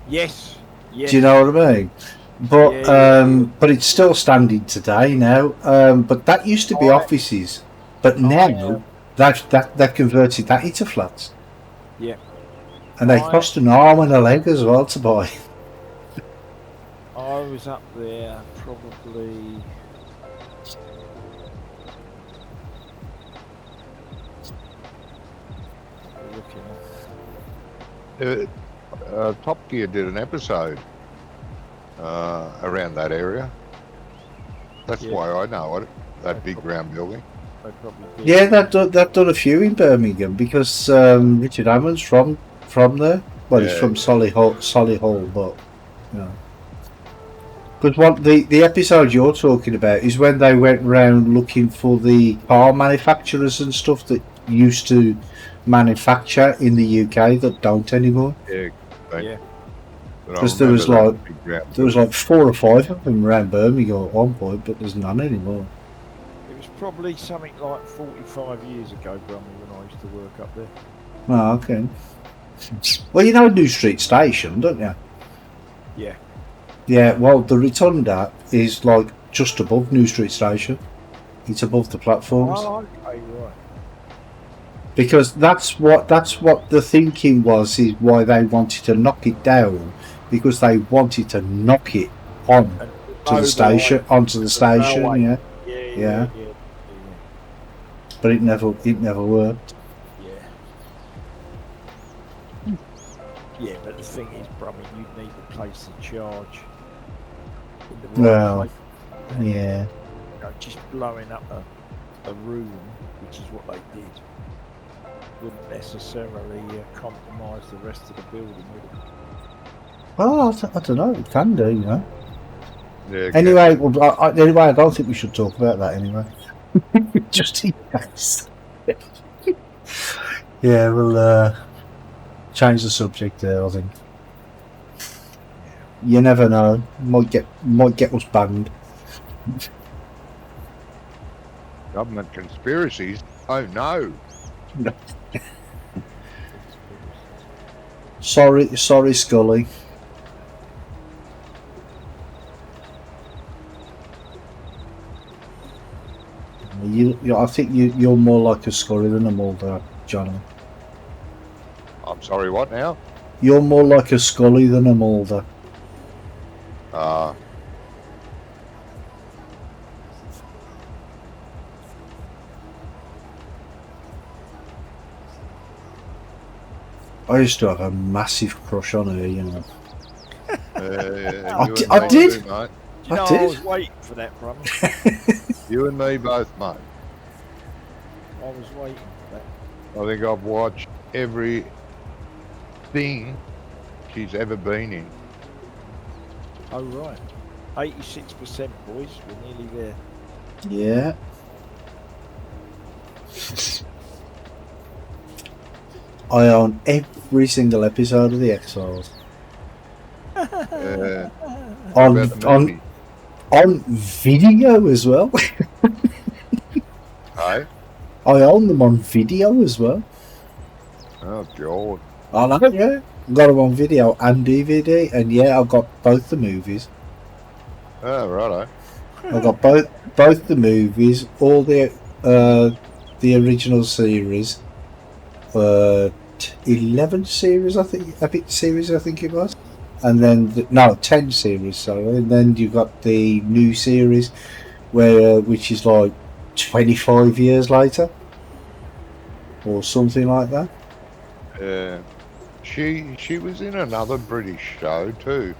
Yes. Do you know what I mean? But but it's still standing today now. But that used to be offices, but now they've converted that into flats. Yeah. And they cost an arm and a leg as well to buy. I was up there probably. Top Gear did an episode around that area. That's why I know it. That big round building. Yeah, they've done a few in Birmingham because Richard Hammond's from there. Well, he's from Solihull, but you know. Because what the episode you're talking about is when they went round looking for the car manufacturers and stuff that used to manufacture in the UK that don't anymore. Yeah. Because there was like 4 or 5 of them around Birmingham at one point, but there's none anymore. It was probably something like 45 years ago, Brummy, when I used to work up there. Oh, okay. Well, you know New Street Station, don't you? Yeah. Yeah, well, the Rotunda is like just above New Street Station. It's above the platforms. Oh, okay, right. Because that's what the thinking was, is why they wanted to knock it down, because they wanted to knock it on to the station, onto the station. Yeah. But it never worked. Yeah, but the thing is, Brummy, you'd need a place to charge. Well, yeah. You know, just blowing up a room, which is what they did, wouldn't necessarily compromise the rest of the building, would it? Well, I don't know. It can do, you know. Yeah, anyway, anyway, I don't think we should talk about that anyway. Just in case. Yeah, we'll change the subject there, I think. You never know. Might get us banned. Government conspiracies? Oh no. Sorry, Scully. I think you're more like a Scully than a Mulder, Johnny. I'm sorry, what now? You're more like a Scully than a Mulder. I used to have a massive crush on her, you know. I did. Too, mate. You know, I was waiting for that, brother. You and me both, mate. I was waiting for that. I think I've watched every thing she's ever been in. Oh, right. 86%, boys. We're nearly there. Yeah. I own every single episode of The X-Files. On video as well. Hey? I own them on video as well. Oh, God. I know, yeah. Got them on video and DVD, and yeah, I've got both the movies. Oh, righto. I've got both the movies, all the original series, 11 series, I think, I think it was, and then 10 series. Sorry, and then you got the new series, which is like 25 years later, or something like that. Yeah. She was in another British show too.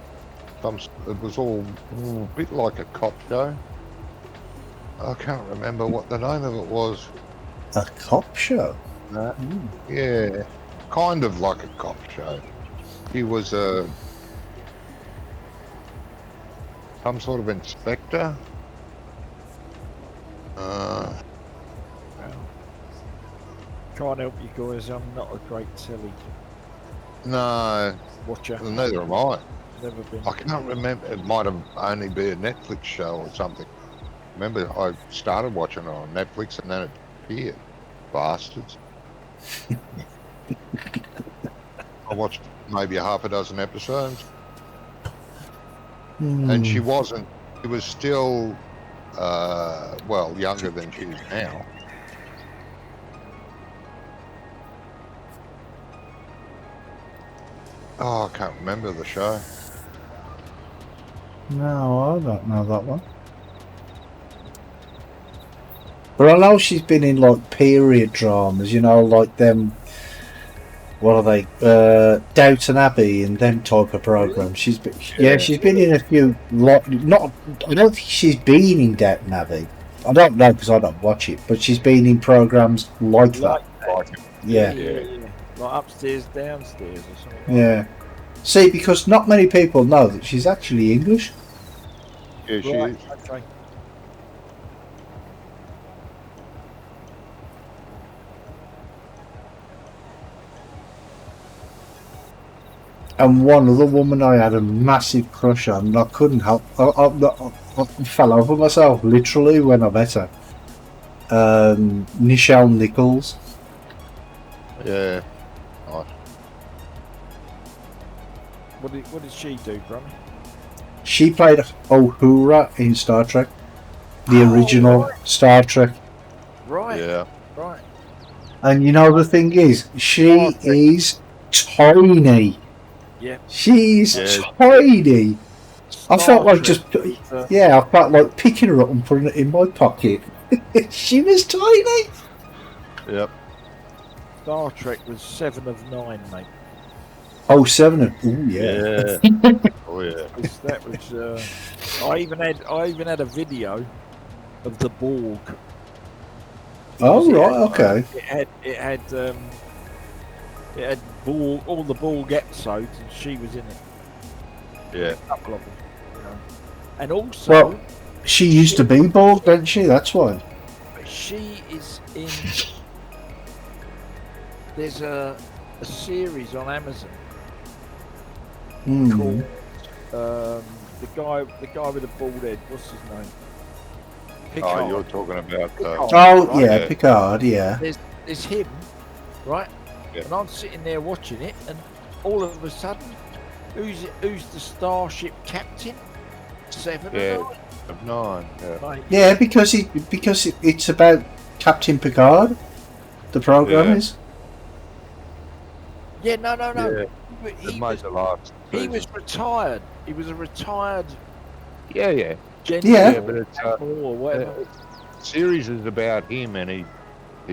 It was all a bit like a cop show. I can't remember what the name of it was. A cop show? Yeah, kind of like a cop show. He was some sort of inspector. Can't help you guys, I'm not a great telly No, watcher. neither am I. Never been. I can't remember. It might have only been a Netflix show or something. Remember, I started watching it on Netflix and then it appeared. Bastards. I watched maybe half a dozen episodes. And she wasn't. She was still, well, younger than she is now. Oh, I can't remember the show. No, I don't know that one. But I know she's been in like period dramas, you know, like them. What are they? Downton Abbey and them type of programs. She's been, she's been in a few. I don't think she's been in Downton Abbey. I don't know because I don't watch it, but she's been in programs like that. Yeah. Like upstairs, downstairs, or something. Yeah. See, because not many people know that she's actually English. Yeah, she is. Okay. And one other woman I had a massive crush on, and I couldn't help. I fell over myself literally when I met her. Nichelle Nichols. Yeah. Nice. What did she do, Brummy? She played Uhura in Star Trek, the original Star Trek. Right. Yeah. Right. And you know the thing is, she is tiny. Yeah. She's tiny. I felt like I felt like picking her up and putting it in my pocket. She was tiny. Yep. Star Trek was 7 of 9, mate. Oh, 7 of... Ooh, yeah. Oh, yeah. That was... I even had a video of the Borg. Oh, right, okay. It had Borg, all the Borg episodes, and she was in it. Yeah. A couple of them, you know. And also... Well, she used to be Borg, didn't she? That's why. She is in... There's a series on Amazon called the guy with the bald head. What's his name? Picard. Oh, you're talking about. Oh yeah, Picard. Yeah. There's him, right? Yeah. And I'm sitting there watching it, and all of a sudden, who's the starship captain? 7 Yeah. of 9. Yeah. Mate, Yeah, because it's about Captain Picard. The program Yeah. is. yeah, no. Yeah. He It was, made the last he was season. retired. He was a retired Yeah. general Yeah, but it's or whatever. series is about him, and he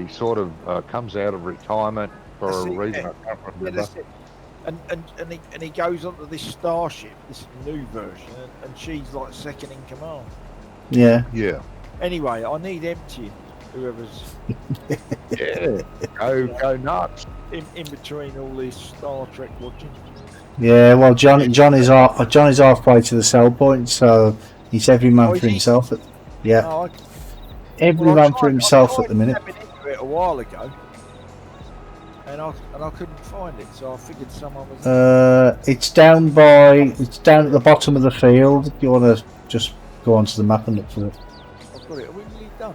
sort of comes out of retirement for That's a it, reason yeah. I can't Yeah, remember. that's it. And he goes onto this starship, this new version, and she's like second in command. yeah. Yeah. Anyway, I need emptying whoever's Yeah. Go nuts. in between all this Star Trek watching. Yeah, well, Johnny's halfway to the sell point, so he's every man Oh, for is he? himself. Yeah, Oh, every well, man for himself I at the minute. tapping into it a while ago, and I couldn't find it, so I figured someone was. It's down at the bottom of the field. If you want to just go onto the map and look for it. I've got it. Are we really done?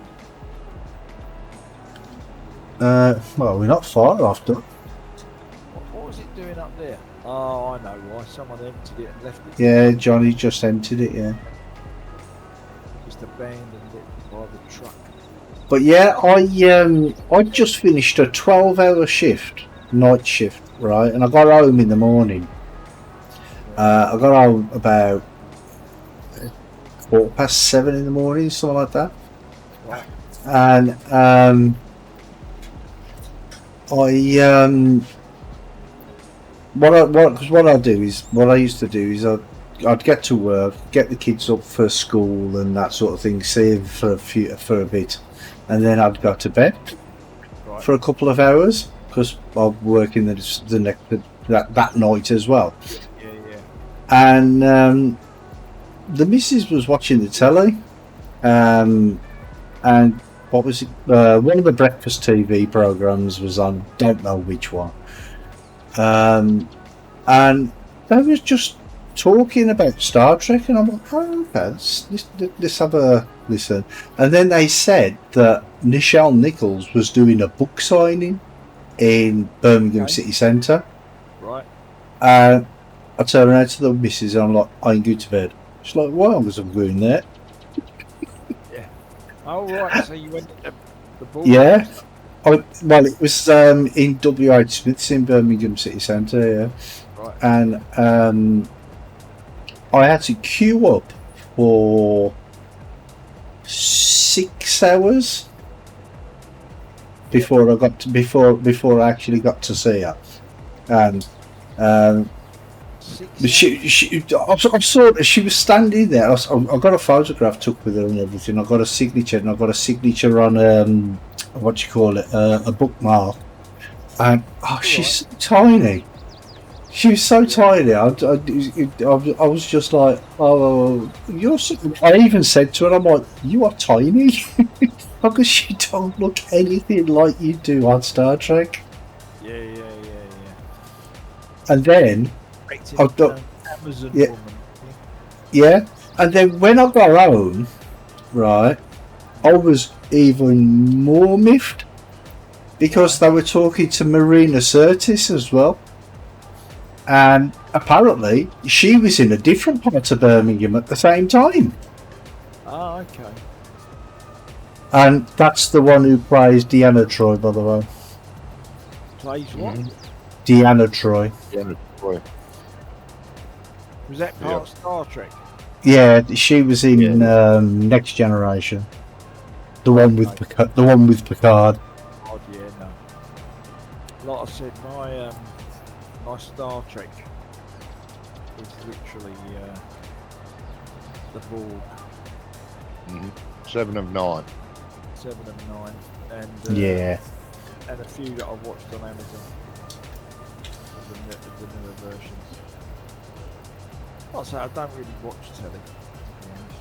Well, we're not far off, though. What was it doing up there? Oh, I know why. Someone emptied it and left it. Yeah, Johnny just entered it. Yeah, Just abandoned it by the truck. but yeah, I just finished a 12-hour shift, night shift, right, and I got home in the morning. I got home about 7:15 in the morning, something like that. Right. And what I used to do is I'd get to work, get the kids up for school and that sort of thing, save for a bit, and then I'd go to bed for a couple of hours because I'm working that night as well. Yeah. And the missus was watching the telly, and what was it? One of the breakfast TV programs was on. Don't know which one. And they was just talking about Star Trek, and I'm like, oh, okay, let's have a listen. And then they said that Nichelle Nichols was doing a book signing in Birmingham City Centre. Right. And I turned around to the missus and I'm like, I ain't going to bed. She's like, why? Because I'm going there. Oh, right. So you went to the ball? Yeah. Well, it was in W.H. Smith's in Birmingham City Centre, yeah. Right. And I had to queue up for 6 hours before I actually got to see her. And she was standing there. I got a photograph took with her and everything. I got a signature, and I got a signature on what you call it, a bookmark. And she's so tiny. She was so tiny. I was just like, oh, you're. I even said to her, I'm like, you are tiny, because you don't look anything like you do on Star Trek. Yeah. And then I've got Amazon woman. Yeah, and then when I got home, right, I was even more miffed because they were talking to Marina Sirtis as well, and apparently she was in a different part of Birmingham at the same time. Oh, okay. And that's the one who plays Deanna Troy, by the way. Plays what? Deanna Troy. Yeah, boy. Was that part of Star Trek? Yeah, she was in Next Generation. The one with Picard. Oh, yeah, no. Like I said, my Star Trek is literally the Borg. 7 of 9. 7 and 9, and and a few that I've watched on Amazon. The newer versions. Like I say, I don't really watch telly, to be honest.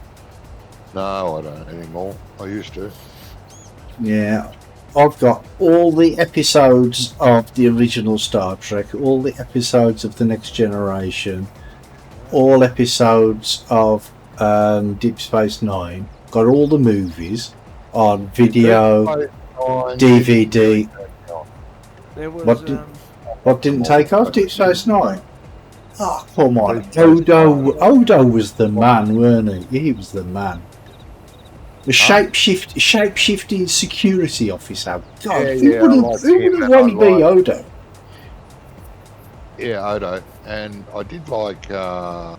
No, I don't anymore. I used to. Yeah, I've got all the episodes of the original Star Trek, all the episodes of The Next Generation, all episodes of Deep Space Nine. Got all the movies on video, DVD. There was What didn't take off? Deep Space Nine? Oh, come on. Odo was the man, weren't he? He was the man. The shape-shifting security officer. God, who wouldn't want to be Odo? Yeah, Odo. And I did like the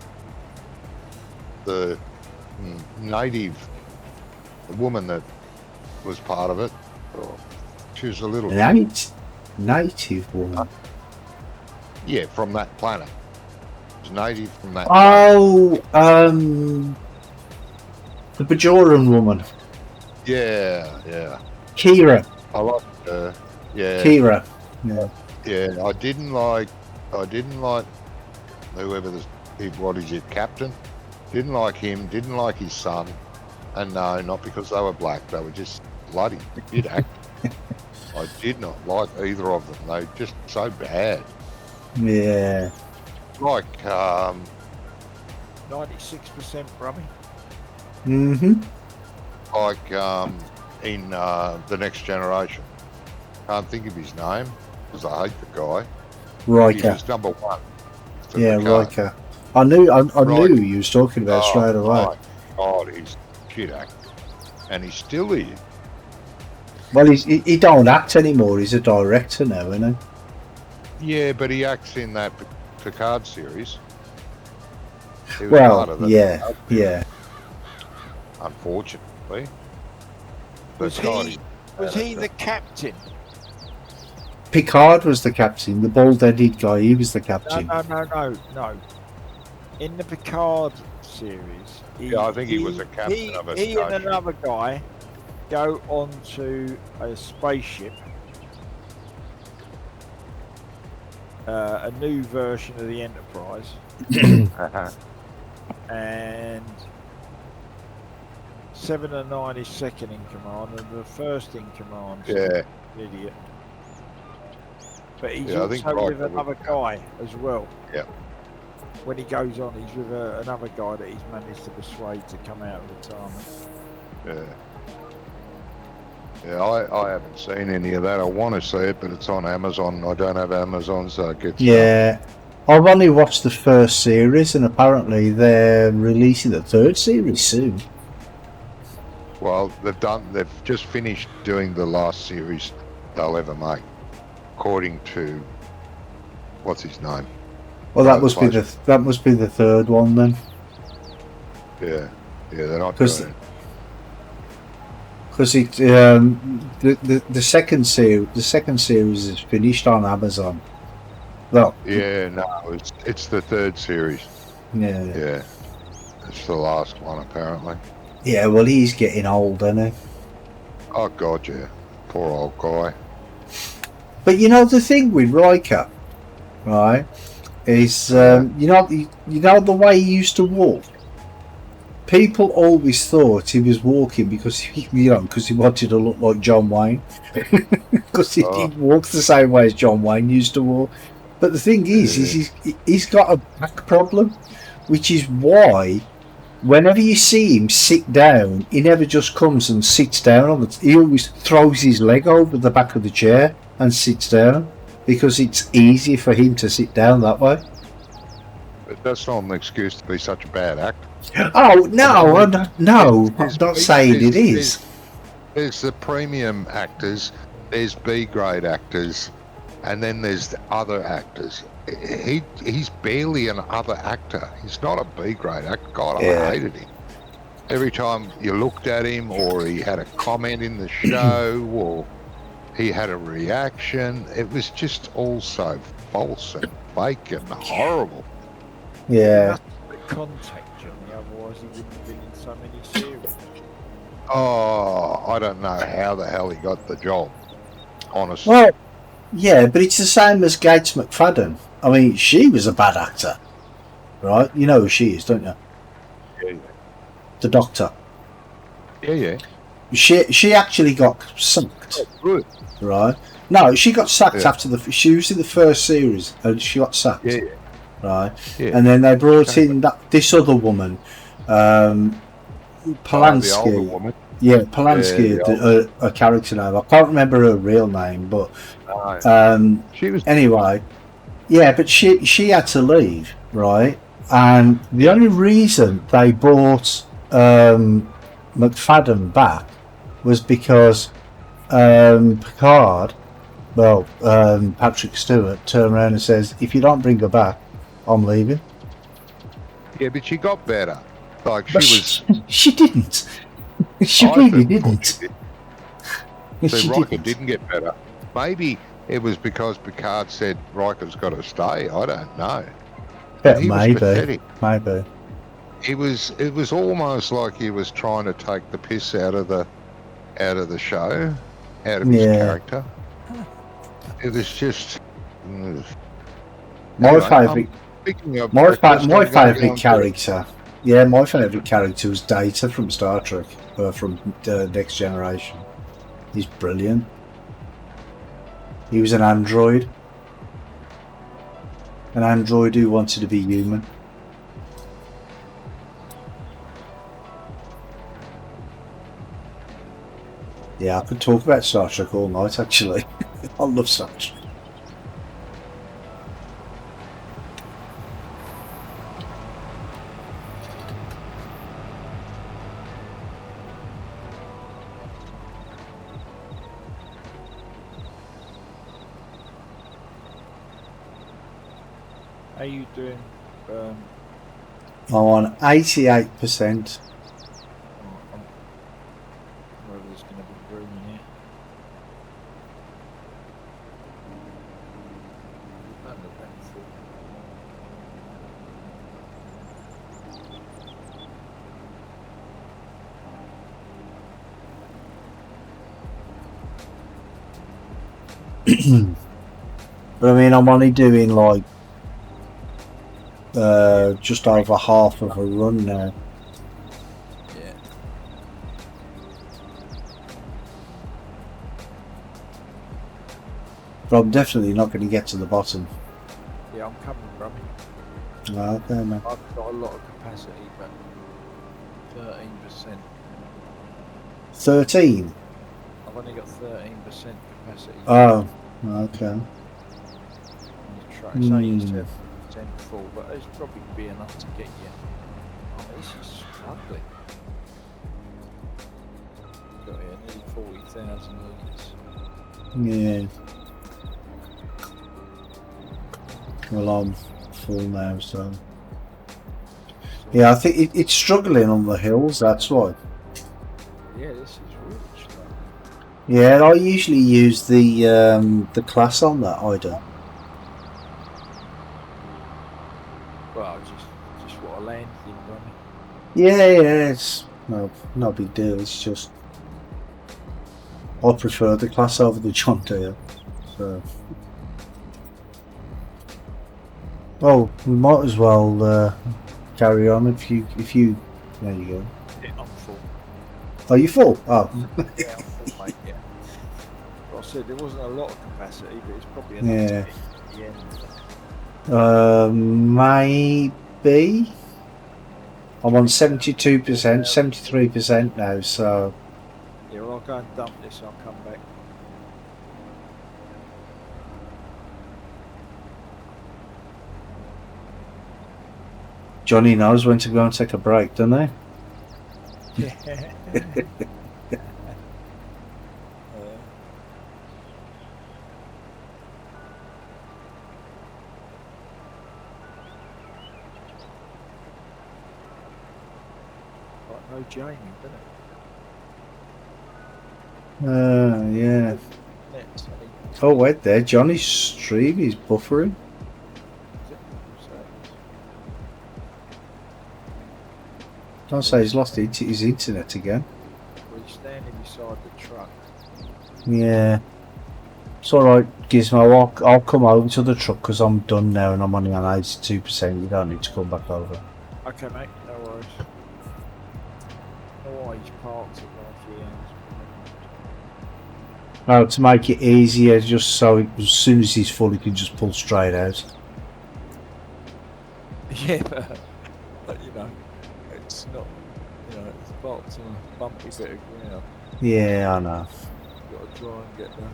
native, the woman that was part of it. Oh, she was a little... Native woman? Yeah, from that planet. She was native from that planet. The Bajoran woman. Yeah. Kira. I liked her. Yeah. Kira. Yeah. Yeah, I didn't like whoever what is it, Captain? Didn't like him, didn't like his son. And no, not because they were black, they were just bloody did act. I did not like either of them. They were just so bad. Yeah. Like 96% Brummy. Mm-hmm. Like in The Next Generation. Can't think of his name because I hate the guy. Riker. He was number 1. Yeah, Riker. I knew who you was talking about straight away. My God, he's shit actor. And he's still here. Well, he don't act anymore. He's a director now, isn't he? Yeah, but he acts in that Picard series. Well, yeah. Unfortunately. Was he the captain? Picard was the captain. The bald-headed guy, he was the captain. No. In the Picard series, I think he was a captain of a station. He and another guy go onto a spaceship, a new version of the Enterprise, and 7 and 9 is second in command, and the first in command is an idiot. But he's also with another guy as well. Yeah. When he goes on, he's with another guy that he's managed to persuade to come out of retirement. Yeah, I haven't seen any of that. I want to see it, but it's on Amazon. I don't have Amazon, so it gets... Yeah. I've only watched the first series, and apparently they're releasing the third series soon. Well, they've just finished doing the last series they'll ever make, according to... What's his name? Well, that must be the third one then. Yeah, they're not doing it. Because the second series is finished on Amazon. Well, yeah, no, it's the third series. Yeah, it's the last one apparently. Yeah, well, he's getting old, isn't he? Oh God, yeah, poor old guy. But you know the thing with Riker, right? Is you know the way he used to walk. People always thought he was walking because he wanted to look like John Wayne, because he walks the same way as John Wayne used to walk. But the thing is he's got a back problem, which is why whenever you see him sit down, he never just comes and sits down he always throws his leg over the back of the chair and sits down, because it's easier for him to sit down that way. But that's not an excuse to be such a bad actor. Oh no, I'm not saying it is. There's the premium actors, there's B-grade actors, and then there's the other actors. He's barely an other actor. He's not a B-grade actor. God, I hated him. Every time you looked at him, or he had a comment in the show, or he had a reaction, it was just all so false and fake and horrible. Yeah. Contact Johnny, otherwise he wouldn't have been in so many series. Oh, I don't know how the hell he got the job, honestly. Well, yeah, but it's the same as Gates McFadden. I mean, she was a bad actor, right? You know who she is, don't you? Yeah. The Doctor. Yeah. She actually got sacked. Oh, good. Right? No, she got sacked after she was in the first series, and she got sacked. Yeah. Right, yeah. And then they brought in this other woman, Polanski. The older woman. Yeah, Polanski, a character name. I can't remember her real name, but she was anyway. Yeah, but she had to leave right? And the only reason they brought McFadden back was because Picard, Patrick Stewart, turned around and says, "If you don't bring her back, I'm leaving." Yeah, but she got better. Like But she was. she didn't. She I really thought didn't. she did. She See, Riker didn't. didn't get better. Maybe it was because Picard said Riker's got to stay. I don't know. But he was pathetic. Maybe. It was almost like he was trying to take the piss out of the show, out of his character. It was just. My favourite. My favourite character. Yeah, my favourite character was Data from Star Trek, from Next Generation. He's brilliant. He was an android. An android who wanted to be human. Yeah, I could talk about Star Trek all night, actually. I love Star Trek. How you doing? I'm on 88%. Whether there's going to be room in here. Don't look that full. But I mean, I'm only doing like just over half of a run now. Yeah. But I'm definitely not going to get to the bottom. Yeah, I'm coming, Rummy. Okay, man. I've got a lot of capacity, but 13%. 13? I've only got 13% capacity. Oh, okay. On the truck. It's only 7% full, but it's probably be enough to get you. Oh, this is ugly. Got here nearly 40,000 litres. Yeah. Well, I'm full now, so. Yeah, I think it's struggling on the hills, that's why. Yeah, this is really strong. Yeah, I usually use the class on that, I do. Well, just what a land thing, Rummy. Yeah, it's no big deal, it's just I prefer the class over the John Deere. So. Well, we might as well carry on if you there you go. Yeah, I'm full. Are you full? Oh. Yeah, I'm full, mate, yeah. Well, I said there wasn't a lot of capacity, but it's probably enough to get to the end. Maybe. I'm on 72%, 73% now, so. Yeah, well, I'll go and dump this, I'll come back. Johnny knows when to go and take a break, doesn't he? Yeah. Like no Jamie, doesn't it? Yeah. Next, I think. Oh, wait there. Johnny's stream is buffering. Don't say he's lost his internet again. Well, he's standing beside the truck. Yeah. It's alright, Gizmo. I'll come over to the truck because I'm done now and I'm only on 82%. You don't need to come back over. Okay, mate, no worries. Oh, he's parked it last year. No, to make it easier, just so as soon as he's full, he can just pull straight out. Yeah, but you know, it's not, you know, it's parked on a bumpy bit of ground. Yeah, I know. You've got to try and get there.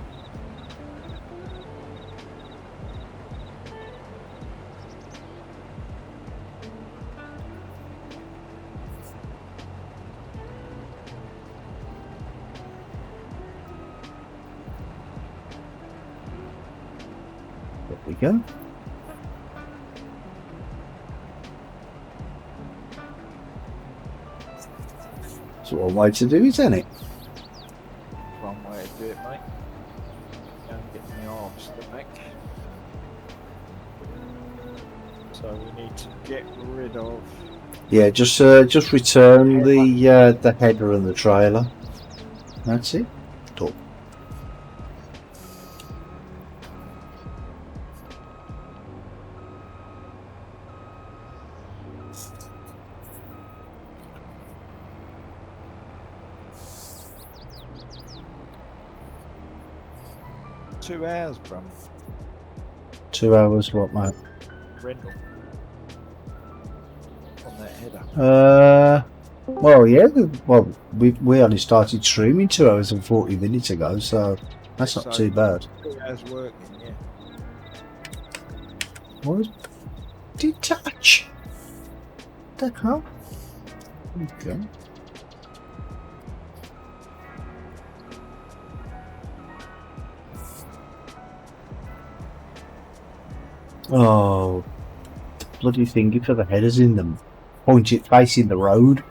we go. That's one way to do it, isn't it? One way to do it, mate. Go and get my harvester back. So we need to get rid of. Yeah, just return the header and the trailer. That's it. Top. Two hours, bro. 2 hours, what, mate? Rental. On that header. Well, yeah. Well, we only started streaming 2 hours and 40 minutes ago, so that's not too bad. 2 hours working, yeah. What? Detach. The hell? Okay. Oh, the bloody thingy for the headers in them. Point it facing the road.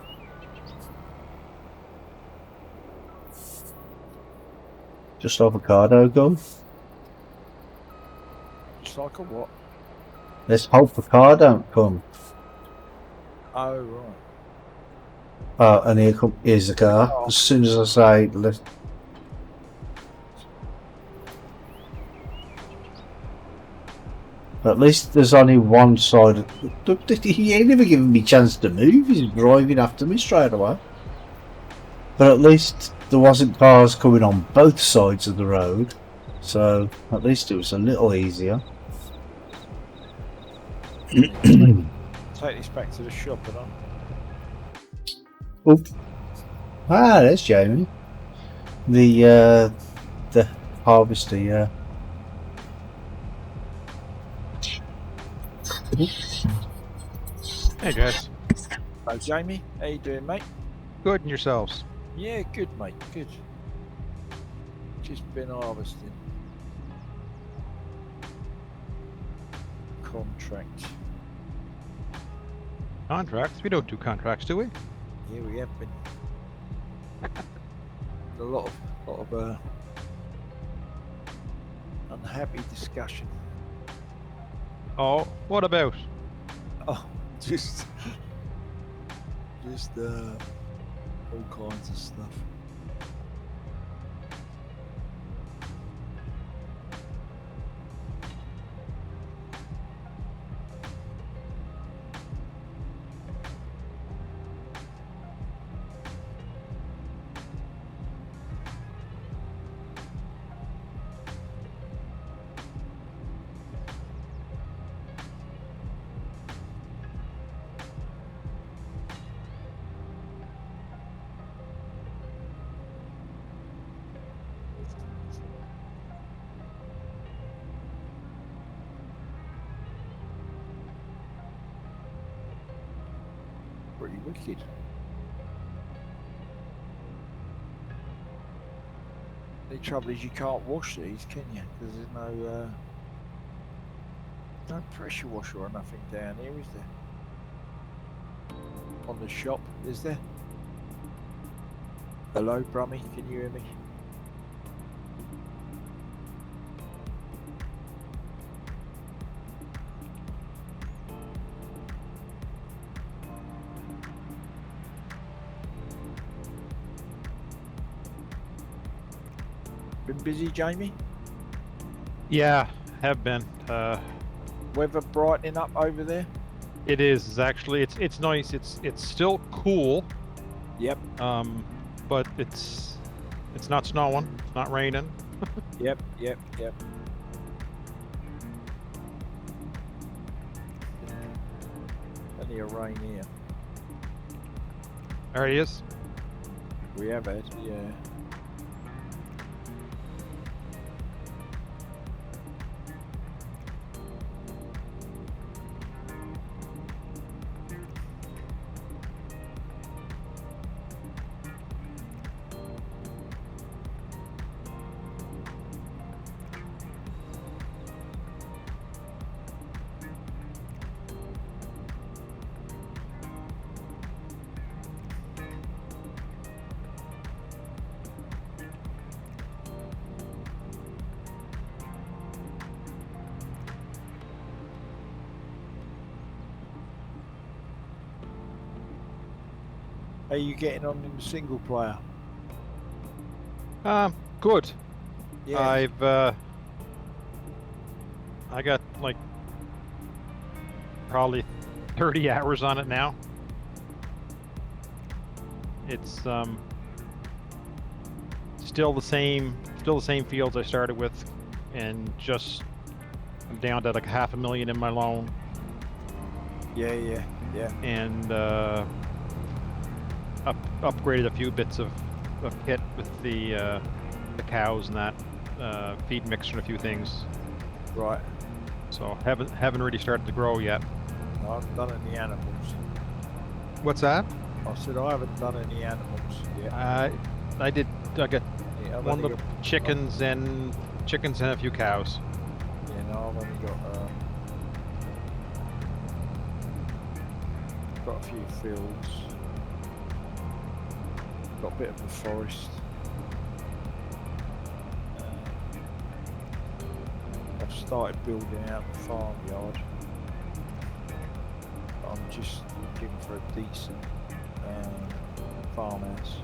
Just avocado go. Just like a what? Let's hope the car don't come. Oh, right. Oh, and here's the car. As soon as I say, let's. At least there's only one side. He ain't never given me a chance to move. He's driving after me straight away. But at least there wasn't cars coming on both sides of the road, so at least it was a little easier. Take this back to the shop, and Oop. Ah, there's Jamie. The harvester, yeah. Hey guys, Hello, Jamie. How you doing, mate? good and yourselves? Yeah, good, mate. Good. Just been harvesting. Contract. Contracts? We don't do contracts, do we? Yeah, we have been. A lot of unhappy discussion. Oh, what about? Oh, just all kinds of stuff. Pretty wicked. The trouble is you can't wash these, can you? Because there's no pressure washer or nothing down here, is there? On the shop, is there? Hello, Brummy, can you hear me? Been busy, Jamie? Yeah, have been. Weather brightening up over there? It is actually. It's nice. It's still cool. Yep. But it's not snowing. It's not raining. Yep. Plenty of rain here. There he is. We have had, yeah. How are you getting on in the single player? Good. Yeah. I got like probably 30 hours on it now. It's still the same fields I started with, and just I'm down to like 500,000 in my loan, Yeah. and upgraded a few bits of kit with the cows and that feed mixer and a few things. Right. So haven't really started to grow yet. I haven't done any animals. What's that? I said I haven't done any animals yet. I got Yeah, I've one only of the chickens and a few cows. Yeah, no, I've only got a few fields. Got a bit of the forest. I've started building out the farmyard. I'm just looking for a decent farmhouse.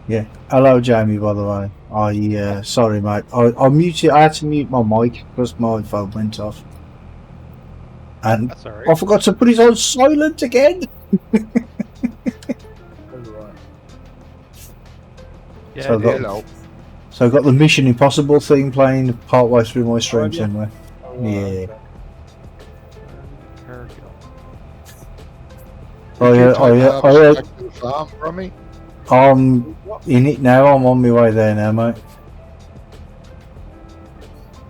Yeah. Hello, Jamie. By the way, I sorry, mate. I muted. I had to mute my mic because my phone went off, and That's all I right. forgot to put it on silent again. Alright. Yeah, So I've got- Hello. So I got the Mission Impossible thing playing partway through my stream have you? somewhere. Yeah. Cargill. Oh Did yeah. you Oh take yeah. the Oh yeah. back to the farm from me? I'm in it now. I'm on my way there now, mate.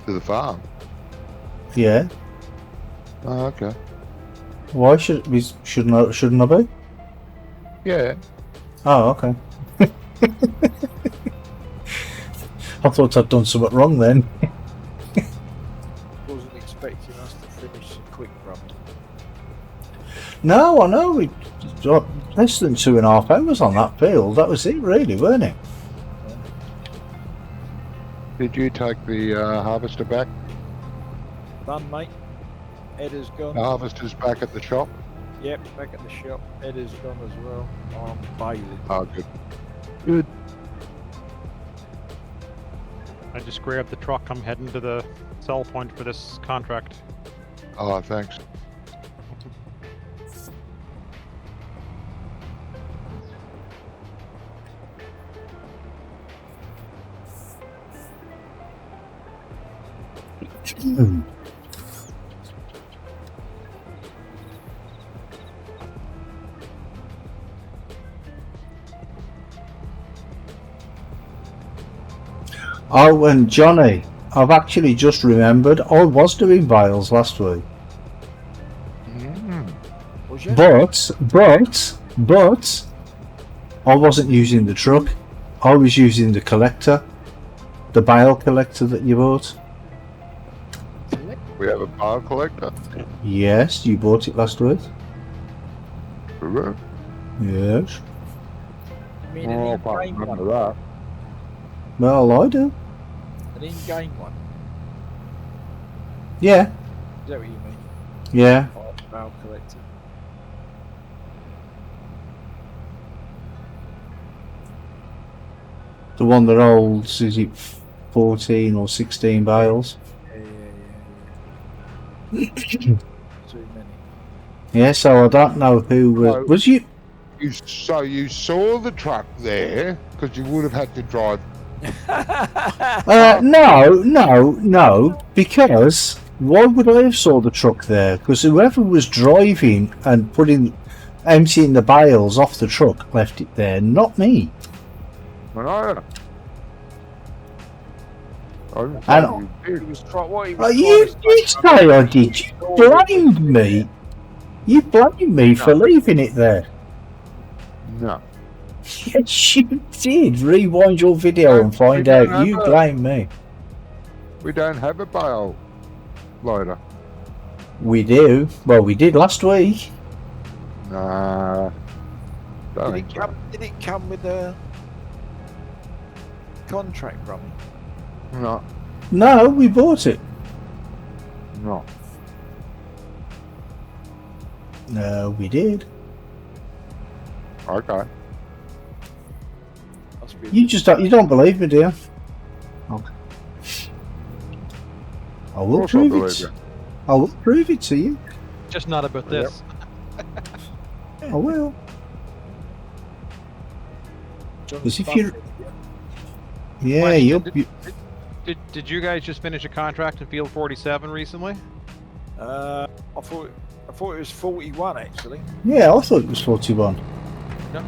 To the farm. Yeah. Oh, okay. Why shouldn't I be? Yeah. Oh, okay. I thought I'd done something wrong then. Wasn't expecting us to finish so quick, bro. No, I know. We got less than 2.5 hours on that field. That was it, really, weren't it? Did you take the harvester back? Done, mate. Header's gone. The harvester's back at the shop? Yep, back at the shop. Header's gone as well. I'm bailing. Oh, good. Good. I just grabbed the truck. I'm heading to the sell point for this contract. Oh, thanks. Oh, and Johnny, I've actually just remembered I was doing vials last week. Was you? But I wasn't using the truck. I was using the collector, the bale collector that you bought. We have a bile collector. Yes, you bought it last week. Oh, Yes. I mean, I an can't in-game remember one. that. Well, I do. An in-game one. Yeah. Is that what you mean? Yeah. Oh, barrel collector. The one that holds, is it 14 or 16 bales? Yeah. Too many. Yeah, so I don't know who No. was you. So you saw the truck there because you would have had to drive. No, because why would I have saw the truck there? Because whoever was driving and emptying the bales off the truck left it there, not me. I I know. He was what he Oh, was you trying to did say- say I did. You blamed me. You blamed me for leaving it there. No. Yes, you did. Rewind your video and find out. You blame me. We don't have a bale loader. We do. Well, we did last week. Nah. Don't think so. Did it come with a contract from him? No. No, we bought it. No. No, we did. Okay. Must be You just don't believe me, do you? Okay. I will course I prove believe it. you. I will prove it to you. Just not about Yep. this. I will. John's Because if you, buffering. yeah, Question, you. Did you guys just finish a contract in Field 47 recently? I thought it was 41 actually. Yeah, I thought it was 41.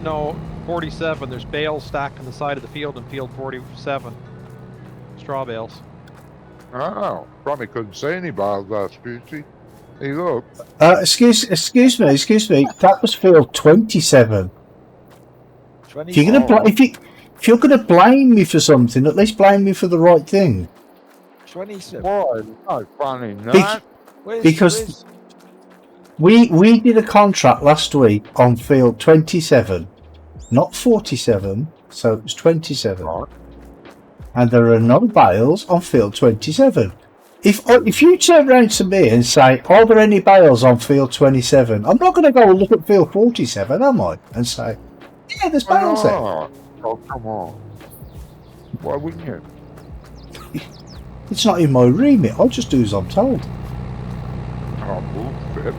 No, 47. There's bales stacked on the side of the field in Field 47. Straw bales. Oh, probably couldn't see any bales last Tuesday. Hey, look. Excuse me. That was field 27. 20. If you're gonna if you're gonna blame me for something, at least blame me for the right thing. 27. Why? No funny, no. Because we did a contract last week on field 27, not 47, so it was 27. Right. And there are no bales on field 27. If you turn around to me and say, are there any bales on field 27? I'm not going to go and look at field 47, am I? And say, yeah, there's bales there. Oh, come on. Why wouldn't you? It's not in my remit. I just do as I'm told. Oh, bullshit.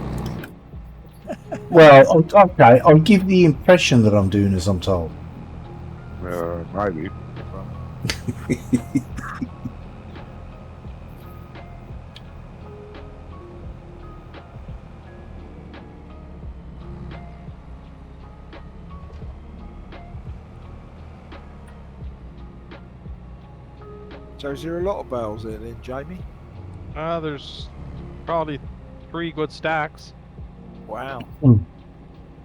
Well, okay, I'll give the impression that I'm doing as I'm told. Maybe. So is there a lot of bales there then, Jamie? There's probably 3 good stacks. Wow.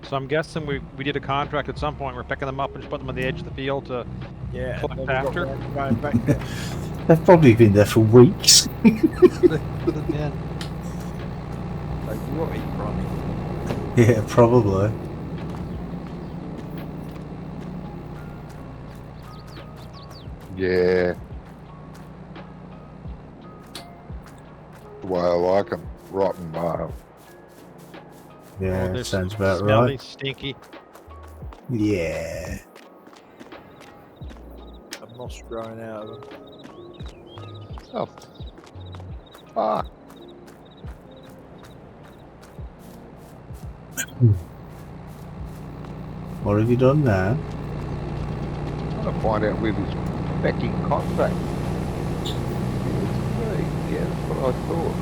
So I'm guessing we did a contract at some point. We're picking them up and just putting them on the edge of the field to Yeah. collect and then we got after. round to going back there. They've probably been there for weeks. They rotted running. Yeah, probably. Yeah. The way I like them. Rotten bale. Yeah, they're sounds about smelly, right. stinky. Yeah. And moss growing out of them. Oh. Fuck. What have you done now? I'm going to find out where this backing contract is. Yeah, that's what I thought.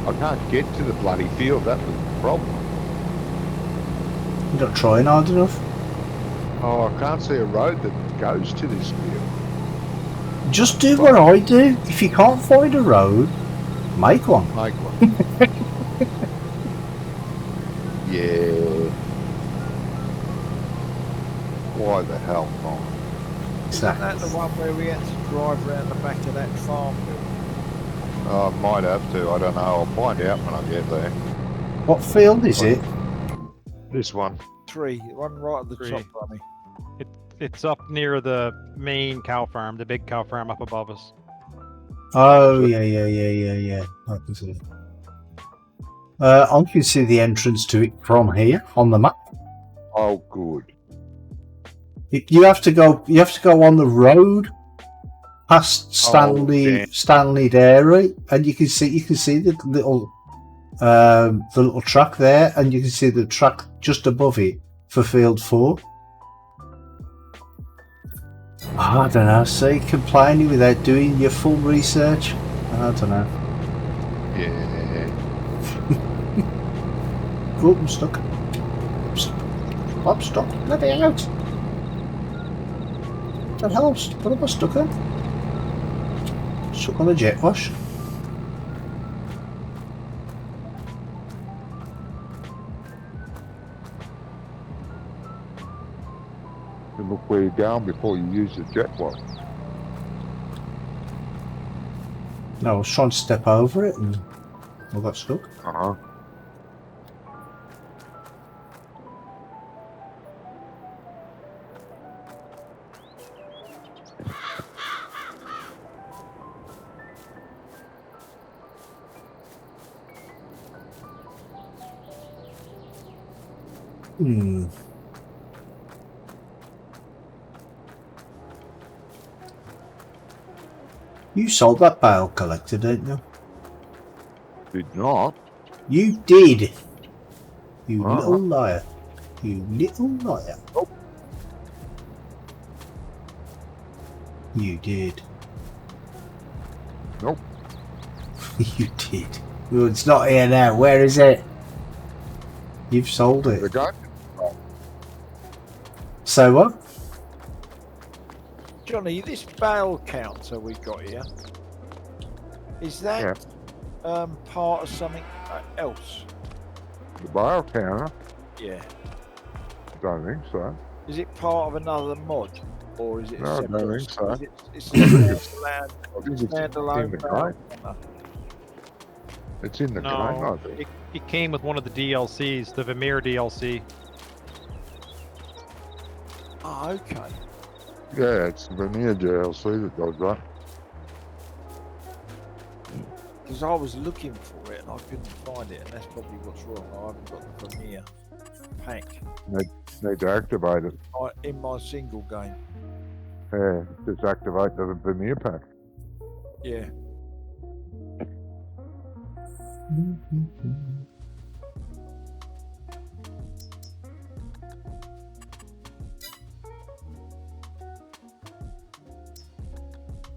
I can't get to the bloody field, that was the problem. You're not trying hard enough? Oh, I can't see a road that goes to this field. Just do what I do. If you can't find a road, make one. Make one. Yeah. Why the hell not? Isn't that the one where we had to drive around the back of that farm building? I might have to, I don't know. I'll find out when I get there. What field is it? This one. 3, one right at the 3. top, Bunny. It's up near the main cow farm, the big cow farm up above us. Oh, yeah. I can see it. I can see the entrance to it from here on the map. Oh, good. You have to go on the road past Stanley Dairy, and you can see the little track there, and you can see the track just above it for field 4. I don't know. See, complaining without doing your full research. I don't know. Yeah. Oh, I'm stuck. I'm stuck. Let me out. That helps. What am I stuck on? Stuck on a jet wash. And look where you're going before you use the jet wash. No, I was trying to step over it and I got stuck. Uh-huh. Hmm. You sold that bale collector, didn't you? Did not. You did. You Ah. little liar. You little liar. Oh. You did. Nope. You did. Well, it's not here now. Where is it? You've sold The it. guy. So what? Johnny, this bale counter we got here, is that part of something else? The bio counter. Yeah. Don't think so. Is it part of another mod, or is it No, I separate? don't think so. Is it, it's a I think it's standalone in the bale crate. counter? It's in the crate, I No, think. it came with one of the DLCs, the Vermeer DLC. Oh, okay. Yeah, it's the Vermeer DLC that does that. Because I was looking for it and I couldn't find it, and that's probably what's wrong. I haven't got the Vermeer pack Need to activate it. in my single game. Yeah, just activate the Vermeer pack. Yeah.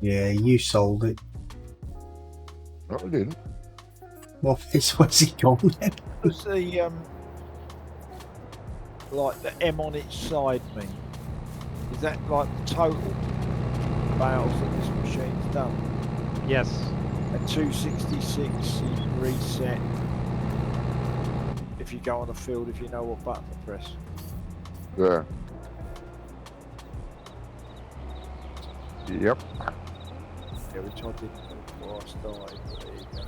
Yeah, you sold it. No, I didn't. Well, where's he gone then? Does the like the M on each side mean? Is that like the total bales that this machine's done? Yes. At 266, you can reset if you go on the field, if you know what button to press. Yeah. Yep. Yeah, which I didn't before I started, but there you go.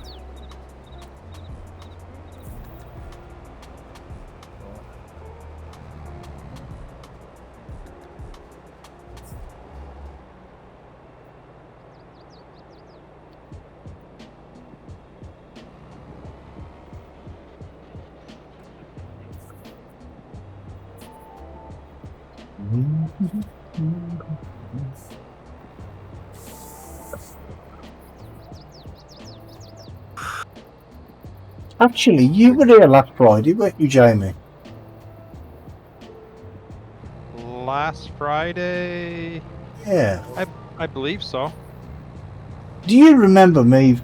Actually, you were here last Friday, weren't you, Jamie? Last Friday, Yeah. I believe so. Do you remember me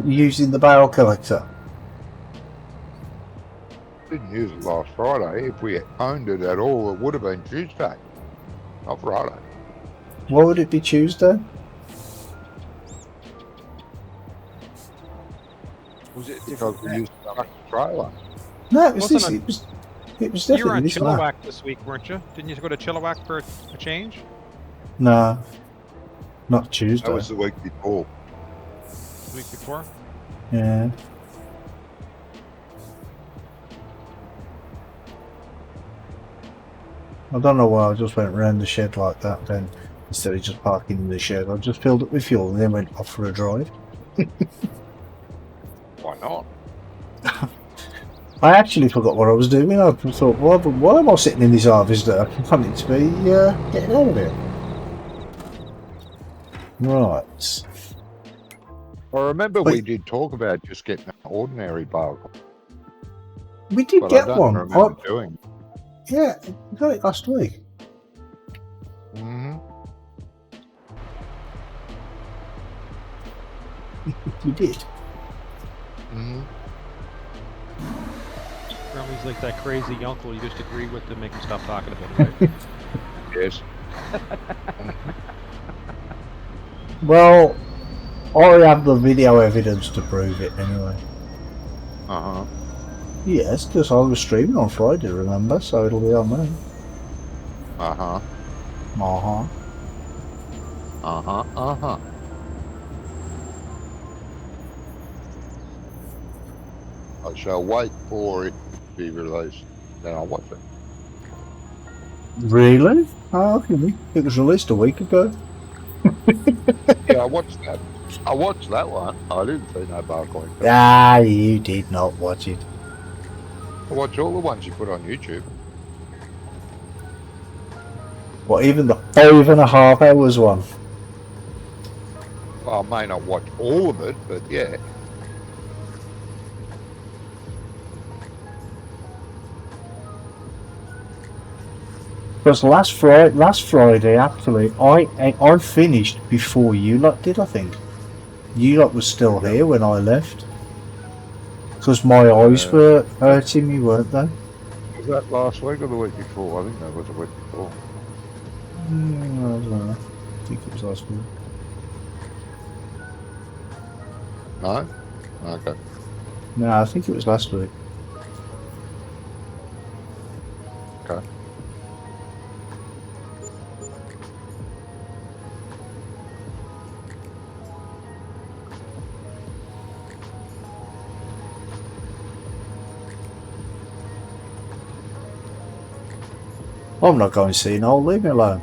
using the barrel collector? Didn't use it last Friday. If we owned it at all, it would have been Tuesday, not Friday. Why would it be Tuesday? Was it Because different? we used the trailer. No, it was Wasn't this. it- It was You were definitely on this map. Chilliwack this week, weren't you? Didn't you go to Chilliwack for a change? No, not Tuesday. That was the week before. The week before? Yeah. I don't know why I just went around the shed like that then. Instead of just parking in the shed, I just filled it with fuel and then went off for a drive. Why not? I actually forgot what I was doing. I thought, why am I sitting in this harvester? I need to be getting out of it. Right. I remember Wait. we did talk about just getting an ordinary bale, We did but get I don't one. remember doing. Yeah, we got it last week. Mm-hmm. We did. Mm-hmm. Remember, he's like that crazy uncle you just agree with to make him stop talking about it, right? Yes. Well, I have the video evidence to prove it anyway. Uh-huh. Yes, because I was streaming on Friday, remember? So it'll be on there. Uh-huh. Uh-huh. Uh-huh. Uh-huh. I shall wait for it to be released. Then I'll watch it. Really? Oh, okay. It was released a week ago. Yeah, I watched that. I watched that one. I didn't see no barcode. Ah, you did not watch it. I watch all the ones you put on YouTube. What, even the 5.5 hours one? Well, I may not watch all of it, but yeah. Because last Friday, actually, I finished before you lot did, I think. You lot was still here when I left. Because my eyes were hurting me, weren't they? Was that last week or the week before? I think that was the week before. I don't know. I think it was last week. No? Okay. No, I think it was last week. Okay. I'm not going to see no, leave me alone.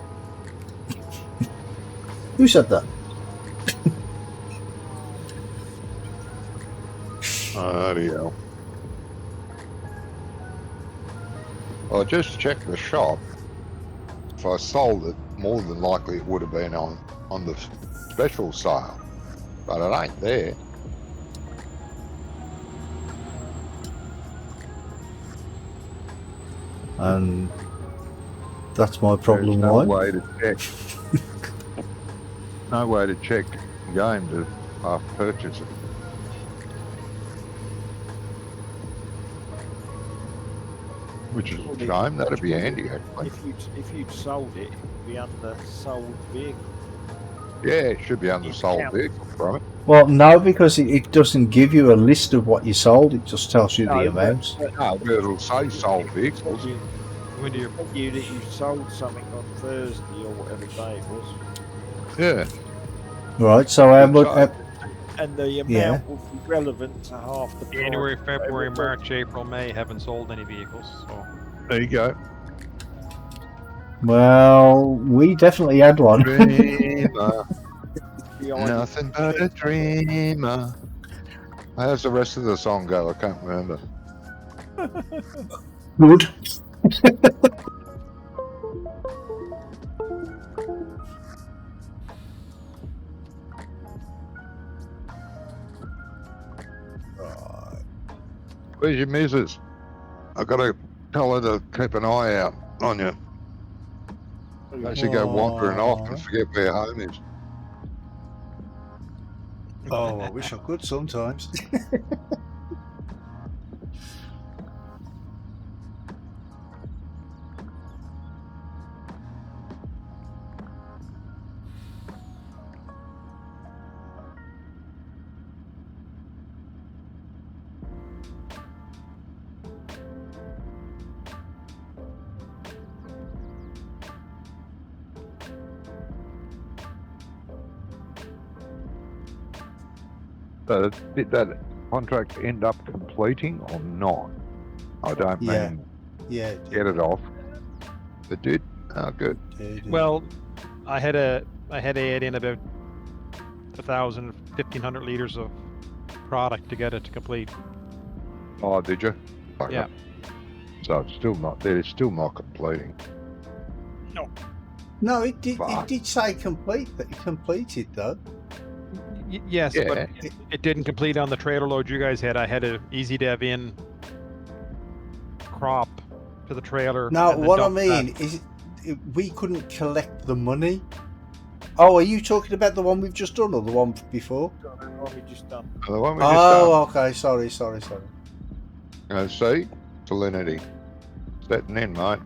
Who said that? Bloody hell. Well, I just checked the shop. If I sold it, more than likely it would have been on the special sale. But it ain't there. And that's my problem, There's no right? way to check. No way to check the game to purchase it. Which is a shame. That'd be handy, actually. If you'd sold it, it'd be under sold vehicle. Yeah, it should be under sold vehicle from it. Well, no, because it doesn't give you a list of what you sold. It just tells you the amount. No, but it'll say sold vehicles. When do you? You that you sold something on Thursday or whatever day it was, Yeah. Right, so how much? and the amount Yeah. will be relevant to half the price. January, February, March, April, May haven't sold any vehicles. So There you go. Well, we definitely had one. Dreamer. Behind Nothing but a dreamer. How's the rest of the song go? I can't remember. Good. Where's your missus? I gotta tell her to keep an eye out on you. Don't she go wandering off and forget where home is. Oh, I wish I could sometimes. Did that contract end up completing or not? I don't Yeah. mean Yeah. get it off. It did? Oh, good. well, I had to add in about 1,000, 1,500 liters of product to get it to complete. Oh, did you? Okay. Yeah. So it's still not there. It's still not completing. No, it did. Fuck. It did say complete. That it completed though. Yes, Yeah. but it didn't complete on the trailer load you guys had. I had a easy dev in crop to the trailer. No, and then what I dump that. mean is, we couldn't collect the money. Oh, are you talking about the one we've just done or the one before? what we just done. The one we just Oh, okay. Sorry. done. See? Salinity. Setting in, mate.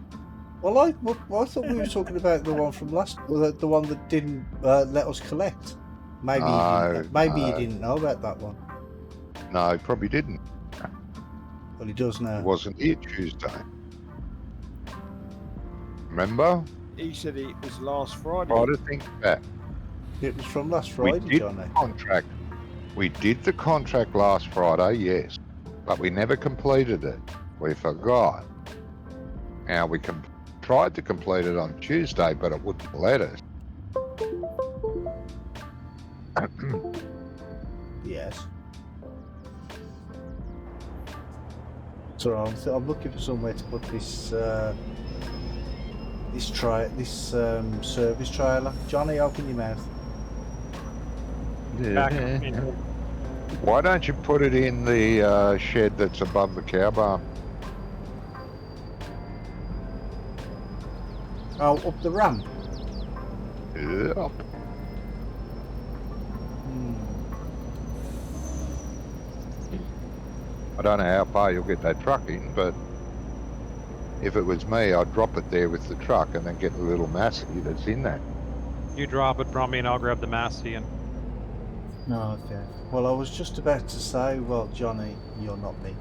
Well, I thought we were talking about the one from last, the one that didn't let us collect. Maybe you didn't know about that one. No, he probably didn't. Well, he does He now. wasn't here Tuesday. Remember? He said it was last Friday. Try to think back. It was from last We Friday, did Johnny. the contract. We did the contract last Friday, yes, but we never completed it. We forgot. Now we tried to complete it on Tuesday, but it wouldn't let us. Yes. So I'm looking for somewhere to put this this service trailer. Johnny, open your mouth. Back Yeah. in here. Why don't you put it in the shed that's above the cow barn? Oh, up the ramp. Yeah. I don't know how far you'll get that truck in, but if it was me, I'd drop it there with the truck and then get the little Massey that's in that. You drop it from me and I'll grab the Massey and No, okay. Well, I was just about to say, well, Johnny, you're not me.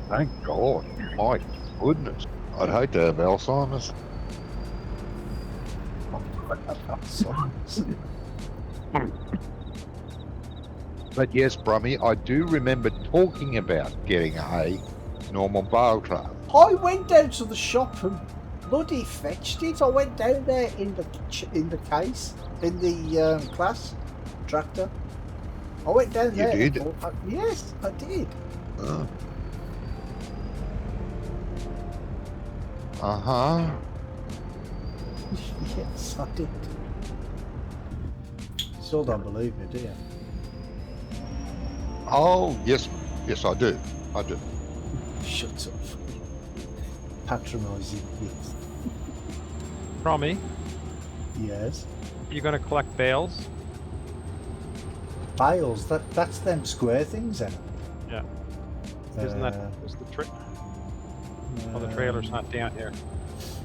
Thank God. My goodness. I'd hate to have Alzheimer's. But yes, Brummy, I do remember talking about getting a normal bale truck. I went down to the shop and bloody fetched it. I went down there in the case, in the class tractor. I went down You there. did? Yes, I did. Uh-huh. Yes, I did. Still don't believe me, do you? Oh, yes. Yes, I do. I do. Shut up. Patronising kids. from me. Yes. You're going to collect bales? Bales, that's them square things then. Yeah. Isn't that is the trick? Oh, the trailer's not down here.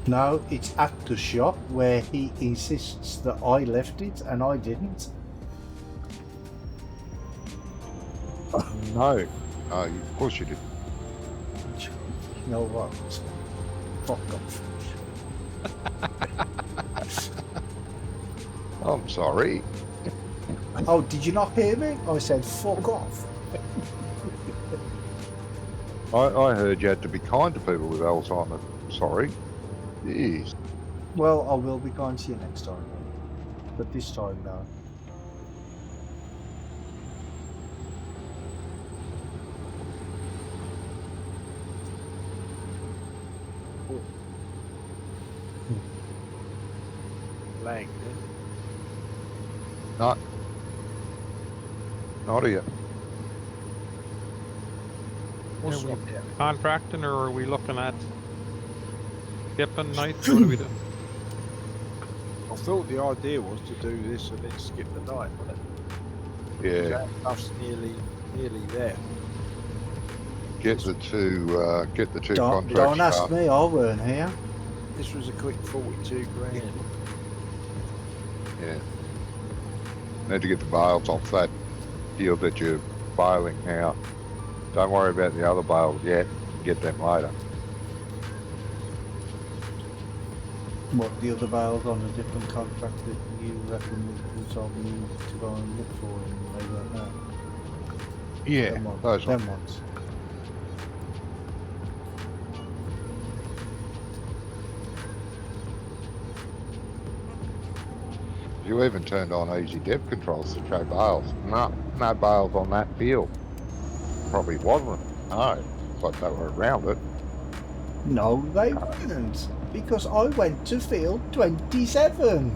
No, it's at the shop where he insists that I left it and I didn't. No. No, of course you did. You know what? Fuck off. I'm sorry. Oh, did you not hear me? I said fuck off. I heard you had to be kind to people with Alzheimer's. Sorry. Jeez. Well, I will be kind to you next time. But this time, no. Lagged, Not here. What's Are we up there? contracting or are we looking at skipping nights? What do we do? I thought the idea was to do this and then skip the night, wasn't it? Yeah. That stuff's nearly there. Get the two Don't contracts ask started. me, I weren't here. This was a quick 42 grand. Yeah. Need to get the bales off that deal that you're baling now. Don't worry about the other bales yet. Get them later. What, the other bales on a different contract that you reckon you told me to go and look for and they weren't there? Yeah. Those ones. Them ones. You even turned on easy depth controls to show bales. No bales on that field. Probably wasn't. No. But they were around it. No, they weren't. Because I went to field 27.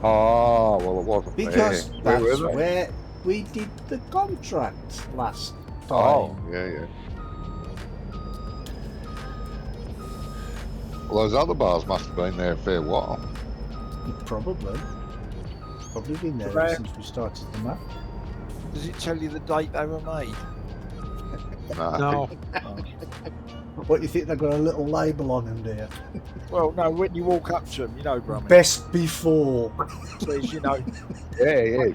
Oh, well, it wasn't Because there. that's Where were they? where we did the contract last time. Oh, yeah. Well, those other bales must have been there a fair while. Probably. Probably been there Right. since we started the map. Does it tell you the date they were made? No. What, you think they've got a little label on them there? Well, no, when you walk up to them, you know, Brummy. Best before. Says, you know, Yeah. They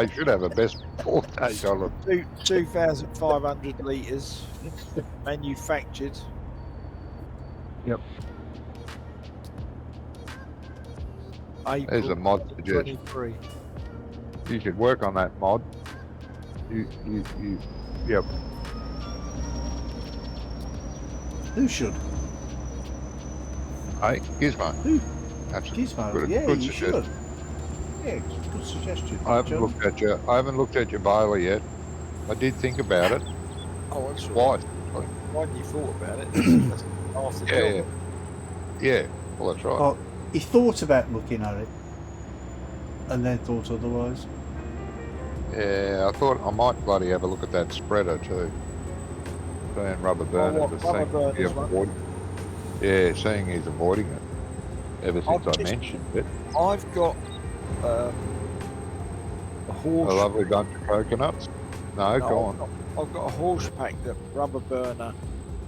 should have a best before date on them. 2,500 litres, manufactured. Yep. April There's a mod suggestion. 23. You should work on that mod. Yep. Who should? Hey, Gizmo. Who? That's a Gizmo. good Yeah, you suggestion. should. Yeah, good suggestion. I haven't John. looked at your baler yet. I did think about it Oh, that's right. twice. actually. When you thought about it, that's half the Yeah, job. yeah. Well, that's right. Oh, he thought about looking at it, and then thought otherwise. Yeah, I thought I might bloody have a look at that spreader too. Saying rubber burner, what, the rubber thing. burners, one? Yeah, saying he's avoiding it ever since I mentioned it. I've got a A horse. lovely bunch of coconuts. No, go on. I've got a horse pack that rubber burner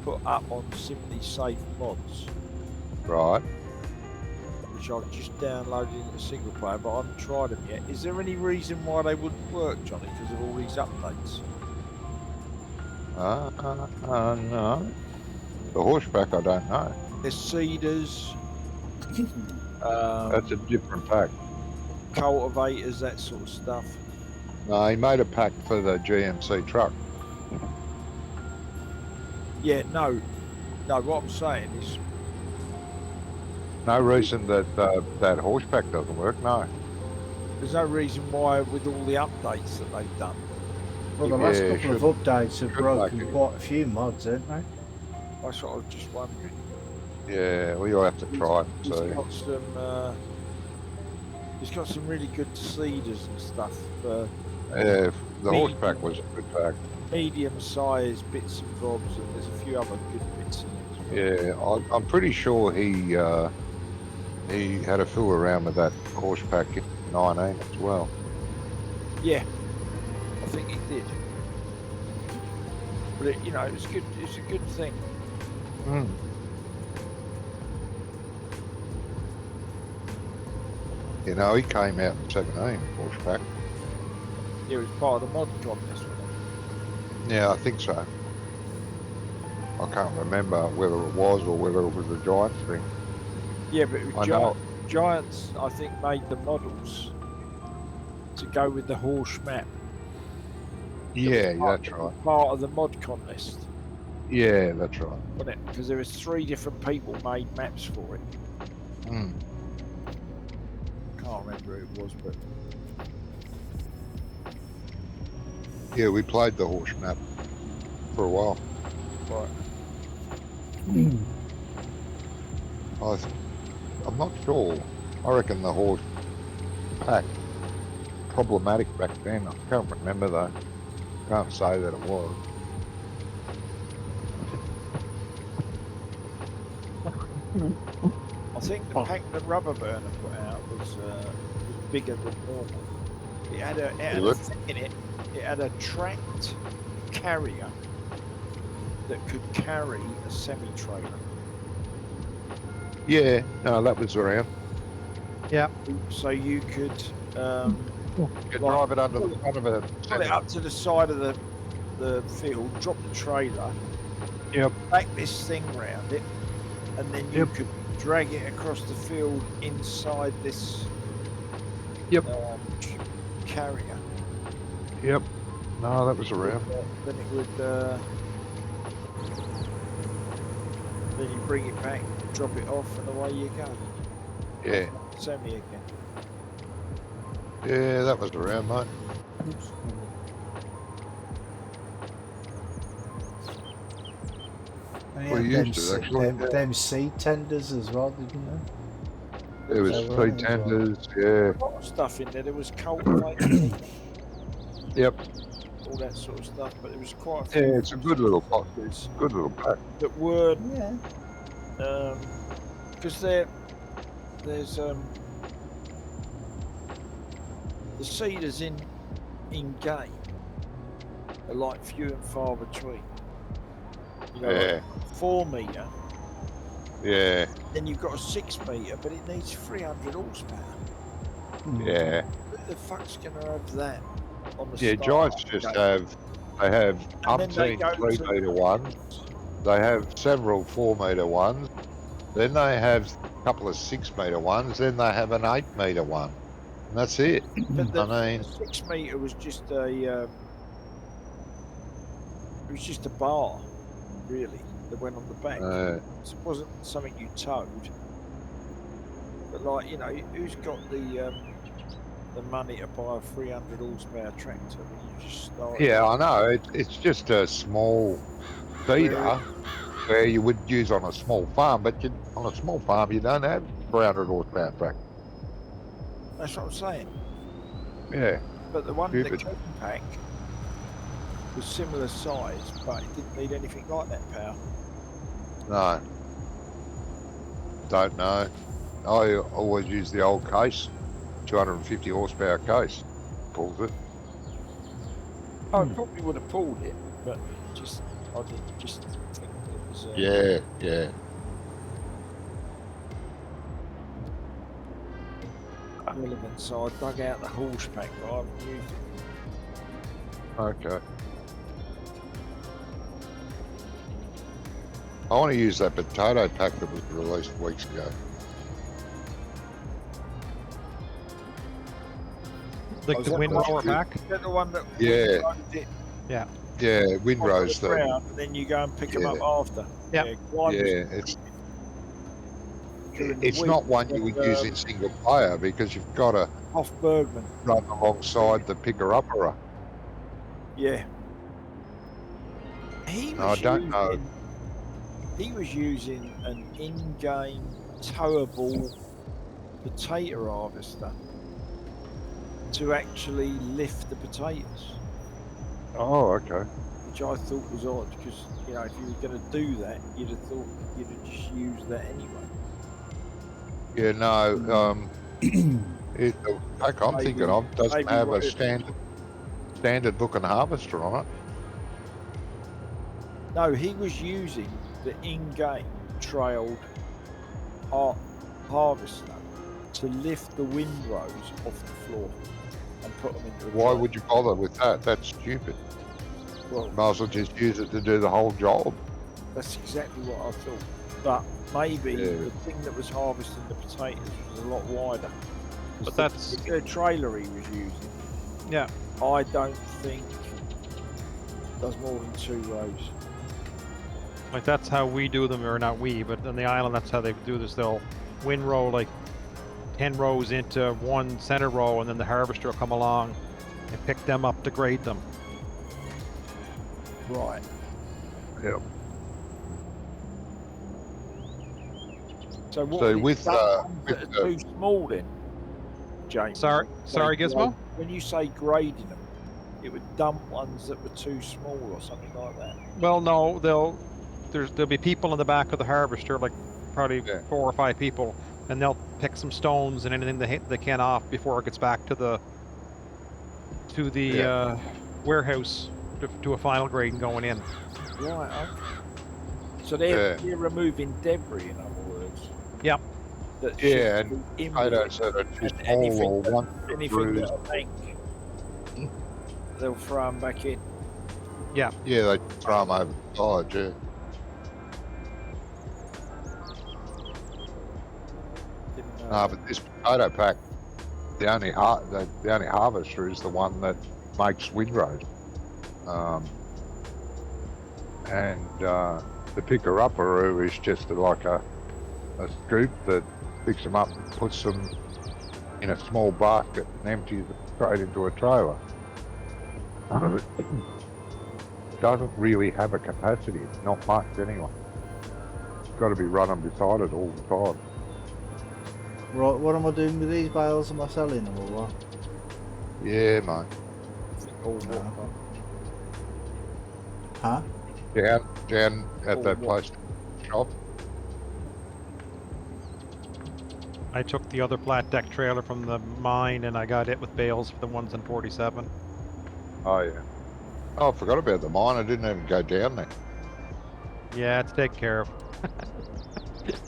put up on Simply Safe Mods, Right. which I've just downloaded in the single player, but I haven't tried them yet. Is there any reason why they wouldn't work, Johnny? Because of all these updates? No. The horseback, I don't know. There's cedars, That's a different pack. cultivators, that sort of stuff. No, he made a pack for the GMC truck. Yeah, no. What I'm saying is, No reason that that horseback doesn't work. No. there's no reason why, with all the updates that they've done. Well, the last Yeah, couple of updates have broken quite a few mods, haven't they? That's what I was just wondering. Yeah, well, you'll have to try it and He's see. got some. He's got some really good cedars and stuff. Yeah, the horseback was a good pack. Medium-sized bits and bobs, and there's a few other good bits in it. Yeah, I'm pretty sure he had a fool around with that horsepack in 19 as well. Yeah, I think he did. But it's good. It's a good thing. Mm. You know, he came out in 17 horsepack. Yeah, it was part of the mod contest, wasn't it? Yeah, I think so. I can't remember whether it was or whether it was a Giants thing. Yeah, but it was I know. Giants, I think, made the models to go with the horse map. Yeah, that's right. Part of the mod contest, Yeah, that's right. wasn't it? Because there was 3 different people made maps for it. Mm. Can't remember who it was, but Yeah, we played the horse map for a while. right. I'm not sure. I reckon the horse pack problematic back then. I can't remember though. Can't say that it was. I think the pack that Rubber Burner put out was bigger than normal. It had a thing in it. It had a tracked carrier that could carry a semi-trailer. Yeah, no, that was around. So you could You could drive it under the front of a put it up to the side of the field, drop the trailer, Yep. back this thing round it, and then you could drag it across the field inside this carrier. Yep. No, that was around. Then it would then you bring it back, drop it off, and away you go. Yeah. Semi again. Yeah, that was around, mate. And Well, he you had used to, actually, yeah. them seed tenders as well, didn't they? There was So, three tenders, yeah. A lot of stuff in there. There was cultivated, Yep. all that sort of stuff, but there was quite a Yeah, few it's a good little pot. It's a good little pack. that were Yeah. because there's the cedars in game are like few and far between. You know, Yeah. like 4 metre, Yeah. then you've got a 6 metre, but it needs 300 horsepower. Yeah. Who the fuck's gonna have that on the Yeah, start Giants of just the game? they have And then they umpteen go 3 to- metre ones. They have several 4 metre ones. Then they have a couple of 6 metre ones. Then they have an 8 metre one. And that's it. But the, I mean, the 6 metre was just a it was just a bar, really, that went on the back. It wasn't something you towed. But like, you know, who's got the money to buy a 300 horsepower tractor when you just start? yeah, I know. It's just a small feeder where you would use on a small farm, but on a small farm you don't have 400 horsepower tractor. That's what I'm saying. Yeah. But the one, the Stupid. clean pack, was similar size, but it didn't need anything like that power. No. Don't know. I always use the old case, 250 horsepower case. Pulls it. Oh, it probably would have pulled it, but just I didn't just think it was. Yeah, yeah. Relevant, so I dug out the horse pack, but I haven't used it. Okay. I want to use that potato pack that was released weeks ago. Like Oh, is the that wind the one rower that- pack. Is that the one that Yeah. windrowed it Yeah, windrows off the though. ground, and then you go and pick them Yeah. up after? Yeah. Mine was Yeah, during the it's week not one you when, would use in single player because you've got to off Bergman. run alongside the picker-upper. Yeah. He No, I was don't know. He was using an in-game towable potato harvester to actually lift the potatoes, Oh, okay. which I thought was odd because, you know, if you were going to do that, you'd have thought you'd have just used that anyway. Yeah, no. The pack I'm thinking of doesn't maybe have what a it- standard looking harvester on it. No, he was using the in-game trailed harvester to lift the windrows off the floor and put them into the Why tray. would you bother with that? That's stupid. Well, Might as well just use it to do the whole job. that's exactly what I thought. But maybe Yeah. the thing that was harvesting the potatoes was a lot wider. 'Cause But the that's- particular trailer he was using, Yeah. I don't think does more than 2 rows. Like that's how we do them, or not we, but on the island that's how they do this. They'll windrow like 10 rows into one center row, and then the harvester will come along and pick them up to grade them. Right. Yeah. So what? So would it with, dump uh, ones with that the- are too small then, James. Sorry, Say sorry, Gizmo. grade- When you say grading them, it would dump ones that were too small or something like that. Well, no, there'll be people in the back of the harvester, like probably Yeah. 4 or 5 people, and they'll pick some stones and anything they can off before it gets back to the Yeah. warehouse to do a final grade and going in. Right. Okay. So they're removing debris, in other words. Yep. That Yeah, should and be in potatoes that are too and small anything or that- one anything bruised. that'll make, they'll throw them back in. Yeah, they throw them over the side, yeah. Didn't know No, that. but this potato pack, the only harvester is the one that makes windrows. The picker-upper is just like a scoop that picks them up and puts them in a small basket and empties it straight into a trailer. Doesn't really have a capacity, not much anyway. It's got to be running beside it all the time. Right, what am I doing with these bales? Am I selling them or what? Yeah, mate. I think all No. what- Huh? Down at Oh, that what? place shop. I took the other flat deck trailer from the mine and I got it with bales for the ones in 47. Oh yeah. Oh, I forgot about the mine. I didn't even go down there. Yeah, it's taken care of.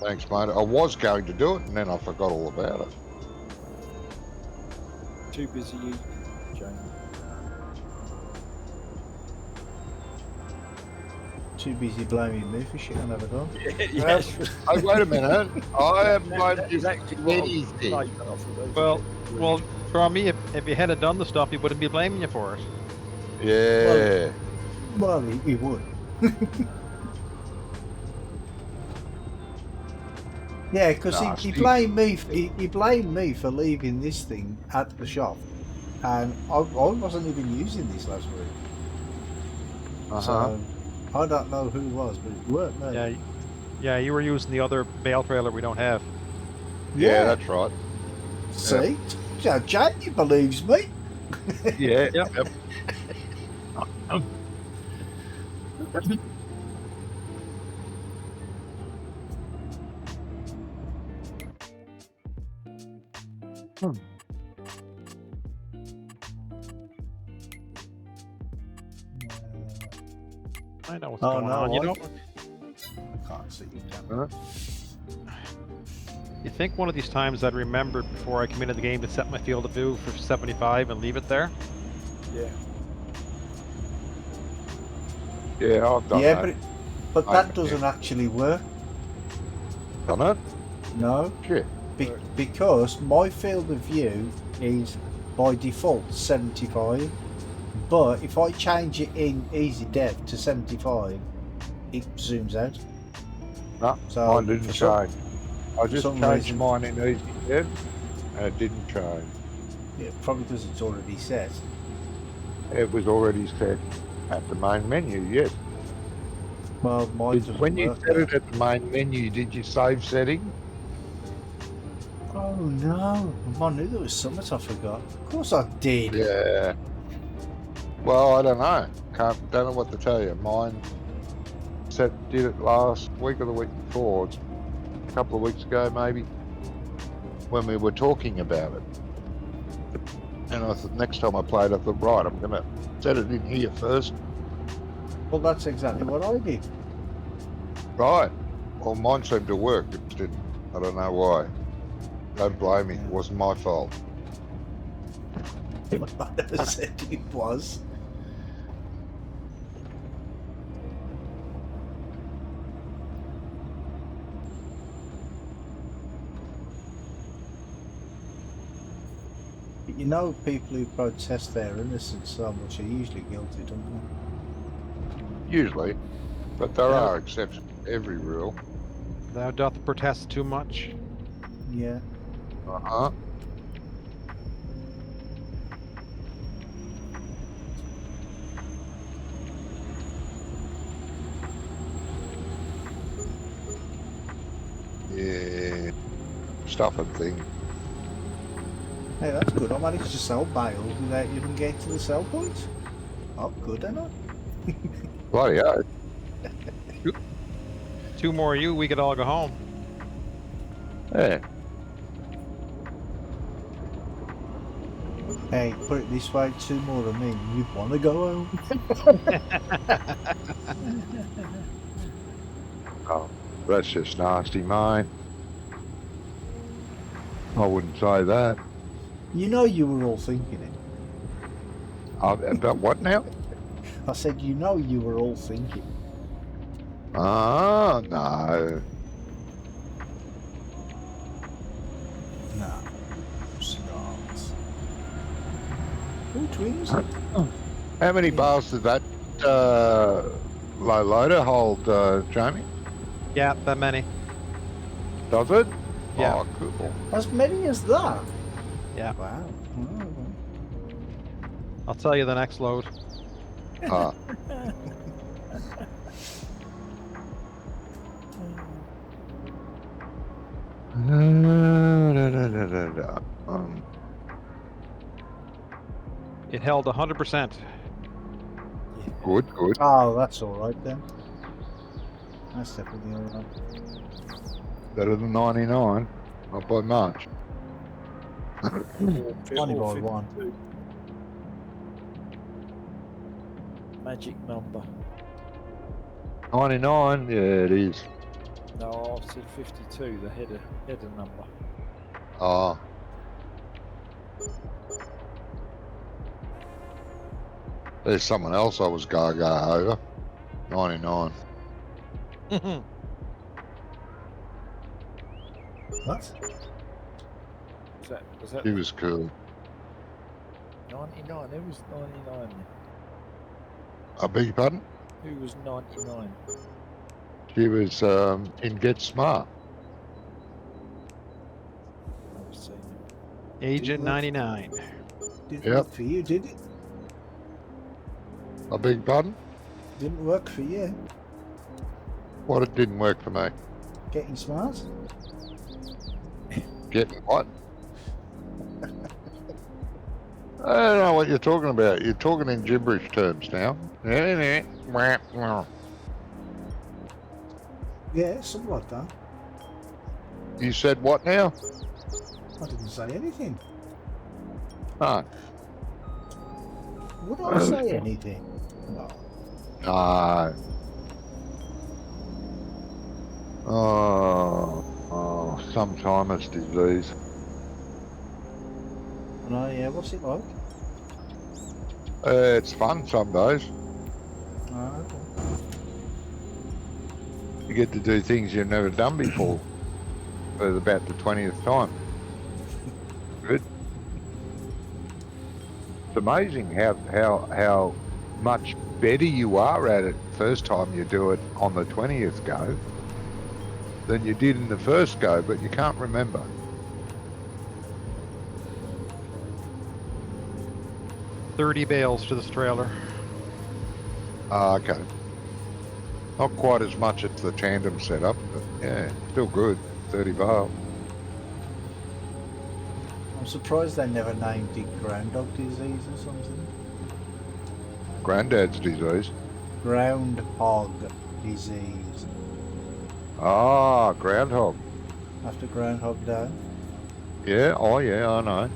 Thanks, mate. I was going to do it, and then I forgot all about it. Too busy eating, James. Too busy blaming me for shit I never done. Yes. Hey, wait a minute. I haven't That blamed is you actually for what I was anything. gonna say, but I thought that was Well, a bit well, rude. for me, if you hadn't done the stuff, he wouldn't be blaming you for it. Yeah. Well, he would. Yeah, because Nah, he Steve- blamed me. He blamed me for leaving this thing at the shop, and I wasn't even using this last week. Uh-huh. So I don't know who it was, but it weren't me. Yeah, yeah, you were using the other bale trailer we don't have. Yeah, that's right. See? Yeah, Jamie believes me. Yeah. Yep. Yep. I know what's Oh, going no, on. You know, I can't see you. Huh? you think one of these times I'd remember before I come into the game to set my field of view for 75 and leave it there? Yeah. Yeah, I've done Yeah, that. but I- that doesn't actually work. Done it? No, Shit. because my field of view is by default 75. But if I change it in easy dev to 75, it zooms out. No, So mine didn't for some- change. I just some changed reason- mine in easy dev, and it didn't change. Yeah, probably because it's already set. It was already set at the main menu, yes. Well, mine doesn't When you work set there. it at the main menu, did you save setting? Oh no! I knew there was something I forgot. Of course I did. Yeah. Well, I don't know. Don't know what to tell you. Mine did it last week or the week before. It's a couple of weeks ago, maybe, when we were talking about it. And I thought next time I played, I thought, right, I'm gonna set it in here first. Well, that's exactly what I did. Right. Well, mine seemed to work. It didn't. I don't know why. Don't blame me. It wasn't my fault. I never said it was. But you know, people who protest their innocence so much are usually guilty, don't Usually. But there Yeah. are exceptions to every rule. Thou doth protest too much. they? Yeah. Uh-huh. Yeah. Stuff and thing. Hey, that's good. I managed to sell bales without even getting to the sell point. Oh, good, ain't I? Bloody hell. 2 more of you, we could all go home. Yeah. Hey, put it this way, 2 more of me, you'd want to go home. Oh, that's just nasty, mate. I wouldn't say that. You know you were all thinking it. About what now? I said, you know you were all thinking. Ah, no. No. Stars. Oh, twins. How many bars did that low loader hold, Jamie? Yeah, that many. Does it? Yeah. Oh, cool. As many as that? Yeah. Wow. I'll tell you the next load. Ah. It held 100%. Good, good. Oh, that's all right then. That's definitely all right. Better than 99. Not by much. Only by one. 52. Magic number. 99? Yeah, it is. No, I said 52, the header number. Ah. There's someone else I was gaga over. 99. What? Was that She was cool. 99? Who was 99 then? I beg your pardon? Who was 99? She was in Get Smart. I've seen him. Agent 99. Didn't Yep. work for you, did it? I beg your pardon? Didn't work for you. What, it didn't work for me? Getting smart. Getting what? I don't know what you're talking about. You're talking in gibberish terms now. Yeah, something like that. You said what now? I didn't say anything. Ah, Would I say anything? No. no. Sometimes disease. No, yeah, what's it like? It's fun some days. Oh, okay. You get to do things you've never done before for about the 20th time. Good. It's amazing how much better you are at it first time you do it on the 20th go than you did in the first go, but you can't remember. $30 bales to this trailer. Ah, okay. Not quite as much as the tandem setup, but yeah, still good. 30 bale. I'm surprised they never named it groundhog disease or something. Granddad's disease. Groundhog disease. Ah, groundhog. After Groundhog Day. Yeah, oh yeah, I know.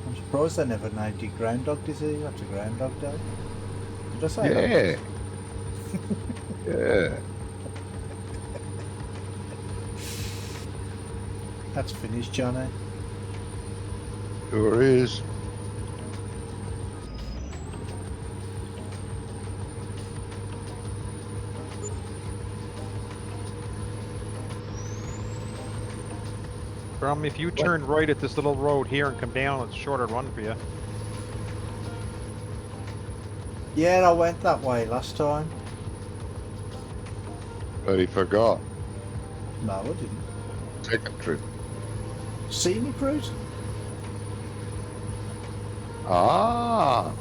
I'm surprised they never named it Groundhog disease after Groundhog Day. Did I say Yeah. that? Yeah. That's finished, Johnny. Sure is. If you turn right at this little road here and come down, it's a shorter run for you. Yeah, I went that way last time. But he forgot. No, I didn't. Second trip. Scenic route? Ah,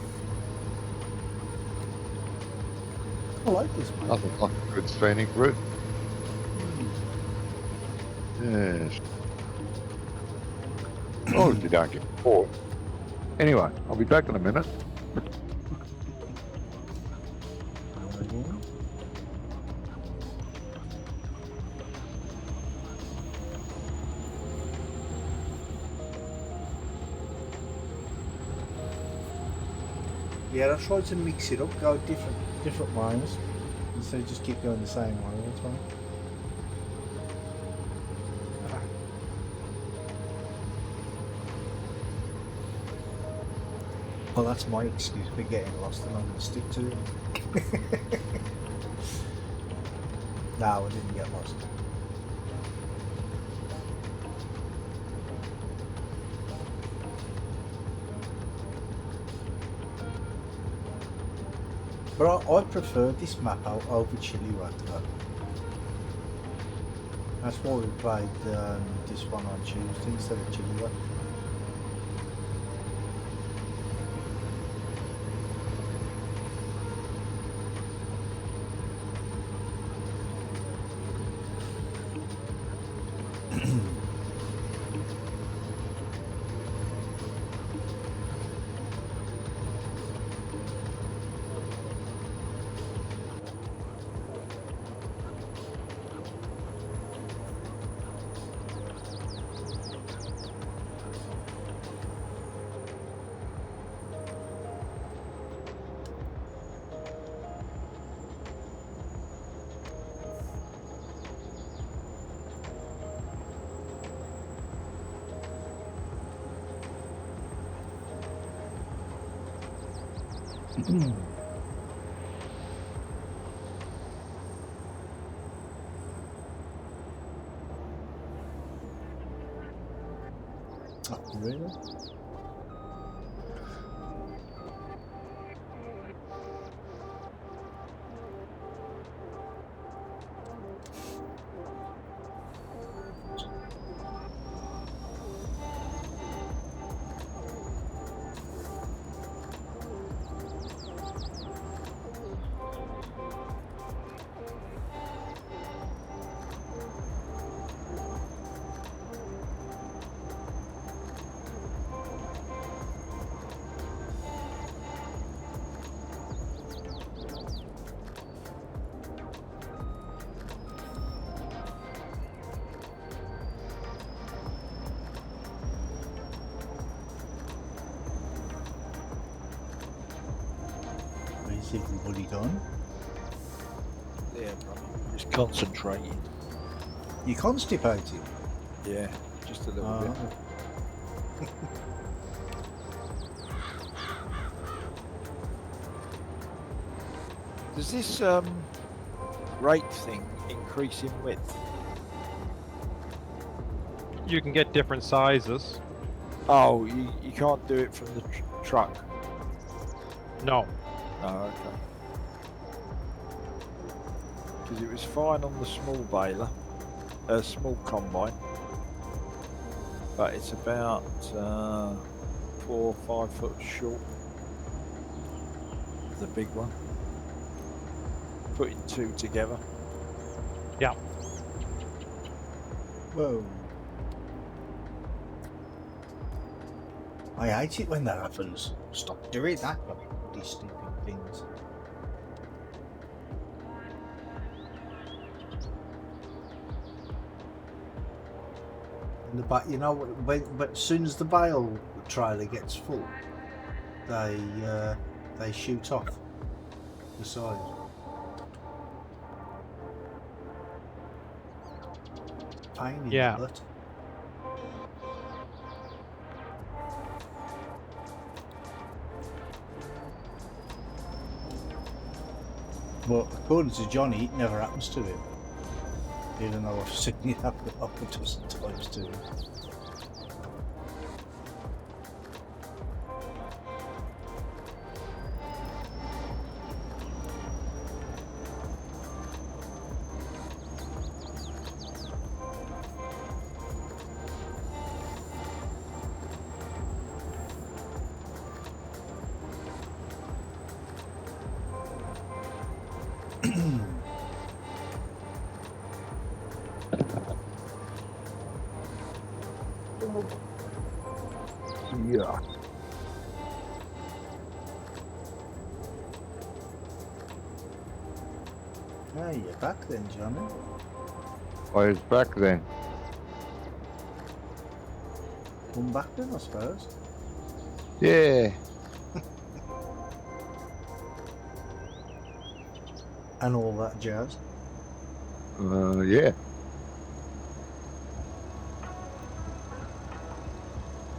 I like this, mate. nothing like a good scenic route. Yes. Oh, you don't get bored. Anyway, I'll be back in a minute. Yeah, I tried to mix it up, go different ways, instead of just keep going the same way all the time. Well, that's my excuse for getting lost, and I'm going to stick to it. No, I didn't get lost. But I prefer this map over Chilliwack though. That's why we played this one on Tuesday instead of Chilliwack. Oh, really? Is everybody done? Yeah, bro. Just concentrating. You constipated? Yeah, just a little Oh. bit. Does this rate thing increase in width? You can get different sizes. Oh, you can't do it from the truck. No. Oh, okay. Because it was fine on the small baler, small combine, but it's about 4 or 5 foot short of the big one. Putting two together. Yeah. Whoa. I hate it when that happens. Stop doing that, bloody stupid things. And the back, you know, but as soon as the bale trailer gets full, they shoot off the side. Pain in Yeah. the butt. But according to Johnny, it never happens to him. Even though I've seen it happen up a dozen times to him. Yeah. Ah, you're back then, Johnny. I was back then. Come back then, I suppose. Yeah. And all that jazz. Yeah.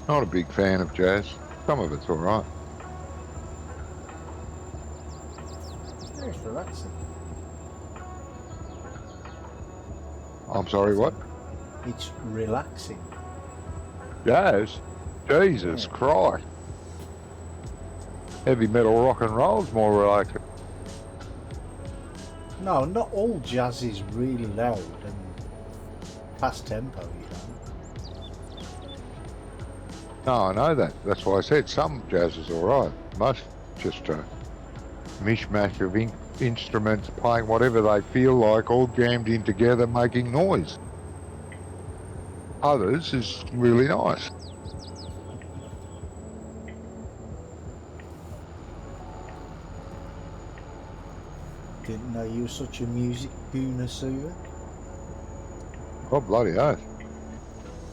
Not a big fan of jazz. Some of it's alright. Yeah, it's relaxing. I'm sorry, what? It's relaxing. Jazz? Jesus Yeah. Christ. Heavy metal rock and roll's more relaxing. No, not all jazz is really loud and fast tempo, you know. No, I know that. That's why I said some jazz is alright. Most just a mishmash of instruments playing whatever they feel like, all jammed in together, making noise. Others is really nice. Didn't know you were such a music connoisseur. Oh, bloody oath.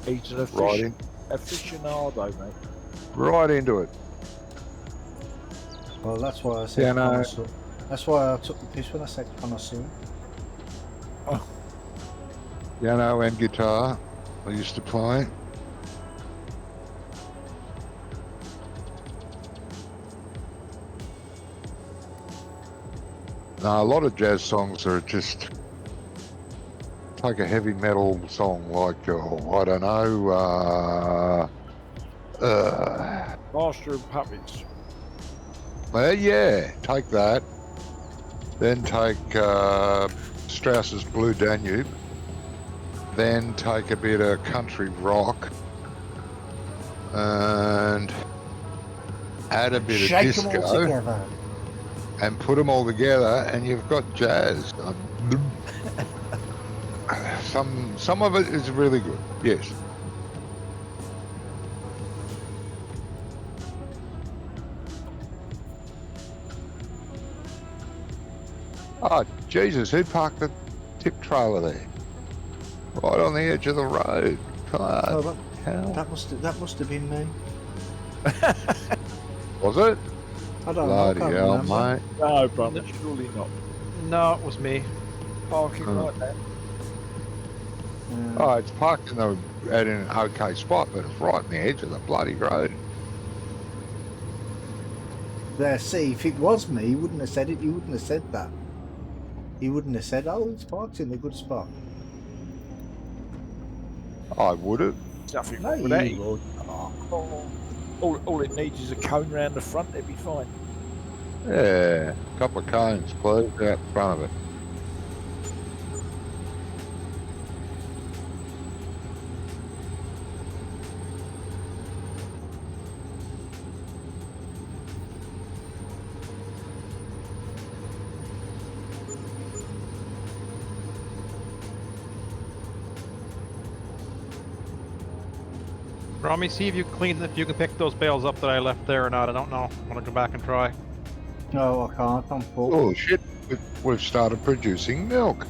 He's an Right in, aficionado, mate. right into it. Well, that's why I said Yeah, no. connoisseur. That's why I took the piss when I said connoisseur. Piano and guitar, I used to play. Now, a lot of jazz songs are just like a heavy metal song, like, I don't know, Master of Puppets. well, yeah, take that. Then take Strauss's Blue Danube. Then take a bit of country rock. And add a bit Shake of them all disco. together. And put them all together, and you've got jazz. Some of it is really good, yes. Oh, Jesus, who parked the tip trailer there? Right on the edge of the road. Oh, God, hell. that must have been me. Was it? I don't know. I Bloody can't hell, remember. mate. No, brother, surely not. No, it was me. Parking Oh. like that. Oh, it's parked in at an okay spot, but it's right in the edge of the bloody road. There, see, if it was me, he wouldn't have said it. He wouldn't have said that. He wouldn't have said, "Oh, it's parked in a good spot." I would have. Nothing No, wrong with that. you would. All it needs is a cone round the front, it'd be fine. Yeah, a couple of cones closed out in front of it. Romy, see if you can pick those bales up that I left there or not. I don't know. I'm gonna go back and try. No, I can't. I'm full. Oh shit, we've started producing milk.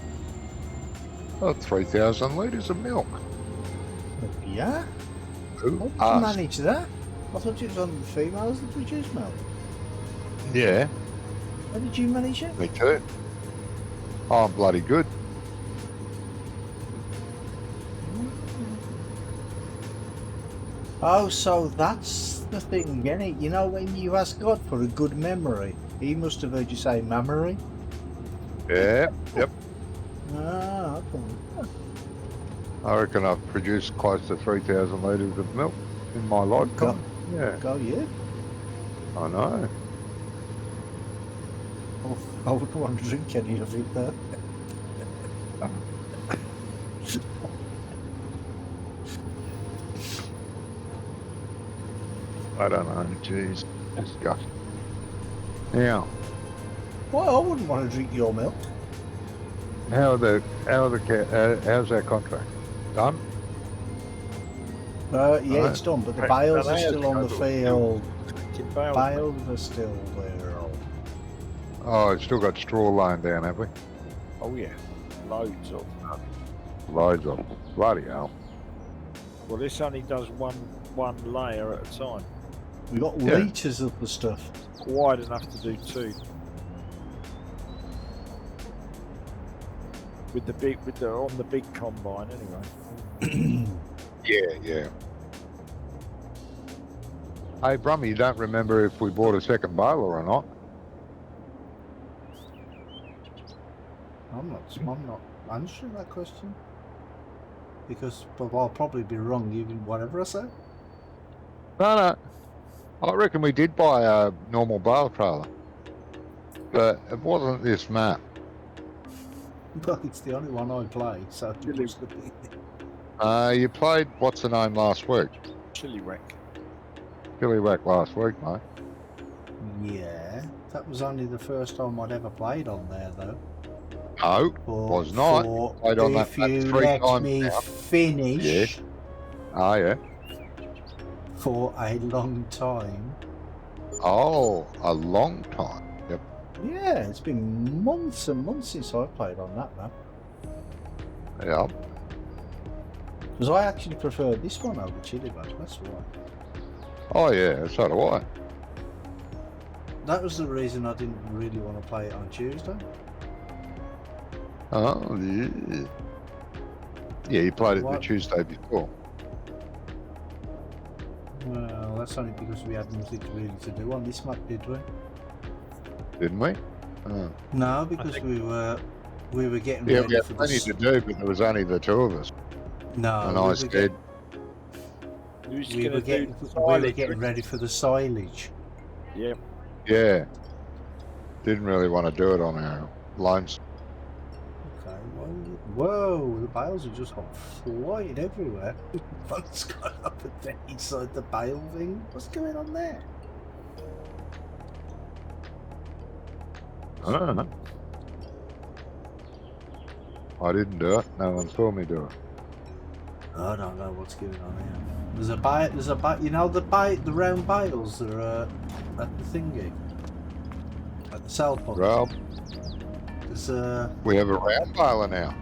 Oh, 3,000 litres of milk. Yeah? Who? How did you Us. manage that? I thought it was on the females that produce milk. Yeah, How did you manage it? me too. Oh, I'm bloody good. Oh, so that's the thing, isn't it? You know, when you ask God for a good memory, he must have heard you say memory. Yeah, yep. Ah, okay. I reckon I've produced close to 3,000 litres of milk in my lifetime. Yeah, Go you. I know. Oh, I wouldn't want to drink any of it, though. I don't know. Jeez, disgusting. Now, Well, I wouldn't want to drink your milk. how's that contract done? Yeah, Right. it's done, but the Right. bales Now, are they still have on the to go field. Collecting bales, mate. Bales are still there. Oh, it's still got straw laying down, have we? Oh yeah, loads of. Loads of them. Bloody hell. Well, this only does one layer at a time. We got Yeah. litres of the stuff. Wide enough to do two. On the big combine anyway. Yeah. Hey, Brummy, you don't remember if we bought a second baler or not? I'm not answering that question. Because I'll probably be wrong even whatever I say. No. I reckon we did buy a normal bale trailer. But it wasn't this map. But it's the only one I play, so it Really? must have been. You played, what's the name, last week? Chili wreck. Billy Whack last week, mate. Yeah, that was only the first time I'd ever played on there, though. No, For, was not. for- Played on if that you three let times me now. finish Yes. Oh, yeah. for a long time. Oh, a long time. Yep. Yeah, it's been months and months since I played on that map. Yeah. Because I actually prefer this one over Chili Bag, that's why. Oh, yeah, so do I. That was the reason I didn't really want to play it on Tuesday. Oh, yeah. Yeah, you played it the What? Tuesday before. Well, that's only because we had nothing really to do on this map, did we? Didn't we? Oh. No, because think- we were getting Yeah, ready we had for the plenty to do, but there was only the two of us. no. And we I were said, Who's we going were to do getting the we were silage? getting ready for the silage. Yeah. yeah. Didn't really want to do it on our loans. Okay, well, whoa, the bales have just gone flying everywhere. One's got up and down inside the bale thing. What's going on there? I don't know. I didn't do it. No one saw me do it. I don't know what's going on here. There's a bite, you know the round bales that are at the thingy. At the sell point. Rob, There's we have a round baler now.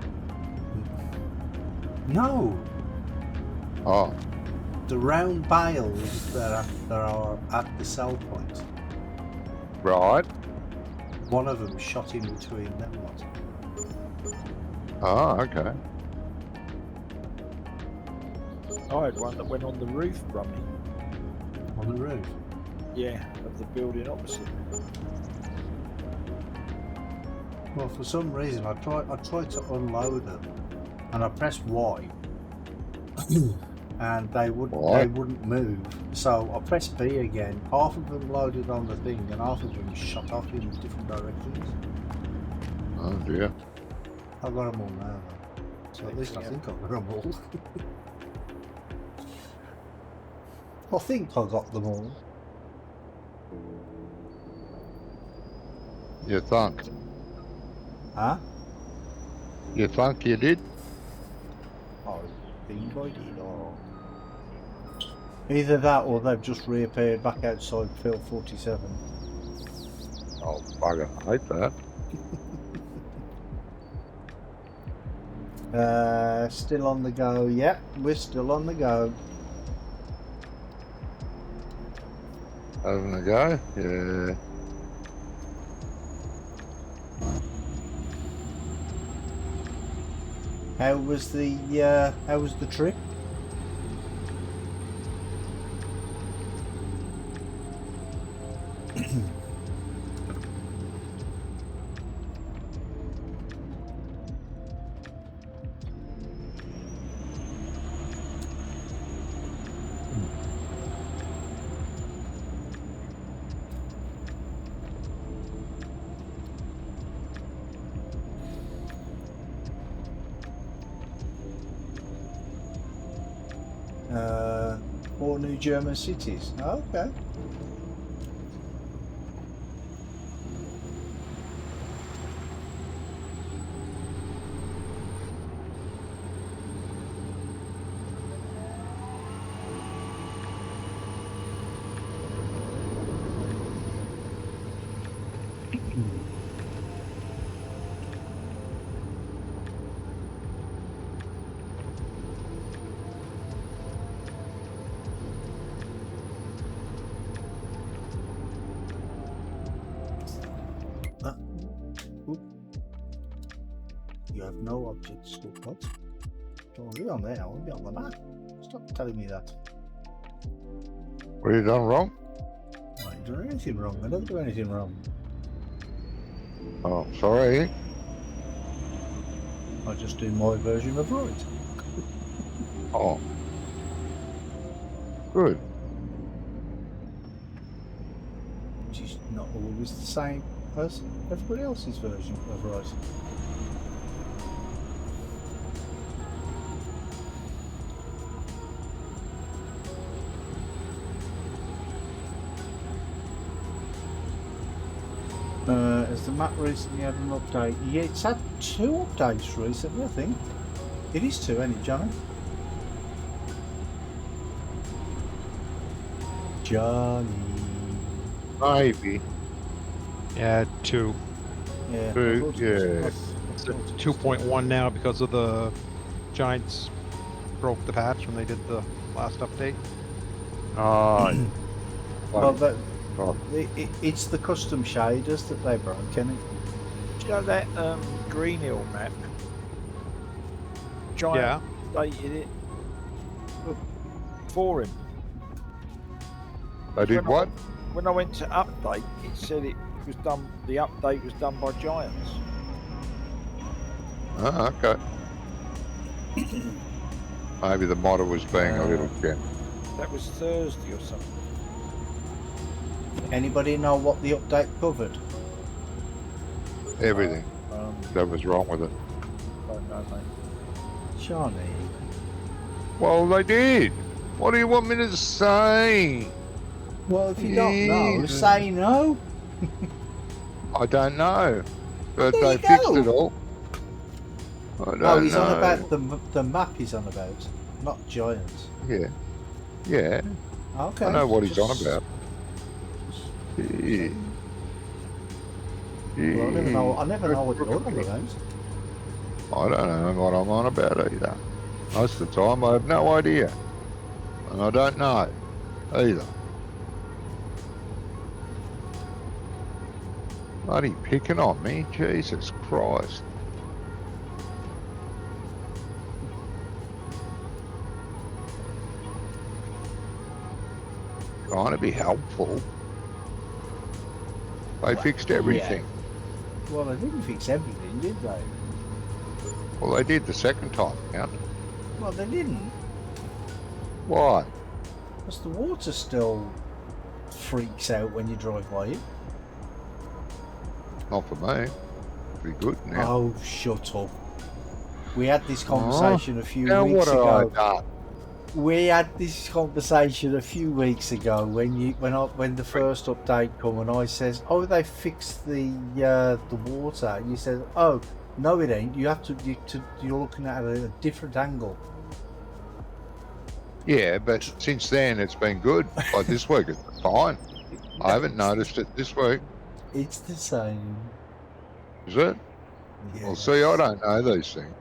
no, Oh, the round bales that are at the sell point. Right. One of them shot in between them. What? Oh, okay. I had one that went on the roof running. On the roof. Yeah, of the building opposite. Well, for some reason, I tried to unload them, and I pressed Y, and they wouldn't move. So I pressed B again. Half of them loaded on the thing, and half of them shot off in different directions. Oh dear. I got them all now, though. So at least I think I got them all. I think I got them all. You think? Huh? You think you did? I think I did. Oh. Either that, or they've just reappeared back outside Phil 47. Oh, bugger. I hate that. Still on the go. Yep, we're still on the go. Having a go? Yeah. How was the trip? Four new German cities. Okay. You have no objects. What? Don't be on there. I won't be on the map. Stop telling me that. What have you done wrong? I didn't do anything wrong. I don't do anything wrong. Oh, sorry. I just do my version of right. Oh. Good. Which is not always the same as everybody else's version of right. Has the map recently had an update? Yeah, it's had 2 updates recently, I think. It is 2, ain't it, Johnny? Johnny. Maybe. Yeah, 2. Yeah. 2, yeah. It's at 2.1 now because of the Giants broke the patch when they did the last update. Oh, Well, that, oh. it's the custom shaders that they broke, isn't it? Do you know that Green Hill map? Giant updated it for him. They did what? When I went to update, it said it was done. The update was done by Giants. Oh, okay. Maybe the model was being a little gem. That was Thursday or something. Anybody know what the update covered? Everything that was wrong with it. Don't know, mate. Johnny. Well, they did. What do you want me to say? Well, if you don't know, Jesus. say no. I don't know. But There they you fixed go. it all. I don't Oh, he's know. on about the map he's on about, not Giants. Yeah. Yeah. Okay. I know what he's on Just- about. Yeah. Well, I never know what you're on about. I don't know what I'm on about either. Most of the time I have no idea. And I don't know either. Bloody picking on me, Jesus Christ. Trying to be helpful. They fixed everything. Well, they didn't fix everything, did they? Well, they did the second time out. Well, they didn't. Why? Because the water still freaks out when you drive by it. Not for me. Pretty good now. Oh, shut up. We had this conversation a few Now weeks what have I ago. done? We had this conversation a few weeks ago when the first update come and I says, "Oh, they fixed the water." And you said, "Oh, no, it ain't. You have you're looking at it at a different angle." Yeah, but since then it's been good. Like this week it's fine. I haven't noticed it this week. It's the same. Is it? Yeah. Well, see, I don't know these things.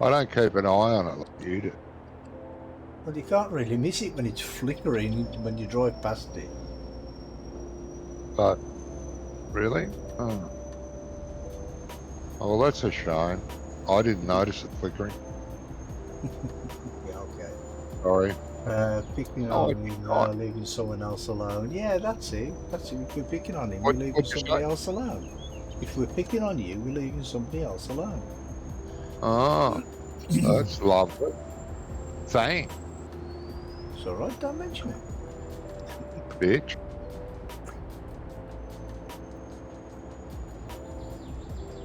I don't keep an eye on it like you do. Well, you can't really miss it when it's flickering when you drive past it. But really? Oh. Oh, well, that's a shame. I didn't notice it flickering. Yeah, okay. Sorry. Picking Oh, on him, leaving someone else alone. Yeah, that's it. That's it. If we're picking on him, What- we're leaving what'd you somebody say? else alone. If we're picking on you, we're leaving somebody else alone. Oh, that's lovely. Thanks, It's alright, don't mention it. bitch.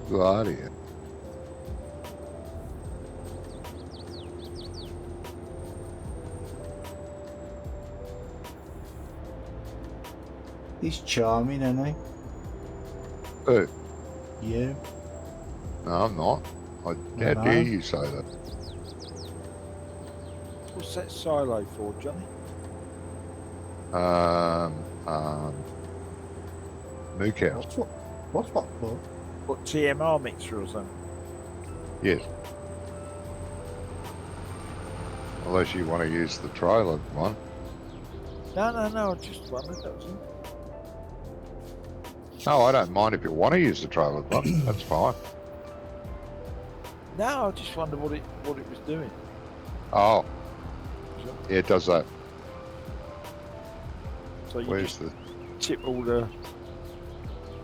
Bloody hell. He's charming, isn't he? Who? Yeah. No, I'm not. How No. dare you say that? What's that silo for, Johnny? Moo cows. What's what for? What, TMR mixer or something? Yes. Unless you want to use the trailer one. No, I just wondered, that was all. No, I don't mind if you want to use the trailer one. That's fine. No, I just wondered what it was doing. Oh. Yeah, it does that. So you Where's just the... tip all the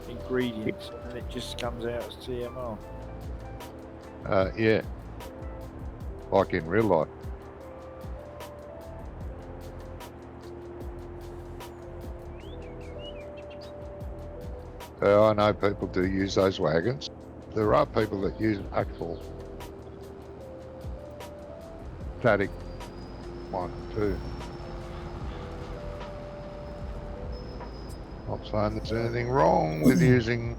ingredients and it just comes out as TMR. yeah. Like in real life. I know people do use those wagons. There are people that use actual static one too. Not saying there's anything wrong with using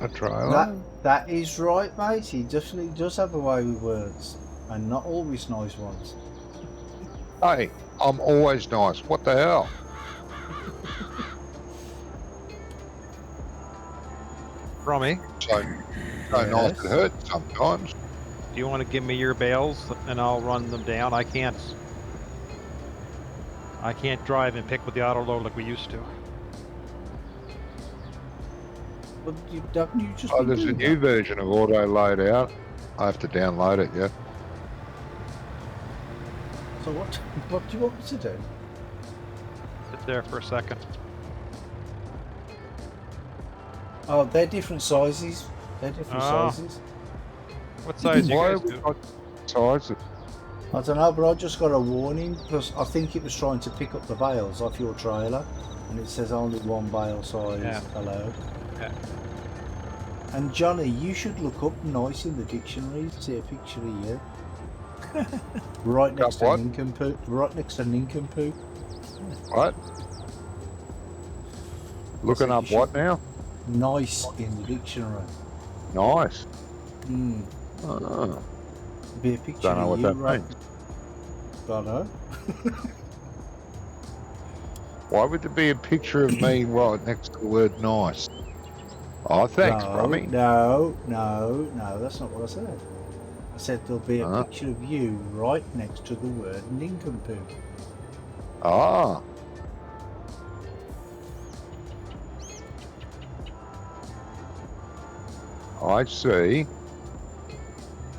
a trailer. That is right, mate. He definitely does have a way with words, and not always nice ones. Hey, I'm always nice. What the hell? Rummy, So nice it hurts sometimes. do you want to give me your bales and I'll run them down? I can't drive and pick with the auto load like we used to. But haven't you just Oh, been there's a doing new that? version of auto load out. I have to download it, yeah. So what do you want me to do? Sit there for a second. Oh, they're different sizes. They're different Ah. sizes. What size you Why guys have we do? got sizes? I don't know, but I just got a warning because I think it was trying to pick up the bales off your trailer, and it says only one bale size allowed. Yeah. And Johnny, you should look up nice in the dictionary to see a picture of you. Right next to what? nincompoop. Right next to nincompoop. What? Looking So up you what should- now? Nice in the dictionary. Nice. Oh. Be a picture Don't know of what you, that right? means. Don't know. Why would there be a picture of me right next to the word nice? Oh, thanks, Rummy. No, that's not what I said. I said there'll be a Huh? picture of you right next to the word nincompoop. Ah. I see.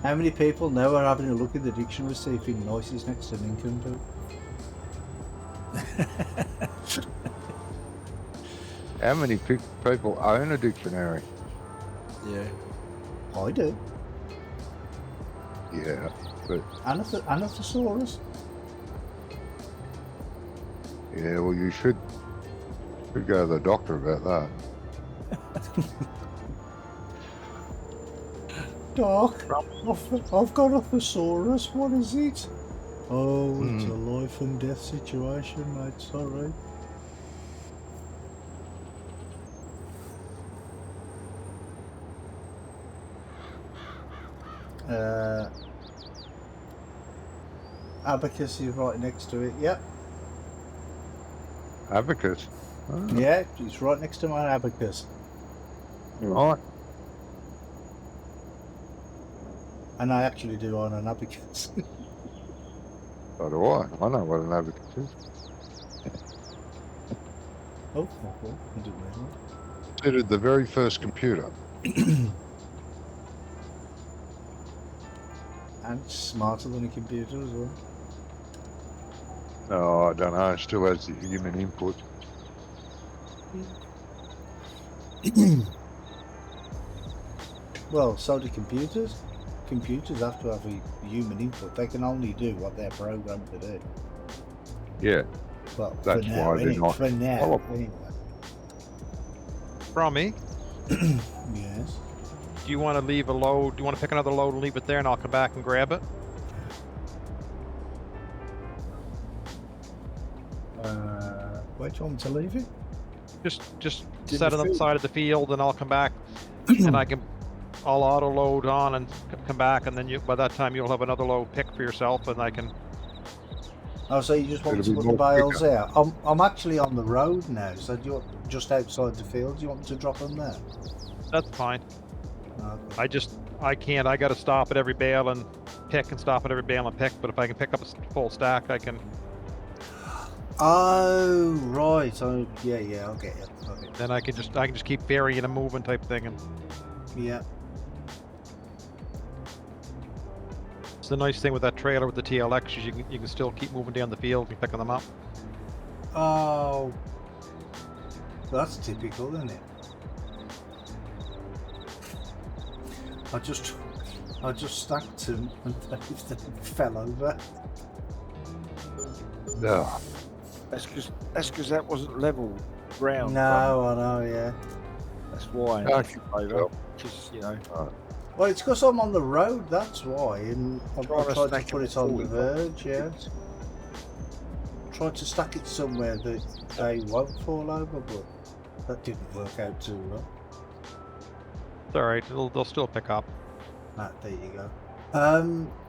How many people now are having a look at the dictionary to see if it noises next to Lincoln do? How many people own a dictionary? Yeah. I do. Yeah, but And a thesaurus. yeah, well, you should go to the doctor about that. Doc, I've got a thesaurus. What is it? Oh, it's a life and death situation, mate. Sorry. Abacus is right next to it. Yep. Abacus. Oh, Yeah, it's right next to my abacus. right. And I actually do own an abacus. So do I. I know what an abacus is. Oh, I didn't realise. Considered the very first computer. And smarter than a computer as well. Oh, I don't know. It still has the human input. Well, so do computers. Computers have to have a human input. They can only do what they're programmed to do. Yeah. Well, That's for now, why they're anyway, not for now, developed. anyway. From me, Yes. do you want to leave a load? Do you want to pick another load and leave it there, and I'll come back and grab it? Where do you want me to leave it? Just In set the it on the field. side of the field, and I'll come back, and I'll auto load on and come back, and then by that time you'll have another load picked for yourself, and I can. Oh, so you just want me to It'll put be the more bales there? I'm actually on the road now, so do you want, just outside the field. Do you want me to drop them there? That's fine. Okay. I can't. I got to stop at every bale and pick, and stop at every bale and pick. But if I can pick up a full stack, I can. Oh, right. Oh, yeah. I'll get you. Okay. Then I can just keep varying and moving type thing, and Yeah. it's the nice thing with that trailer with the TLX is you can still keep moving down the field and picking them up. Oh, that's typical, isn't it? I just stacked him and they fell over. No. That's because that wasn't level ground. No, I know, yeah. That's why. Okay. Just, you know. Well, it's because I'm on the road, that's why, and I've Trying to tried stack to put it it on the 45. verge, yeah. Tried to stack it somewhere that they won't fall over, but that didn't work out too well. It's all right. They'll still pick up. Ah, there you go.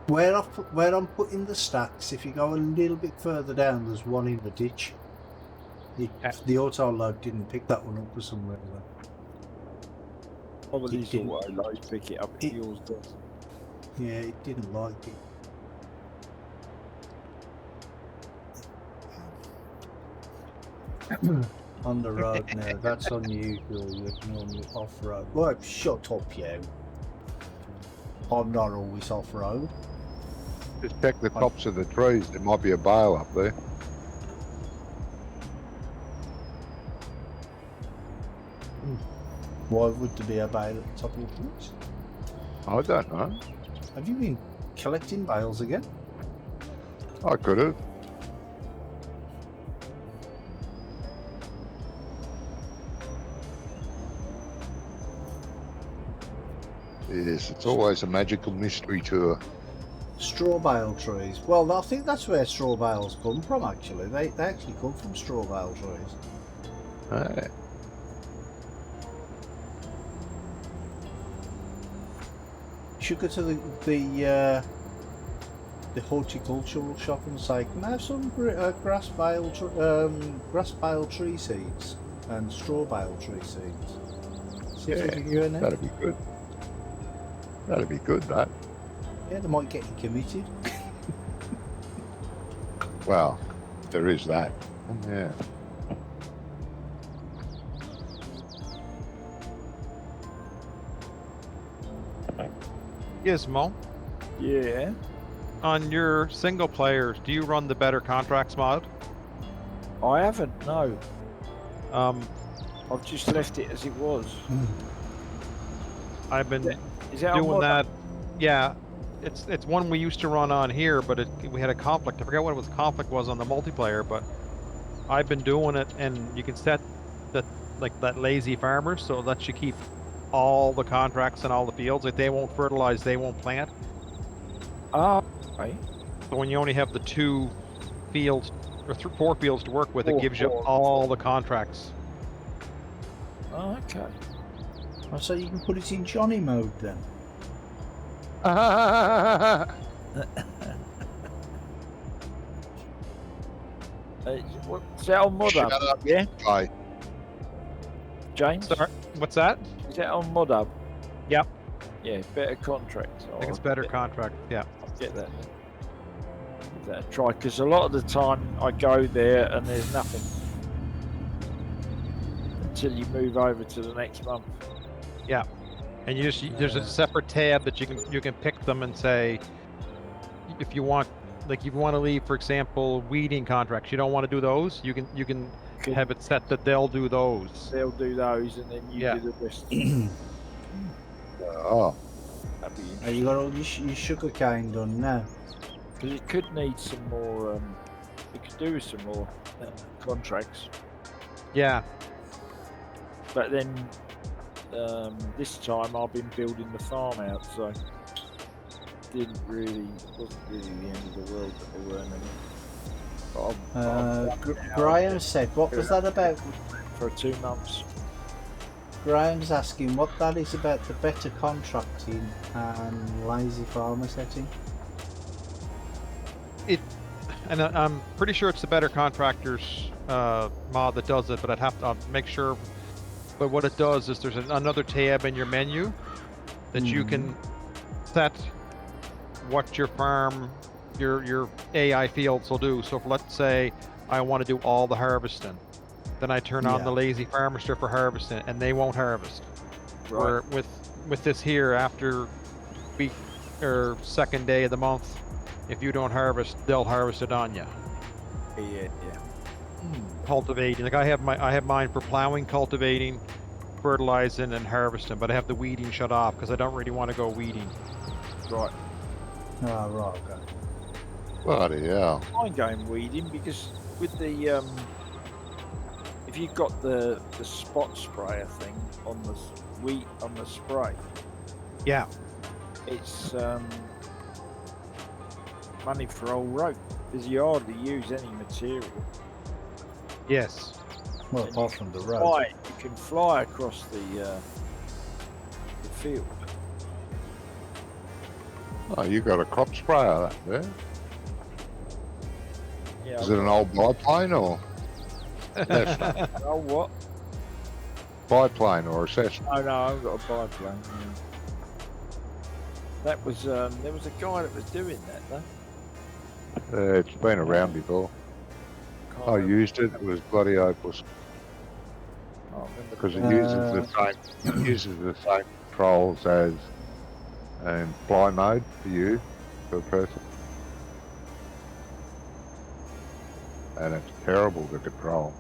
Where I'm putting the stacks, if you go a little bit further down, there's one in the ditch. The auto load didn't pick that one up for some reason. Probably It didn't- thought I'd pick it up if it- yours does. Yeah, it didn't like it. On the road now, that's unusual. You're normally off-road. Well, shut up, you. I'm not always off-road. Just check the tops of the trees. There might be a bale up there. Why would there be a bale at the top of the trees? I don't know. Have you been collecting bales again? I could have. Yes, it's always a magical mystery tour. Straw bale trees. Well, I think that's where straw bales come from, actually. They actually come from straw bale trees. Hey. You should go to the horticultural shop and say, "Can I have some grass bale tree seeds and straw bale tree seeds?" See if they can go in there. That'd be good. That'd be good, that. Yeah, they might get you committed. Well, there is that. Yeah. Gizmo, Yeah. on your single players, do you run the Better Contracts mod? I haven't, no. Um, I've just left it as it was. I've been Is that on doing mod? that. Yeah, it's one we used to run on here, but we had a conflict. I forget what it was. Conflict was on the multiplayer, but I've been doing it, and you can set that lazy farmer, so it lets you keep all the contracts and all the fields. Like they won't fertilize, they won't plant. Ah, right. So when you only have the 2 fields or 4 fields to work with, it Four, gives you four. all the contracts. Oh, okay. Oh, so you can put it in Johnny mode then. Is that on mod Shut hub? up. Yeah, Bye. James? Sorry, what's that? Is that on mod hub? Yep. Yeah, better contracts. I think it's Better Contract. Yeah. I'll get that then. Give that a try, because a lot of the time I go there and there's nothing until you move over to the next month. Yeah. And there's a separate tab that you can pick them and say if you want, like if you want to leave, for example, weeding contracts, you don't want to do those, you can have it set that they'll do those. They'll do those, and then you Yeah. do the rest. Oh, That'd be Have interesting. you got all your sugar cane done now? Because it could need some more. It could do with some more contracts, Yeah. but then this time I've been building the farm out, so wasn't really the end of the world that there weren't any. But Graham said, what was that about? for 2 months. Graham's asking what that is about the better contracting and lazy farmer setting. And I'm pretty sure it's the Better Contractors mod that does it, but I'll make sure. But what it does is there's another tab in your menu that you can set what your farm, your AI fields will do. So if, let's say I want to do all the harvesting, then I turn on the lazy farmster for harvesting, and they won't harvest. Right. Where with this here, after week or second day of the month, if you don't harvest, they'll harvest it on you. Yeah. Cultivating, like I have mine for plowing, cultivating, fertilizing, and harvesting, but I have the weeding shut off because I don't really want to go weeding. Right. Oh, right, okay. bloody hell. I'm going weeding because with the if you've got the spot sprayer thing on the on the spray, Yeah. it's money for old rope because you hardly use any material. Yes. Well, apart from the road. You can fly across the field. Oh, you got a crop sprayer there. Yeah. Is it an old biplane or Cessna? Oh, what? Biplane or a Cessna? Oh no, I've got a biplane. Yeah. That was there was a guy that was doing that though. It's been around before. Can't I remember. used it. It was bloody hopeless Can't remember because the it name. uses the same controls as fly mode for you, per person, and it's terrible to control.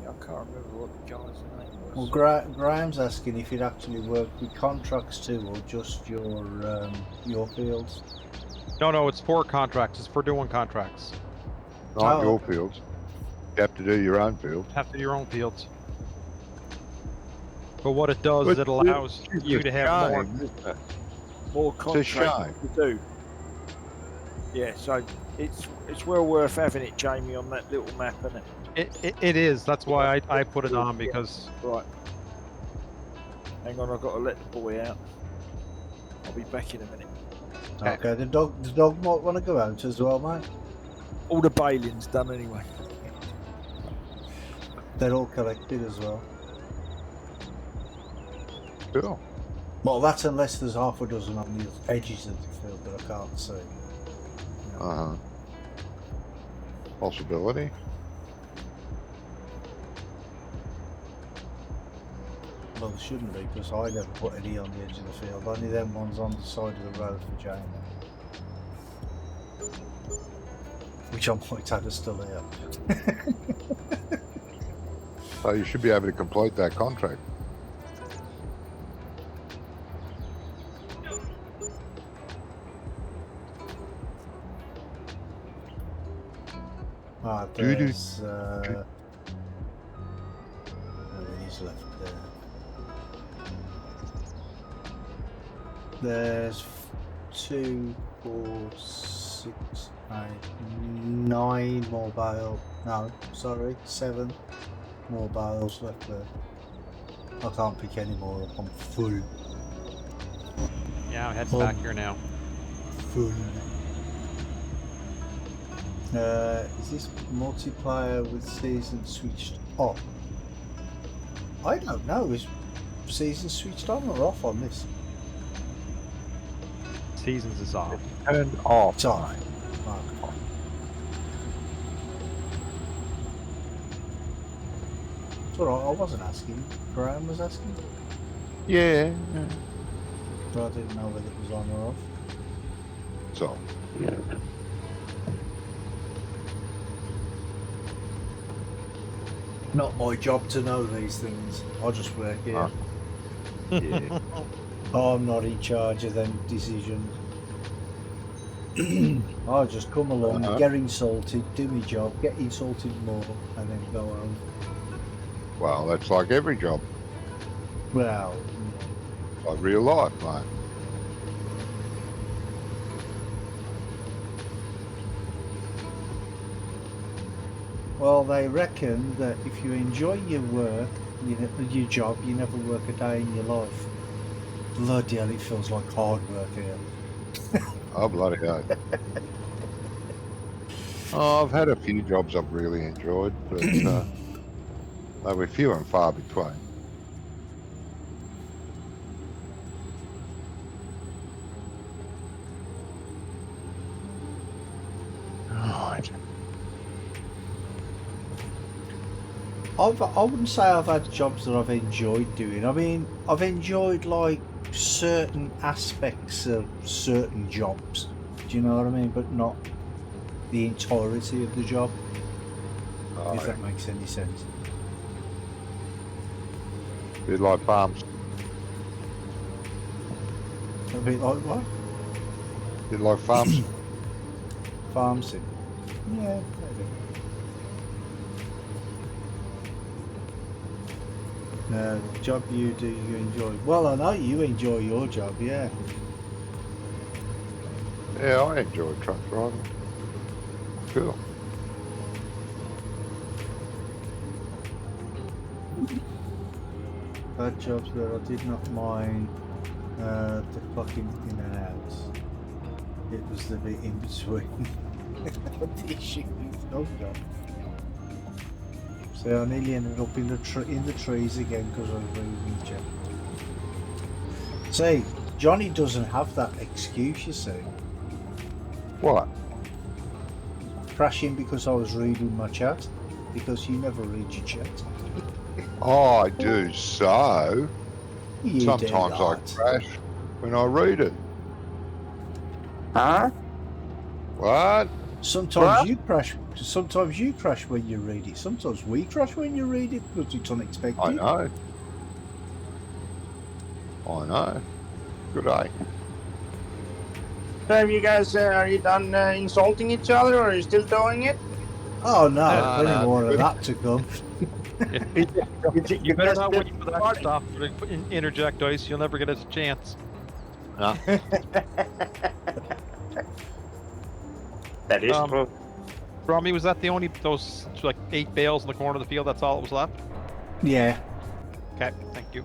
I can't remember what the guy's name was. Well, Graham's asking if you'd actually work with contracts too, or just your fields. No, it's for contracts. It's for doing contracts. Not Oh. your fields. You have to do your own fields. Have to do your own fields. But what it does is But it allows it's you a to have more. shame, isn't it? More It's a contracts to do. Yeah, so it's well worth having it, Jamie, on that little map, isn't it? It is. That's why I put it on, because Right. Hang on, I've got to let the boy out. I'll be back in a minute. Okay, the dog might want to go out as well, mate. All the baling's done anyway. They're all collected as well. Cool. Well, that's unless there's half a dozen on the edges of the field that I can't see. Possibility. Well, there shouldn't be, because I never put any on the edge of the field. Only them ones on the side of the road for Jane. Which I might add still here. So you should be able to complete that contract. Ah, there's oh, he's left there. There's 2, 4, 6, 8, 9 more bales. No, sorry, 7 more bales left there. I can't pick any more up. I'm full. Yeah, I'm heading back here now. Full. Is this multiplayer with season switched on? I don't know. Is season switched on or off on this? Seasons is off. Turned off. It's on. Oh. It's alright, I wasn't asking. Graham was asking. Yeah. But I didn't know whether it was on or off. So. Not my job to know these things. I just work here. Yeah. I'm not in charge of them decisions. I just come along, get insulted, do my job, get insulted more, and then go home. Well, that's like every job. Well, Like real life, mate. well, they reckon that if you enjoy your work, your job, you never work a day in your life. Bloody hell, it feels like hard work here. Oh, bloody hell. Oh, I've had a few jobs I've really enjoyed, but they were few and far between. Right. I wouldn't say I've had jobs that I've enjoyed doing. I mean, I've enjoyed like certain aspects of certain jobs. Do you know what I mean? But not the entirety of the job. Oh, If that makes any sense. bit like farms. A bit like what? Bit like farms. Farm sim. Yeah, maybe. Job you do you enjoy? Well, I know you enjoy your job, yeah. Yeah, I enjoy truck driving. Cool. Had jobs where I did not mind the clocking in and out. It was the bit in between. The issue with no job. So I nearly ended up in the trees again because I was reading Jeff. See, Johnny doesn't have that excuse, you see. What? Crashing because I was reading my chat, because you never read your chat. Oh, I do so. You Sometimes do I not. crash when I read it. Huh? What? Sometimes you crash. Sometimes you crash when you read it. Sometimes we crash when you read it because it's unexpected. I know. I know. Good day. So have you guys, are you done insulting each other, or are you still doing it? Oh no, plenty no. more of that to come. You better not wait for that stuff to interject, Ice. You'll never get a chance. That is true. Romy, was that the only, those like 8 bales in the corner of the field? That's all that was left? Yeah. Okay, thank you.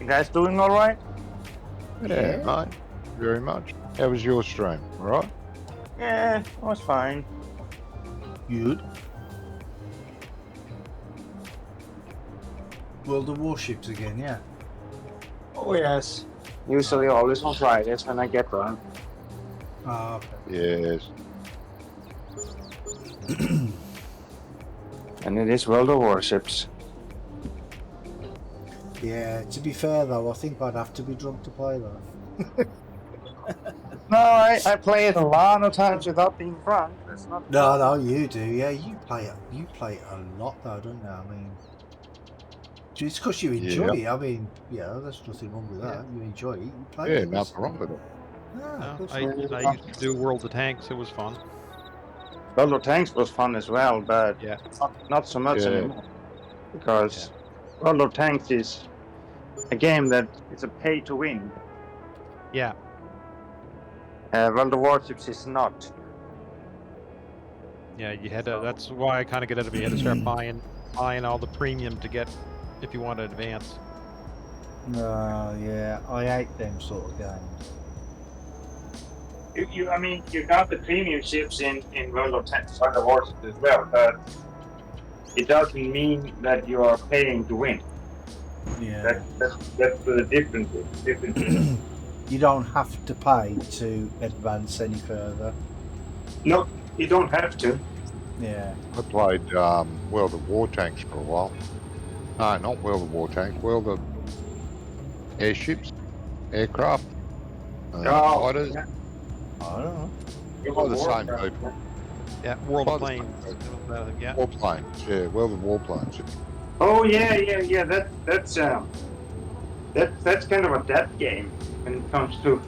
You guys doing all right? Yeah, mate. Very much. How was your stream? All right? Yeah, it was fine. Good. World of Warships again, yeah. Oh yes. Usually always on Fridays when I get done. Ah, okay. Yes. And it is World of Warships. Yeah, to be fair though, I think I'd have to be drunk to play that. No, I play it a lot of times without being drunk. That's not the No, problem. no, you do. Yeah, you play it. You play it a lot though, don't you? I mean, it's because you enjoy Yeah. it. I mean, yeah, there's nothing wrong with that. You enjoy it. You play Yeah, it. nothing wrong with it. Ah, good I used to do World of Tanks. It was fun. World of Tanks was fun as well, but Yeah. not so much Yeah. anymore. Because World of Tanks is a game that is a pay to win. Yeah. World of Warships is not. Yeah, you had to. That's why I kind of get out of it. You had to start buying all the premium to get if you want to advance. yeah, I hate them sort of games. I mean, you got the premium ships in World of Tanks, World of Warships as well, but it doesn't mean that you are paying to win. Yeah. That's the difference. You don't have to pay to advance any further. No, you don't have to. Yeah. I played World of War Tanks for a while. No, not World of War Tanks. World of Airships, Aircraft, Fighters. yeah. I don't know. By the same people. Yeah, World By of the Planes. same people. Yeah. Warplanes. Yeah, World of Warplanes. Oh yeah. That's kind of a death game when it comes to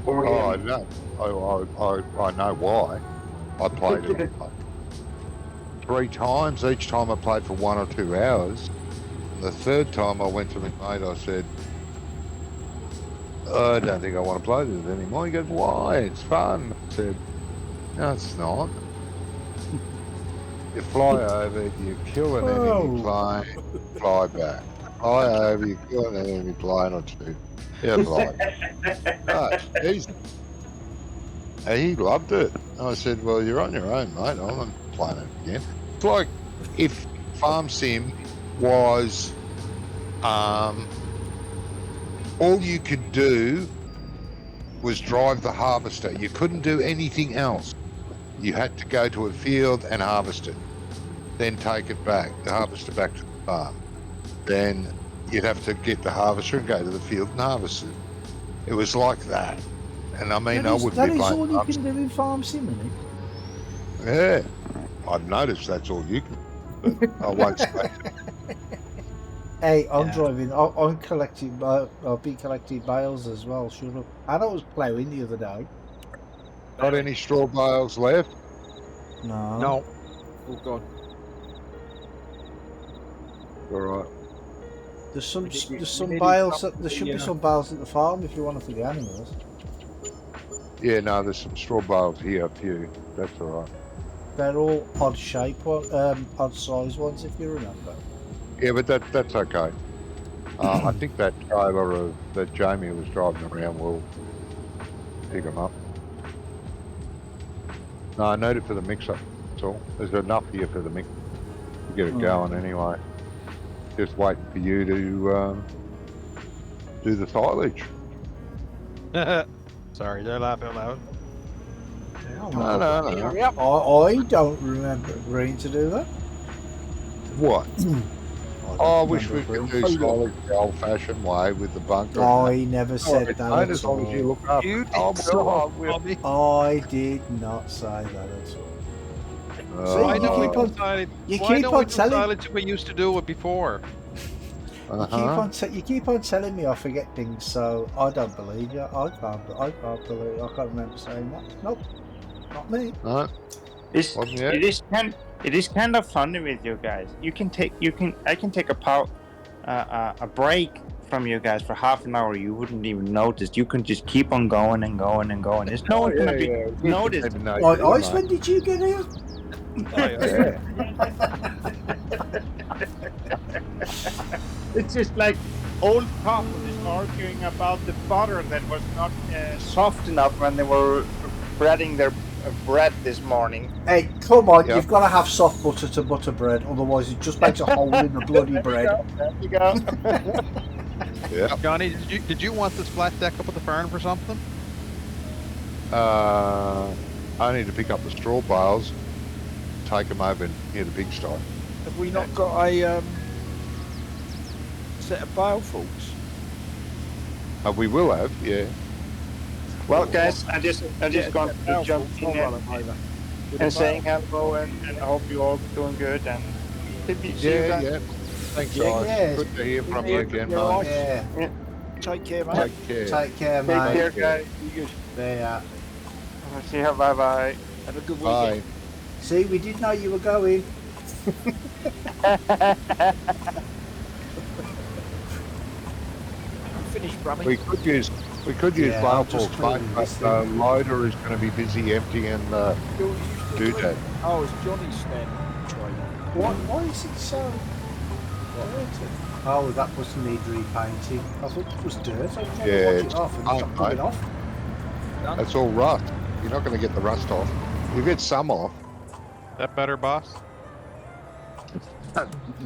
war Oh, I games. know. I know why. I played it 3 times. Each time I played for 1 or 2 hours. And the third time I went to my mate, I said, I don't think I want to play this anymore. He goes, why? It's fun. I said, no, it's not. You fly over, you kill an enemy plane, fly back. Fly over, you kill an enemy plane or 2. Yeah, fly back. He loved it. I said, well, you're on your own, mate. I'm not playing it again. It's like if Farm Sim was all you could do was drive the harvester. You couldn't do anything else. You had to go to a field and harvest it. Then take it back, the harvester back to the farm. Then you'd have to get the harvester and go to the field and harvest it. It was like that. And I mean, I wouldn't that be is playing all you Farm can do in Farm Sim, isn't it? Yeah, I've noticed that's all you can, but I won't say it. Hey, I'm driving. I'm collecting. I'll be collecting bales as well. Shut up. And I was ploughing the other day. Got any straw bales left? No. No. Oh god. All right. There's some We did- there's we some did bales. stop There should the, be some bales at the farm if you want it for the animals. Yeah, no, there's some straw bales here, a few. That's all right. They're all odd shape, odd size ones if you remember. Yeah, but that's okay. I think that trailer that Jamie was driving around will pick them up. No, I need it for the mixer. That's all. There's enough here for the mix to get it going anyway. Just waiting for you to do the silage. Sorry, they're laughing loud. No. I don't remember agreeing to do that. What? I I wish we could do silage the old-fashioned way with the bunker. I never said that Mate, at as long as you all. look after You it. Oh, did so well, Bobby. I did not say that at all. See, Why you don't we keep do on- silage? you Why keep don't on we do telling- silage we used to do it before? You keep on telling me I forget things, so I don't believe you. I can't believe. I can't remember saying that. Nope, not me. No, wasn't yet. It is kind of funny with you guys. I can take a break from you guys for half an hour. You wouldn't even notice. You can just keep on going and going and going. There's no one gonna be noticed. Ice, when did you get here? It's just like old couples arguing about the butter that was not soft enough when they were breading their bread this morning. Hey, come on! Yep. You've got to have soft butter to butter bread, otherwise it just makes a hole in the bloody bread. There you go. Yeah. Johnny, did you want this flat deck up at the farm for something? I need to pick up the straw bales, take them over near the pigsty. Have we not got a set of bale faults? We will have, yeah. Well, guys, I just want to jump in and saying hello, and I hope you all doing good. And see you guys. Yeah. Thanks, Yeah, guys. yeah. Good to hear from you again, You're mate. right. Yeah. Take care, mate. Take care. Take care, Take mate. care, guys. There you are. See you. Bye bye. Have a good Bye. weekend. See, we did know you were going. Finish, Brummy. We could use Yeah, bale I'll just faults, clean mate, this but thing. loader is going to be busy emptying the You still doing doodad. it? Oh, it's Johnny's standing training. Why is it so dirty? Oh, that must need repainting. I thought it was dirt. I was trying Yeah, to wash it's it off and it's fine, not coming mate. off. That's all rust. You're not going to get the rust off. You get some off. That better, boss?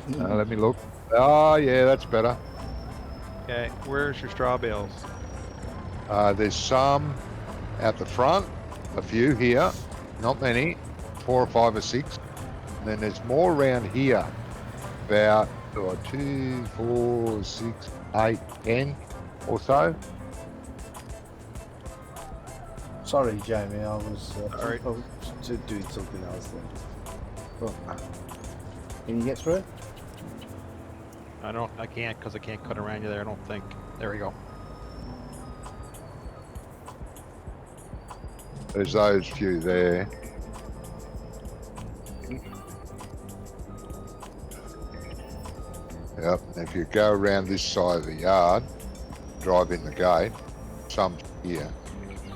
Let me look. Oh, yeah, that's better. Okay, where's your straw bales? There's some at the front, a few here, not many, 4 or 5 or 6. And then there's more around here, about 2, 4, 6, 8, 10 or so. Sorry, Jamie, I was Alright. doing something else then. Oh. Can you get through? I can't because I can't cut around you there, I don't think. There we go. There's those few there. Yep, and if you go around this side of the yard, drive in the gate, some here.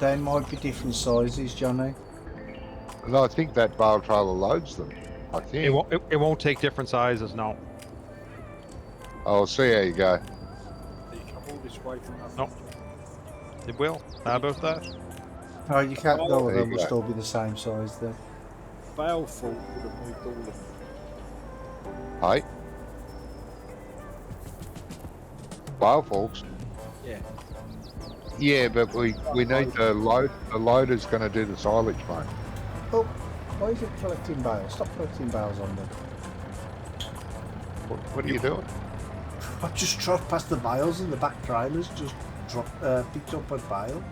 They might be different sizes, Johnny. And I think that bale trailer loads them. I think. It won't take different sizes, no. I'll see how you go. You come all this way from us. Nope. It will. How about that? Oh, you can't Oh, go. there Them you will go. still be the same size then. Bale fault would have moved all of them. Hey? Bale folks. Yeah. Yeah, but we need the load. The loader's going to do the silage, mate. Oh, why is it collecting bales? Stop collecting bales on them. What are you doing? I just drove past the bales and the back trailers just picked up a bale.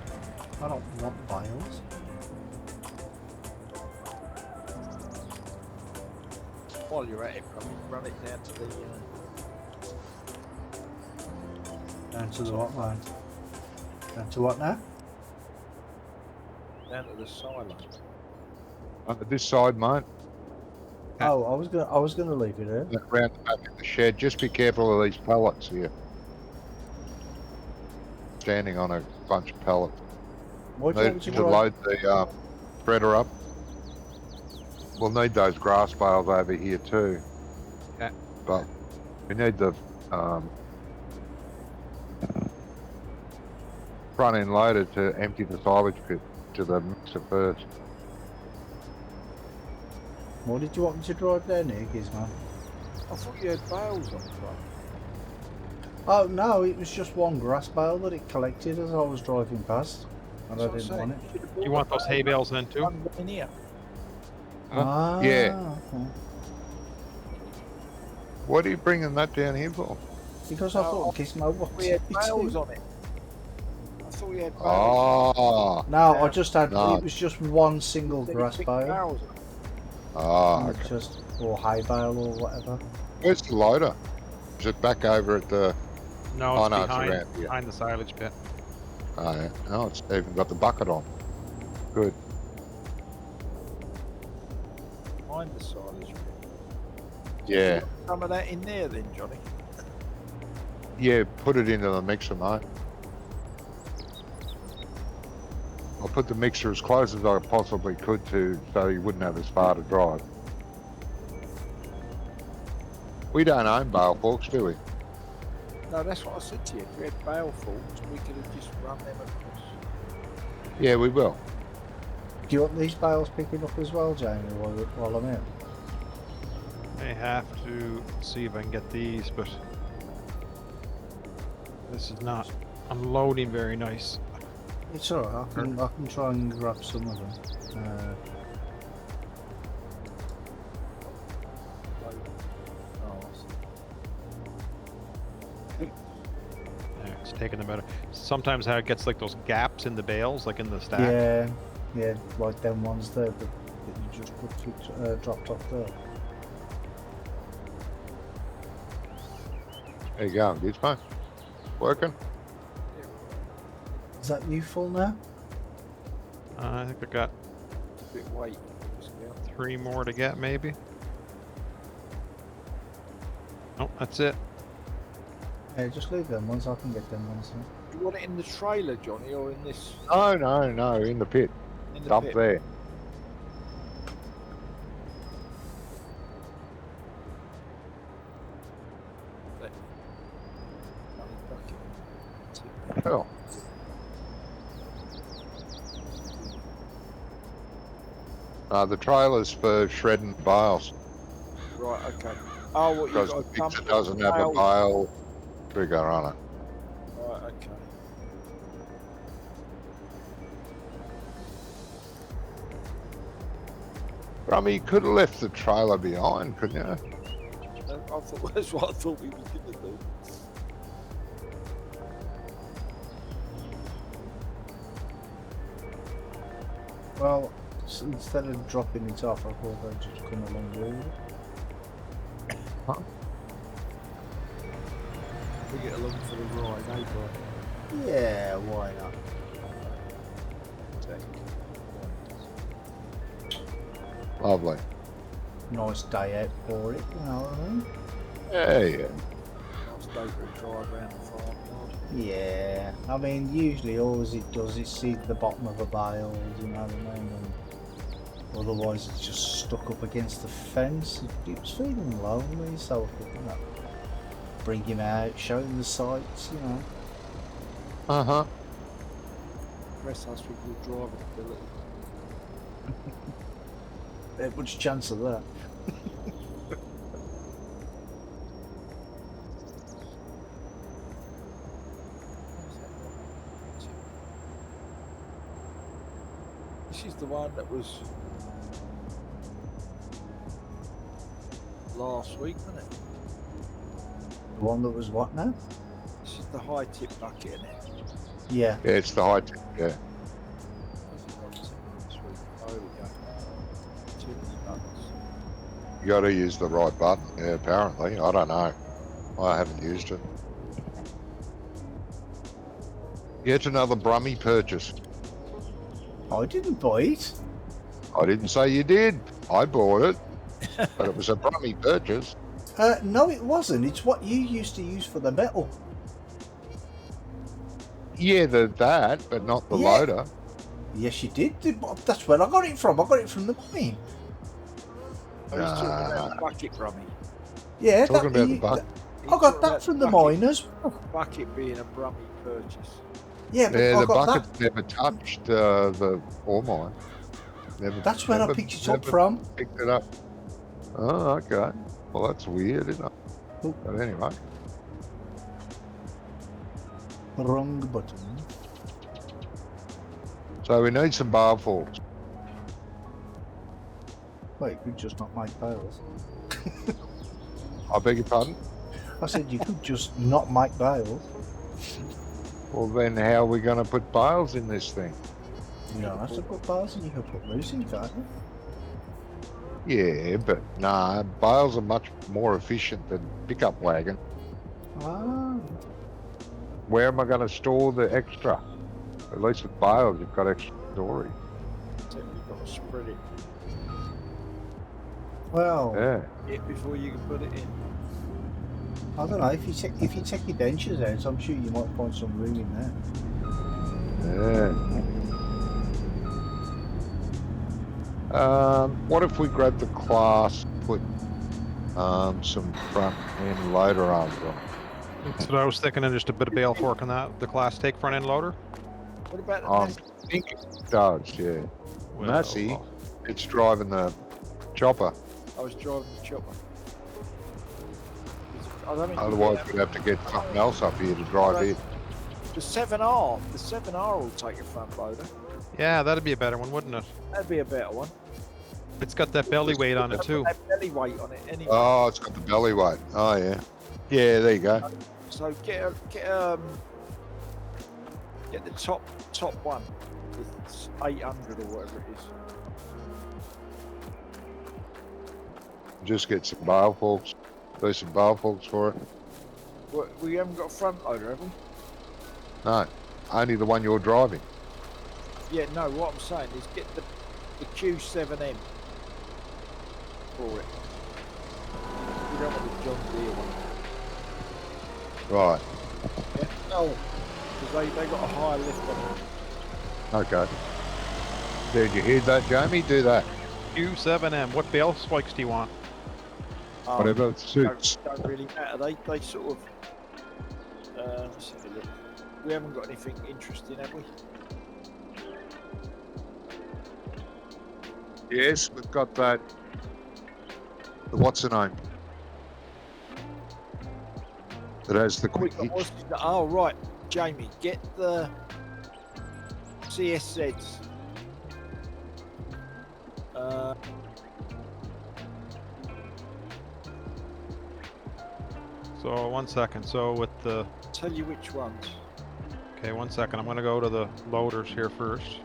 I don't want bales. While you're at it, run it down to the Down to the what, man? Down to what now? silo. This side, mate. Oh, I was gonna leave it there. Around the back of the shed. Just be careful of these pallets here. Standing on a bunch of pallets. Why do you Need want to to drive? load the spreader up. We'll need those grass bales over here too. Okay. But we need the front end loader to empty the silage pit to the mixer first. Why did you want me to drive down here, Gizmo? I thought you had bales on front. Oh no, it was just one grass bale that it collected as I was driving past, and I That's what didn't I'm want it. saying. Should've You want bought those a hay bale bales then too? one in here. Ah, Yeah. okay. What are you bringing that down here for? Because I thought Gizmo wanted We had me bales to. on it. I thought we had bales. Ah, No, I just had. No. It was just one single Then grass big bale, bales on it. okay. just or hay bale or whatever. Where's the loader? Is it back over at the? No, Oh, it's no, it's behind, around here. behind the silage pit. Oh, yeah. Oh, it's even got the bucket on. Good. Behind the silage pit. Yeah. Some of that in there then, Johnny. Yeah, put it into the mixer, mate. I'll put the mixer as close as I possibly could to, so you wouldn't have as far to drive. We don't own bale forks, do we? No, that's what I said to you. If we had bale faults, we could have just run them across. Yeah, we will. Do you want these bales picking up as well, Jamie, while I'm out? I have to see if I can get these, but this is not unloading very nice. It's alright. I can try and grab some of them. it's taking them better. Sometimes how it gets like those gaps in the bales, like in the stack. Yeah, like them ones there that you just dropped off there. There you go. This one working. Is that you full now? I think I got It's a bit weight. 3 more to get, maybe. Oh, that's it. Yeah, just leave them ones. I can get them ones. Do you want it in the trailer, Johnny, or in this? No, in the pit. In It's the up pit? there. Oh. The trailer's for shredding bales. Right. Okay. Oh, what you Because got? the picture doesn't have a bale trigger on it. Right. Okay. But I mean, you could have left the trailer behind, couldn't you? I thought that's what I thought we were gonna do. Well, instead of dropping it off, I thought I'd just come along with it. We get along for the ride, eh, bro? Yeah, why not? Lovely. Nice day out for it, you know what I mean? Yeah. Nice day for a drive around the farmyard. Yeah, I mean, usually all it does is see the bottom of a bale, you know what I mean? And otherwise it's just stuck up against the fence. It was feeling lonely, so I thought, you know, bring him out, show him the sights, you know. Uh-huh. Rest us with good driving ability. There's much chance of that. This is the one that was last week, wasn't it? The one that was what now? This is the high tip bucket, isn't it? Yeah. Yeah, it's the high tip, yeah. Oh, here we go. Too many buttons. You got to use the right button, yeah, apparently. I don't know. I haven't used it. Yet another Brummy purchase. I didn't buy it. I didn't say you did. I bought it. But it was a Brummy purchase. No, it wasn't. It's what you used to use for the metal. Yeah, that, but not the Yeah. loader. Yes, you did. That's where I got it from. I got it from the mine. I was talking about the bucket, Brummy. Yeah, Talking about the bucket. I got that from the miners. Bucket being a Brummy purchase. Yeah, but Yeah, I the got bucket that. never touched the ore mine. Never, That's where I never- picked it up never from. Picked it up. Oh, okay. Well, that's weird, isn't it? Oh. But anyway. Wrong button. So we need some bar falls. Wait, you could just not make bales. I beg your pardon? I said you could just not make bales. Well, then how are we going to put bales in this thing? You don't have to put bales in, you can put loose in, can't you? Yeah, but nah, bales are much more efficient than pickup wagon. Ah, Where am I going to store the extra? At least with bales, you've got extra storage. So you've got to spread it well, Yeah. before you can put it in. I don't know. If you take your benches out, I'm sure you might find some room in there. Yeah. What if we grab the class, put some front end loader arms on? That's what I was thinking, and just a bit of bale fork on that. The Class Take front end loader. What about the I Massey? think it does, yeah. Well, Massey, it's driving the chopper. I was driving the chopper. I don't think Otherwise, we'd have to get something else up here to drive it. the 7R. The 7R will take a front loader. Yeah, that'd be a better one, wouldn't it? That'd be a better one. It's got that belly weight on it too. Have belly weight on it anyway. Oh, it's got the belly weight. Oh, yeah. Yeah, there you go. So get Get the top one. It's 800 or whatever it is. Just get some bale forks. Do some bale forks for it. We haven't got a front loader, have we? No, only the one you're driving. Yeah, no, what I'm saying is get the Q7M for it. We don't want the John Deere one. Right. Yeah, no, because they got a higher lift on them. Okay. Did you hear that, Jamie? Do that. Q7M. What bale spikes do you want? Whatever suits. Don't really matter. They sort of. Let's have a look. We haven't got anything interesting, have we? Yes, we've got that. What's the name? That has the quick hitch. Oh right, Jamie, get the CSZs. So 1 second. So with the Tell you which ones. okay, 1 second. I'm gonna go to the loaders here first.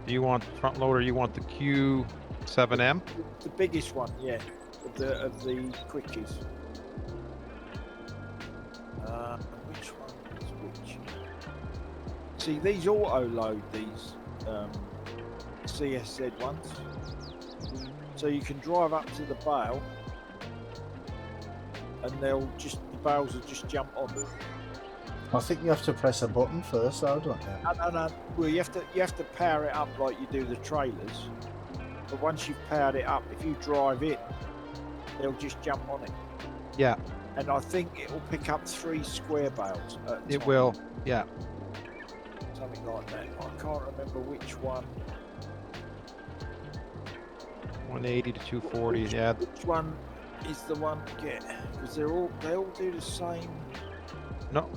Do you want front loader? You want the Q7M? The biggest one, yeah, of the quickies. Which one is which? See, these auto load these CSZ ones, so you can drive up to the bale, and the bales will just jump on. I think you have to press a button first, though, don't you? No. Well, you have to power it up like you do the trailers. But once you've powered it up, if you drive it, they'll just jump on it. Yeah, And I think it will pick up 3 square bales. At a it time, will. Yeah. something like that. I can't remember which one. 180 to 240. Yeah. Which one is the one to get? Because they all do the same. No.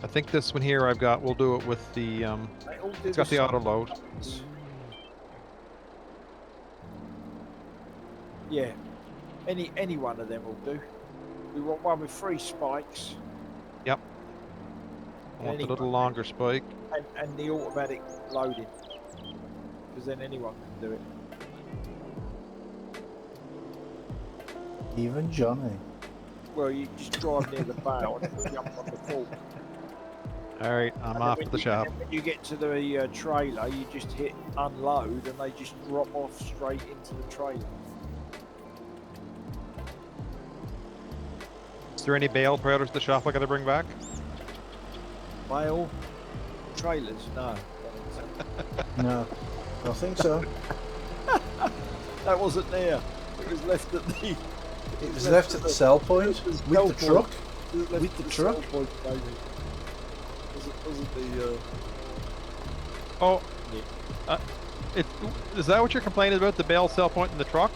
I think this one here I've got. We'll do it with the. They all do It's got the same auto load. buttons. Yeah, any one of them will do. We want one with 3 spikes I want the little longer spike. and the automatic loading, because then anyone can do it. Even Johnny. Well, you just drive near the bale and jump on the fork. All right, I'm And off then the shop. When you get to the trailer, you just hit unload and they just drop off straight into the trailer. Is there any bale trailers to the shop I gotta bring back? Bale trailers? No. No, I think so. That wasn't there. It was left at the. It was left at the sell point with the truck. With the truck. Wasn't the. Oh, is that what you're complaining about? The bale sell point in the truck?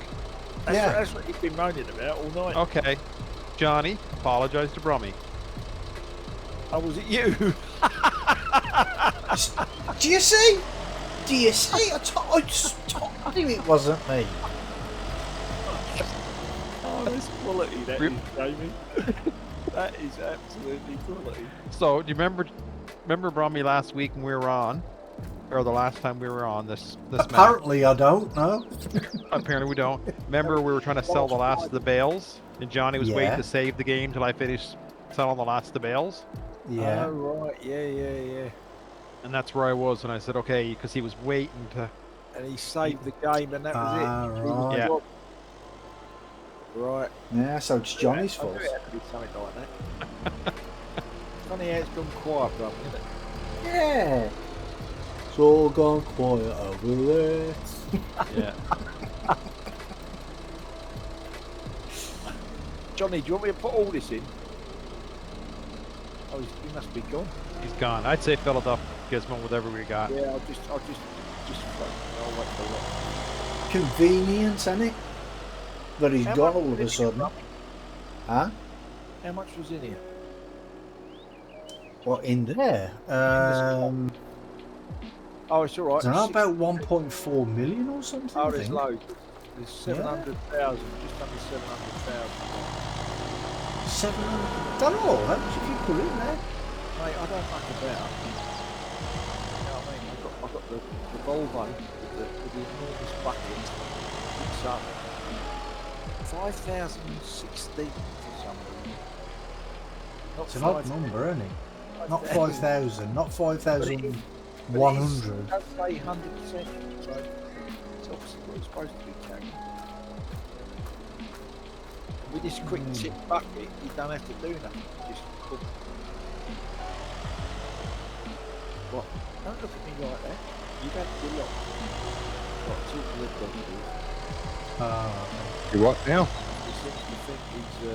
Yeah. That's what you've been moaning about all night. Okay, Johnny, apologize to Brummy. Oh, was it you? Do you see? Do you see? I told you it wasn't me. Oh, that's quality, that is, Jamie. That is absolutely quality. So, do you remember Brummy last week when we were on, or the last time we were on this map? Apparently, I don't know. Apparently we don't. Remember we were trying to sell the last of the bales, and Johnny was waiting Yeah. to save the game till I finished selling the last of the bales, Yeah. Oh, right. Yeah. and that's where I was, and I said okay, because he was waiting to. And he saved the game, and that was it. He was Right. Yeah. dropped. Right. Yeah, so it's Johnny's I knew fault. it had to be something like that. Funny how it's gone quiet, brother, isn't it? Yeah. It's all gone quiet over there. Yeah. Johnny, do you want me to put all this in? Oh, he must be gone. He's gone. I'd say fill it up, Gizmo, whatever we got. Yeah, I'll just I'll wait for that. Convenience, ain't it? That he's How gone much all of a was in here, sudden. brother? Huh? How much was in here? What, in there? Oh, it's all right. I don't know, Six- about 1.4 million or something. Oh, I there's think. loads. There's 700,000, just under 700,000. 700. Don't know. How much have you put in there? Mate, I don't muck about. You know what I mean? I've got the Volvo with the enormous bucket. It's up 5,016 or something. Not It's an odd 5,000. number, isn't it? Not 5,000, not 5,100. That's say 100%. So it's obviously what it's supposed to be carrying. With this quick tip bucket, you don't have to do nothing. Just cook. What? Don't look at me like that. You've had a lot. What? Talk to the doctor. You what now? He seems to think he's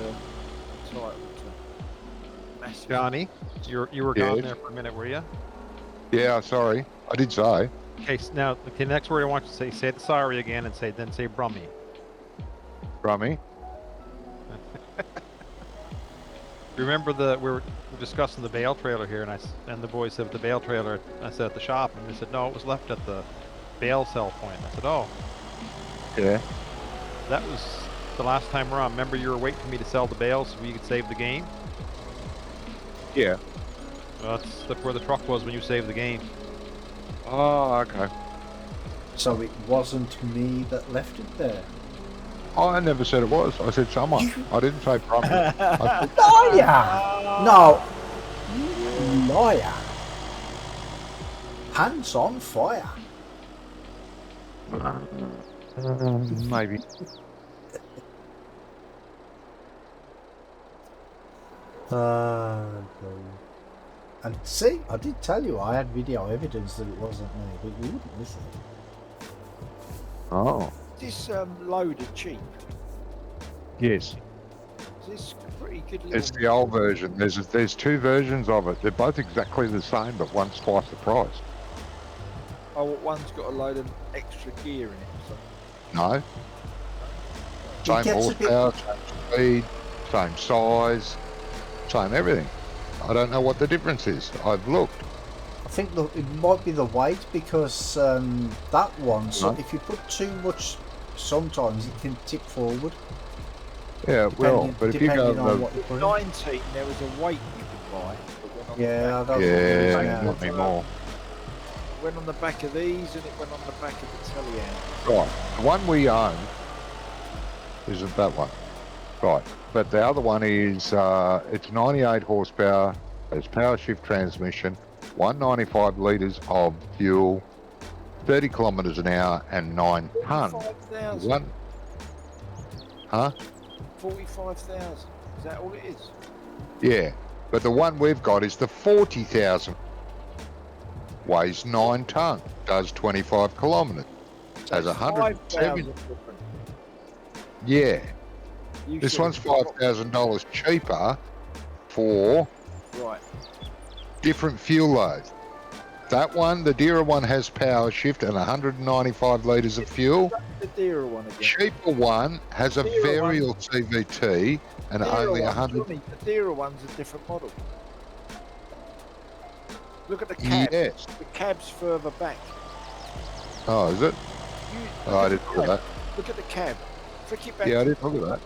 entitled to massive. Johnny, you were gone there for a minute, were you? Yeah, sorry. I did say. Okay, now the next word I want you to say the sorry again and say Brummy. Rummy. Remember we were discussing the bale trailer here, and the boys said the bale trailer. I said at the shop, and they said no, it was left at the bale sell point. I said, oh, Yeah. that was the last time around. Remember, you were waiting for me to sell the bales so we could save the game. Yeah. Well, that's where the truck was when you saved the game. Oh, okay. So it wasn't me that left it there. Oh, I never said it was. I said someone. I didn't say Rummy. I said, Liar! No! You liar! Hands on fire! maybe. And see, I did tell you I had video evidence that it wasn't me, but you wouldn't listen. Oh. Is this loader cheap? Yes. Is this pretty good little... It's the old version. There's two versions of it. They're both exactly the same, but one's twice the price. Oh, one's got a load of extra gear in it. So. No. Same gets a bit- horsepower, same speed, same size, same everything. I don't know what the difference is. I've looked. I think it might be the weight because that one, so No. if you put too much, sometimes it can tip forward. Yeah, well, but if you go... depending on what you put in. 19, there was a weight you could buy. That went on Yeah, the I back. don't think it is Yeah, now. not anymore. It went on the back of these and it went on the back of the Teleand. Right. The one we own isn't that one. Right. But the other one is, it's 98 horsepower, it's power shift transmission, 195 litres of fuel, 30 kilometres an hour, and 9 tonne. 45,000. One. Huh? 45,000. Is that all it is? Yeah. But the one we've got is the 40,000. Weighs 9 tonne, does 25 kilometres. Has 170. 5,000 different. Yeah. You This said- one's $5,000 cheaper for Right. different fuel load. That one, the dearer one, has power shift and 195 litres of fuel. The dearer one again. Cheaper one has a Dearer one. variable CVT and Dearer only one, 100. Johnny, the dearer one's a different model. Look at the cab. Yes. The cab's further back. Oh, is it? You, Oh, I didn't look at that. Look at the cab. Flick it back. Yeah, I didn't look at that.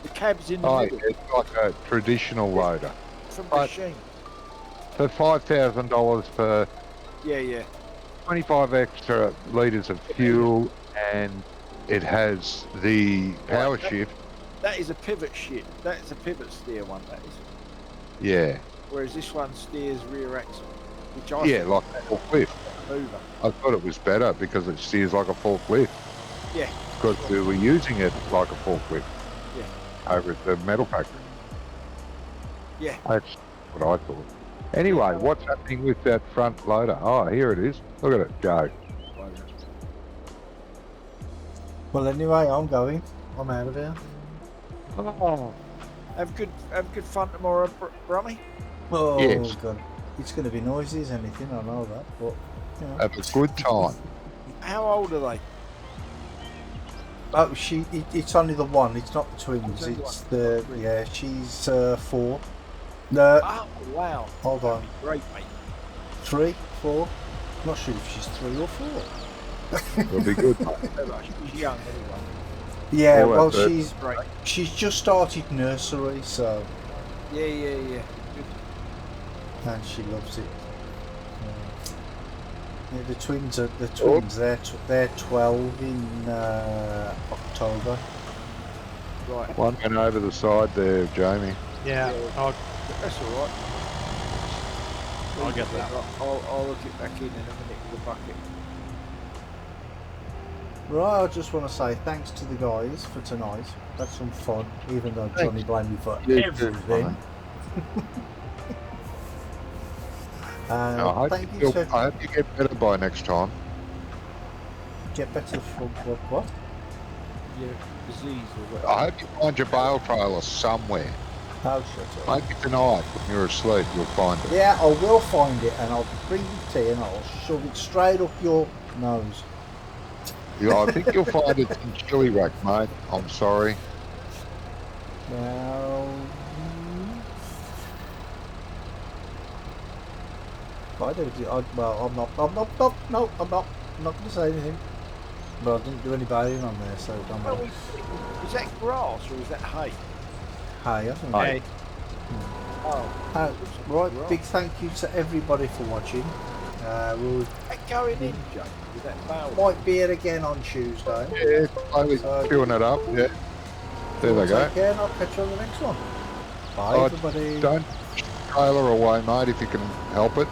The cab's in the Oh, middle. yeah, it's like a traditional loader. From but- machine. For $5,000 for Yeah, yeah. 25 extra litres of fuel, and it has the power Right, shift. That is a pivot shit. That is a pivot steer one, that is. Yeah. Whereas this one steers rear axle. Which I Yeah, think like a forklift. is a mover. I thought it was better because it steers like a forklift. Yeah. Because we were using it like a forklift. Yeah. Over at the metal factory. Yeah. That's what I thought. Anyway, what's happening with that front loader? Oh, here it is. Look at it go. Well, anyway, I'm going. I'm out of here. Oh. Have good fun tomorrow, Brummy. Oh, Yes. God. It's going to be noisy as anything, I know that, but, you know. Have a good time. How old are they? Oh, it's only the one, it's not the twins, It's only it's one. the, Three. yeah, she's 4. No, Oh, wow. hold on, Great, mate. 3, 4? Not sure if she's 3 or 4. It'll be good. She's young anyway. Yeah, All right, well, but- she's just started nursery, so Yeah, yeah, yeah. Good. and she loves it. Yeah, the twins are the twins. They're 12 in October. Right. One went over the side there, Jamie. Yeah. Yeah. That's all right. I'll get that. I'll look it back in a minute with the bucket. Right, I just want to say thanks to the guys for tonight. That's some fun, even though Johnny blamed me for everything. I Thank you to hope you get better by next time. get better from what? Your disease or whatever. I hope you find your bale trailer somewhere. Oh, shut up. Maybe tonight when you're asleep you'll find it. Yeah, I will find it and I'll bring it to you and I'll shove it straight up your nose. Yeah, I think you'll find it in chili rack, mate. I'm sorry. Well, I don't. I'm not going to say anything. But I didn't do any baling on there, so don't Well, matter. is that grass or is that hay? Hey, I think. Hey. Oh. Right, Grass. big thank you to everybody for watching. We'll That going in, Joe, with that bale. might be here again on Tuesday. Yeah, slowly chewing it up. Yeah. There they go. Take care and I'll catch you on the next one. Bye, Oh, everybody. Don't push the trailer away, mate, if you can help it.